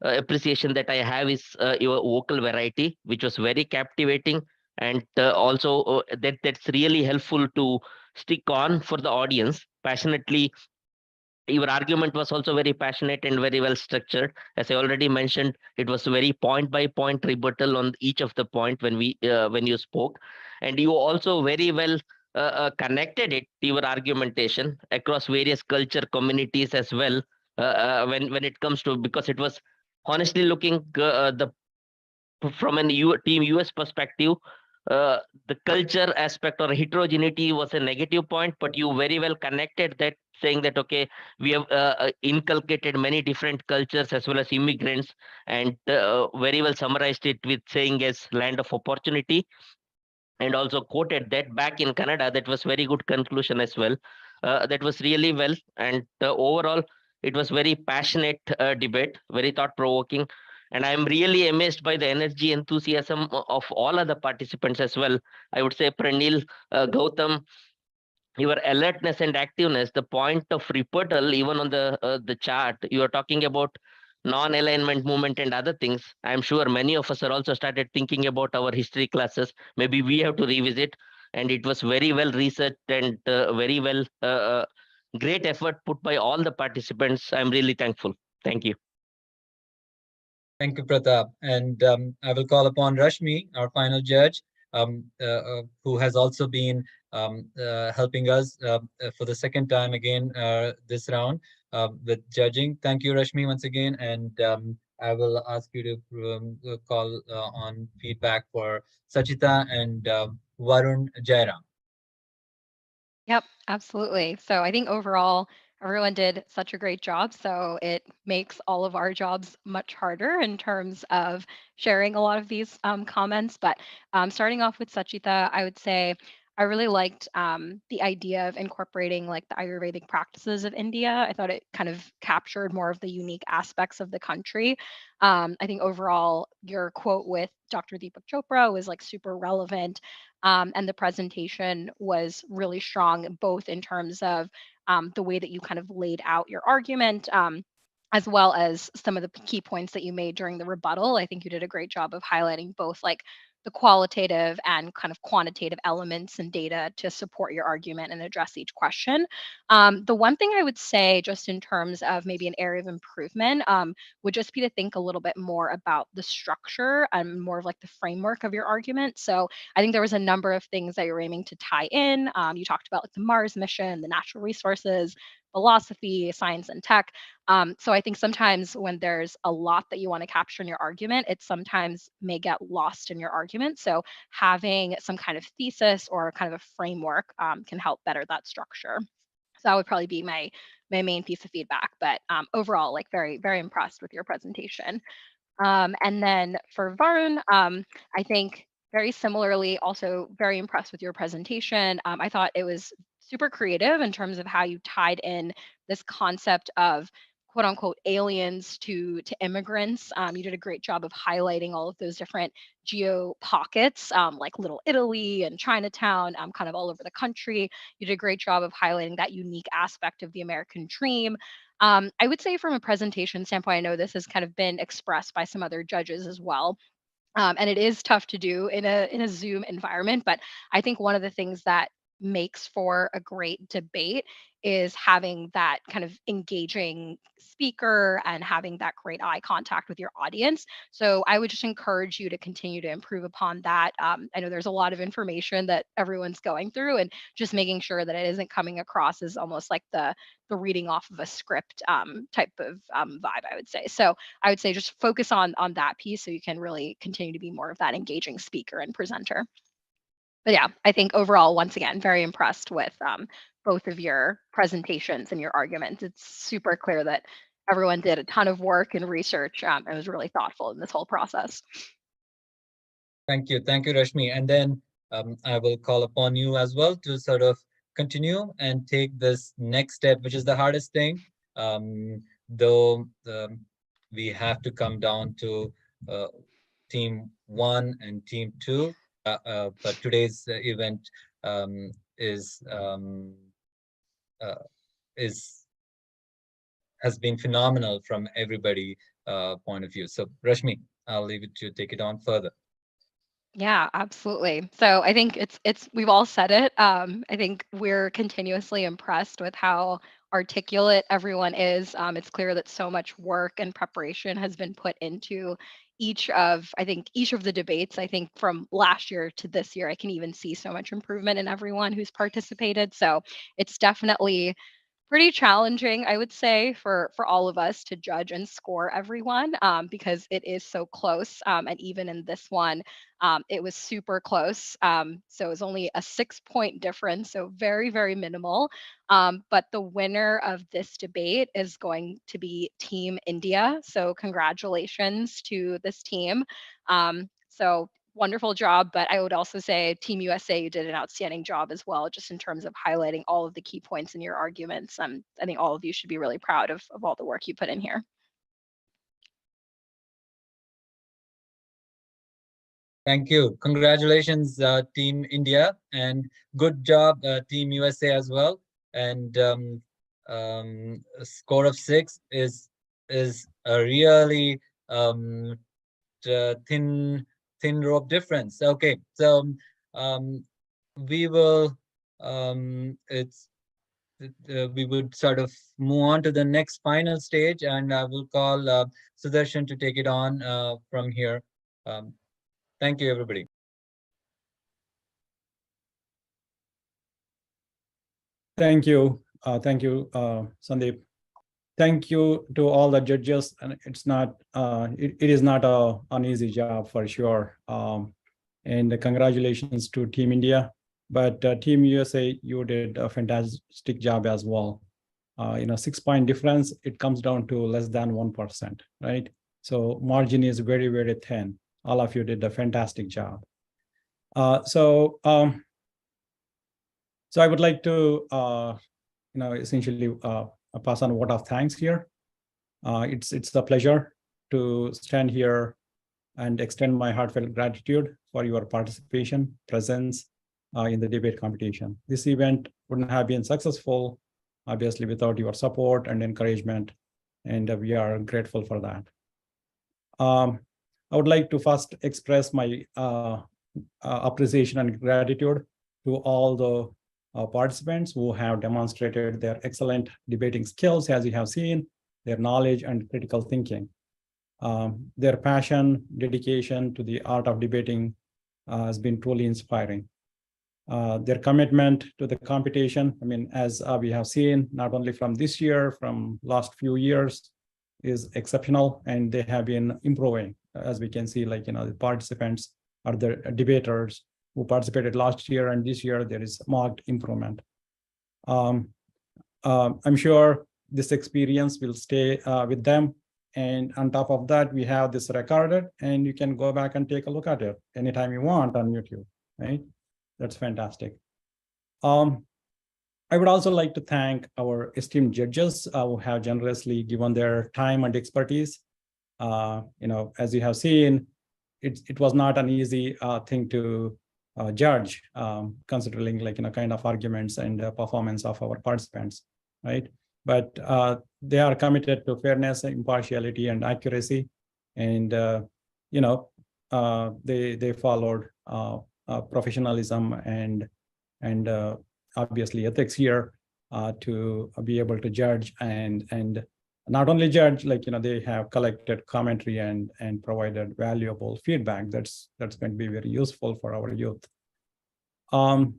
appreciation that I have is your vocal variety, which was very captivating, and also that's really helpful to stick on for the audience passionately. Your argument was also very passionate and very well structured. As I already mentioned, it was very point by point rebuttal on each of the point when you spoke, and you also very well connected it, your argumentation, across various culture communities as well. When it comes to, because it was honestly looking from an team US perspective, the culture aspect or heterogeneity was a negative point, but you very well connected that, saying that, okay, we have inculcated many different cultures as well as immigrants, and very well summarized it with saying as land of opportunity, and also quoted that back in Canada. That was very good conclusion as well. That was really well, and overall it was very passionate debate, very thought-provoking. And I'm really amazed by the energy, enthusiasm of all other participants as well. I would say Pranil, Gautam, your alertness and activeness, the point of rebuttal, even on the chart, you are talking about non-alignment movement and other things. I'm sure many of us are also started thinking about our history classes. Maybe we have to revisit, and it was very well researched and very well great effort put by all the participants. I'm really thankful. Thank you. Thank you, Pratap. And I will call upon Rashmi, our final judge, who has also been helping us for the second time again this round with judging. Thank you, Rashmi, once again. And I will ask you to call on feedback for Sachita and Varun Jairam. Yep, absolutely. So I think overall, everyone did such a great job. So it makes all of our jobs much harder in terms of sharing a lot of these comments. But starting off with Sachita, I would say I really liked the idea of incorporating like the Ayurvedic practices of India. I thought it kind of captured more of the unique aspects of the country. I think overall, your quote with Dr. Deepak Chopra was like super relevant. And the presentation was really strong, both in terms of the way that you kind of laid out your argument, as well as some of the key points that you made during the rebuttal. I think you did a great job of highlighting both like the qualitative and kind of quantitative elements and data to support your argument and address each question. The one thing I would say, just in terms of maybe an area of improvement, would just be to think a little bit more about the structure and more of like the framework of your argument. So I think there was a number of things that you're aiming to tie in. You talked about like the Mars mission, the natural resources, philosophy, science, and tech. So I think sometimes when there's a lot that you want to capture in your argument, it sometimes may get lost in your argument. So having some kind of thesis or kind of a framework can help better that structure. So that would probably be my main piece of feedback. But overall, like very, very impressed with your presentation. And then for Varun, I think very similarly, also very impressed with your presentation. I thought it was super creative in terms of how you tied in this concept of quote unquote aliens to immigrants. You did a great job of highlighting all of those different geo pockets, like Little Italy and Chinatown, kind of all over the country. You did a great job of highlighting that unique aspect of the American dream. I would say from a presentation standpoint, I know this has kind of been expressed by some other judges as well. And it is tough to do in a Zoom environment, but I think one of the things that makes for a great debate is having that kind of engaging speaker and having that great eye contact with your audience. So I would just encourage you to continue to improve upon that. I know there's a lot of information that everyone's going through, and just making sure that it isn't coming across as almost like the reading off of a script type of vibe, I would say. So I would say just focus on that piece so you can really continue to be more of that engaging speaker and presenter. But yeah, I think overall, once again, very impressed with both of your presentations and your arguments. It's super clear that everyone did a ton of work and research and was really thoughtful in this whole process. Thank you, Rashmi. And then I will call upon you as well to sort of continue and take this next step, which is the hardest thing. Though we have to come down to team 1 and team 2. But today's event has been phenomenal from everybody point of view. So Rashmi, I'll leave it to take it on further. Yeah, absolutely. So I think it's we've all said it. I think we're continuously impressed with how articulate everyone is. It's clear that so much work and preparation has been put into each of the debates. I think from last year to this year, I can even see so much improvement in everyone who's participated. So it's definitely pretty challenging, I would say, for all of us to judge and score everyone because it is so close. And even in this one, it was super close. So it was only a 6-point difference, so very, very minimal. But the winner of this debate is going to be Team India. So congratulations to this team. So wonderful job, but I would also say Team USA, you did an outstanding job as well, just in terms of highlighting all of the key points in your arguments. I think all of you should be really proud of all the work you put in here. Thank you. Congratulations, Team India, and good job, Team USA as well. And a score of 6 is a really thin rope difference. Okay, so we will we would sort of move on to the next final stage, and I will call Sudarshan to take it on from here. Thank you, everybody. Thank you, Sandeep. Thank you to all the judges, and it's not it is not an easy job for sure. And congratulations to Team India, but Team USA, you did a fantastic job as well. 6-point difference, it comes down to less than 1%, right? So margin is very, very thin. All of you did a fantastic job. So I would like to essentially pass on a word of thanks here. It's a pleasure to stand here and extend my heartfelt gratitude for your participation, presence in the debate competition. This event wouldn't have been successful, obviously, without your support and encouragement, and we are grateful for that. I would like to first express my appreciation and gratitude to all the participants who have demonstrated their excellent debating skills, as you have seen, their knowledge and critical thinking. Their passion, dedication to the art of debating has been truly inspiring. Their commitment to the competition, as we have seen, not only from this year, from last few years, is exceptional, and they have been improving. As we can see, the participants are the debaters who participated last year, and this year there is marked improvement. I'm sure this experience will stay with them. And on top of that, we have this recorded, and you can go back and take a look at it anytime you want on YouTube, right? That's fantastic. I would also like to thank our esteemed judges who have generously given their time and expertise. As you have seen, it was not an easy thing to judge, considering kind of arguments and performance of our participants, right? But they are committed to fairness, impartiality, and accuracy. And they followed professionalism and obviously ethics here to be able to judge and not only judge, like, they have collected commentary and provided valuable feedback that's going to be very useful for our youth. To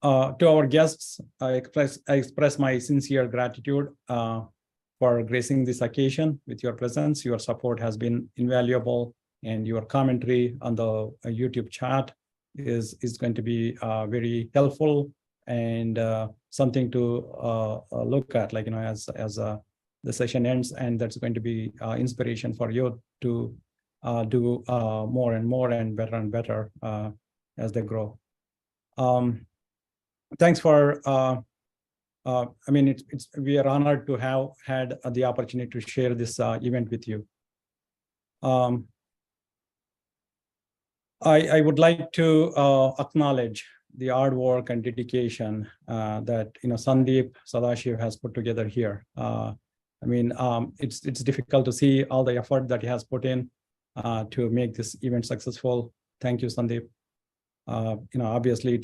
our guests, I express my sincere gratitude for gracing this occasion with your presence. Your support has been invaluable, and your commentary on the YouTube chat is going to be very helpful and something to look at, like, as the session ends, and that's going to be inspiration for you to do more and more and better as they grow. Thanks for I mean, we are honored to have had the opportunity to share this event with you. I would like to acknowledge the hard work and dedication that Sandeep Sadashiv has put together here. I mean, it's difficult to see all the effort that he has put in to make this event successful. Thank you, Sandeep. Obviously,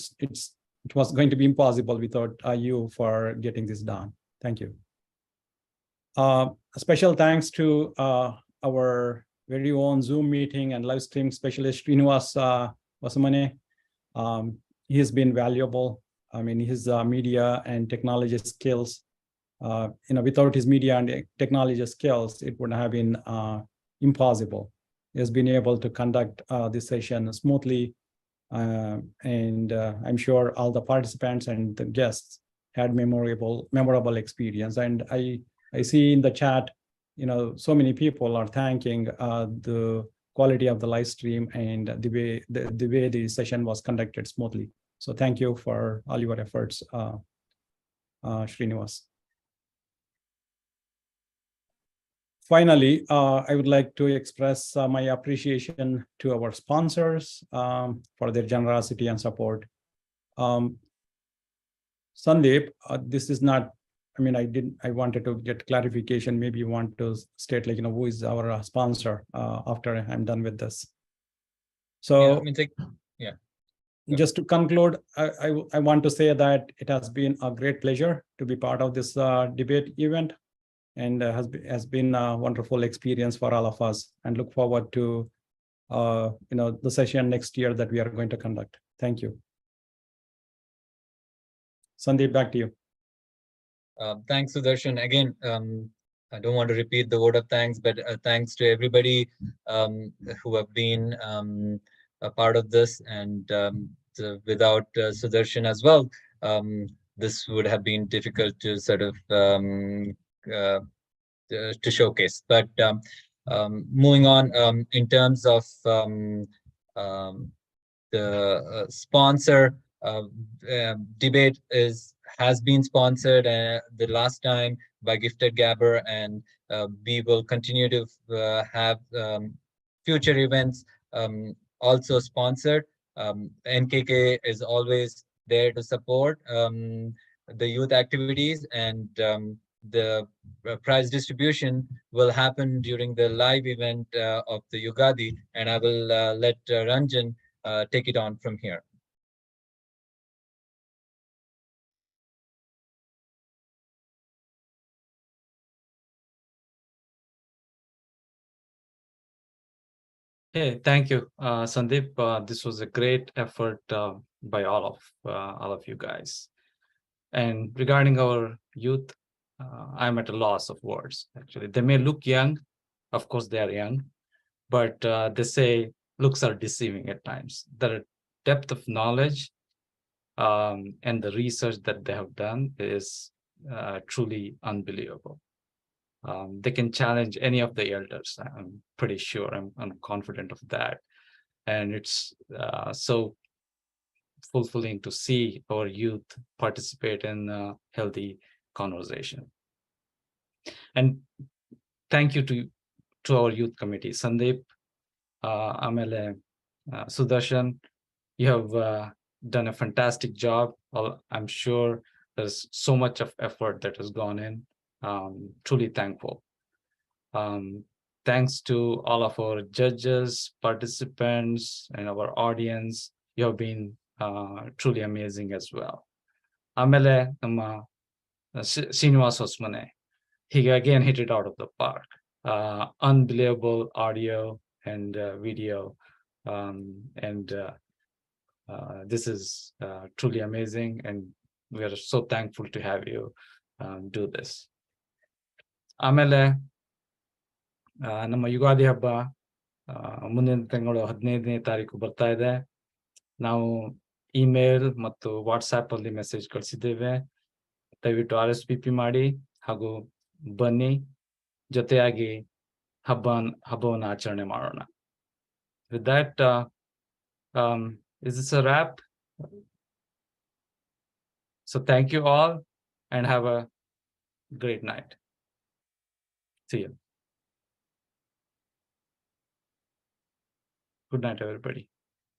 it was going to be impossible without you for getting this done. Thank you. A special thanks to our very own Zoom meeting and live stream specialist, Srinivas Vasamane. He has been valuable. I mean, his media and technology skills, without his media and technology skills, it would have been impossible. He has been able to conduct this session smoothly. And I'm sure all the participants and the guests had memorable experience. And I see in the chat, so many people are thanking the quality of the live stream and the way the session was conducted smoothly. So thank you for all your efforts, Srinivas. Finally, I would like to express my appreciation to our sponsors for their generosity and support. Sandeep, this is not, I mean, I wanted to get clarification. Maybe you want to state, like, who is our sponsor after I'm done with this. So yeah. Just to conclude, I want to say that it has been a great pleasure to be part of this debate event, and has been a wonderful experience for all of us, and look forward to the session next year that we are going to conduct. Thank you. Sandeep, back to you. Thanks, Sudarshan. Again, I don't want to repeat the word of thanks, but thanks to everybody who have been a part of this, and without Sudarshan as well, this would have been difficult to sort of to showcase. But moving on, in terms of the sponsor debate has been sponsored the last time by Gifted Gabber, and we will continue to have future events also sponsored. NKK is always there to support the youth activities, and the prize distribution will happen during the live event of the Yugadi, and I will let Ranjan take it on from here. Hey, thank you, Sandeep. This was a great effort by all of you guys. And regarding our youth, I'm at a loss of words. Actually, they may look young, of course they are young, but they say looks are deceiving at times. The depth of knowledge and the research that they have done is truly unbelievable. They can challenge any of the elders. I'm pretty sure. I'm confident of that. And it's so fulfilling to see our youth participate in a healthy conversation. And thank you to our youth committee, Sandeep, Amele, Sudarshan. You have done a fantastic job. I'm sure there's so much of effort that has gone in. Truly thankful. thanks to all of our judges, participants, and our audience. You have been truly amazing as well. Amele nama Srinivas Osmane. He again hit it out of the park. Unbelievable audio and video. This is truly amazing, and we are so thankful to have you do this. Amele ನಮ್ಮ ಯುಗಾದಿ ಹಬ್ಬ ಮುಂದಿನ ತಿಂಗಳು 15ನೇ ತಾರೀಕು ಬರ್ತಾ ಇದೆ. ನಾವು email ಮತ್ತು WhatsApp ಅಲ್ಲಿ ಮೆಸೇಜ್ ಕಳಿಸಿದ್ದೇವೆ. ದಯವಿಟ್ಟು RSVP ಮಾಡಿ ಹಾಗೂ ಬನ್ನಿ, ಜೊತೆಯಾಗಿ ಹಬ್ಬವನ್ನು ಆಚರಣೆ ಮಾಡೋಣ. With that, is this a wrap? So thank you all and have a great night. See you. Good night, everybody.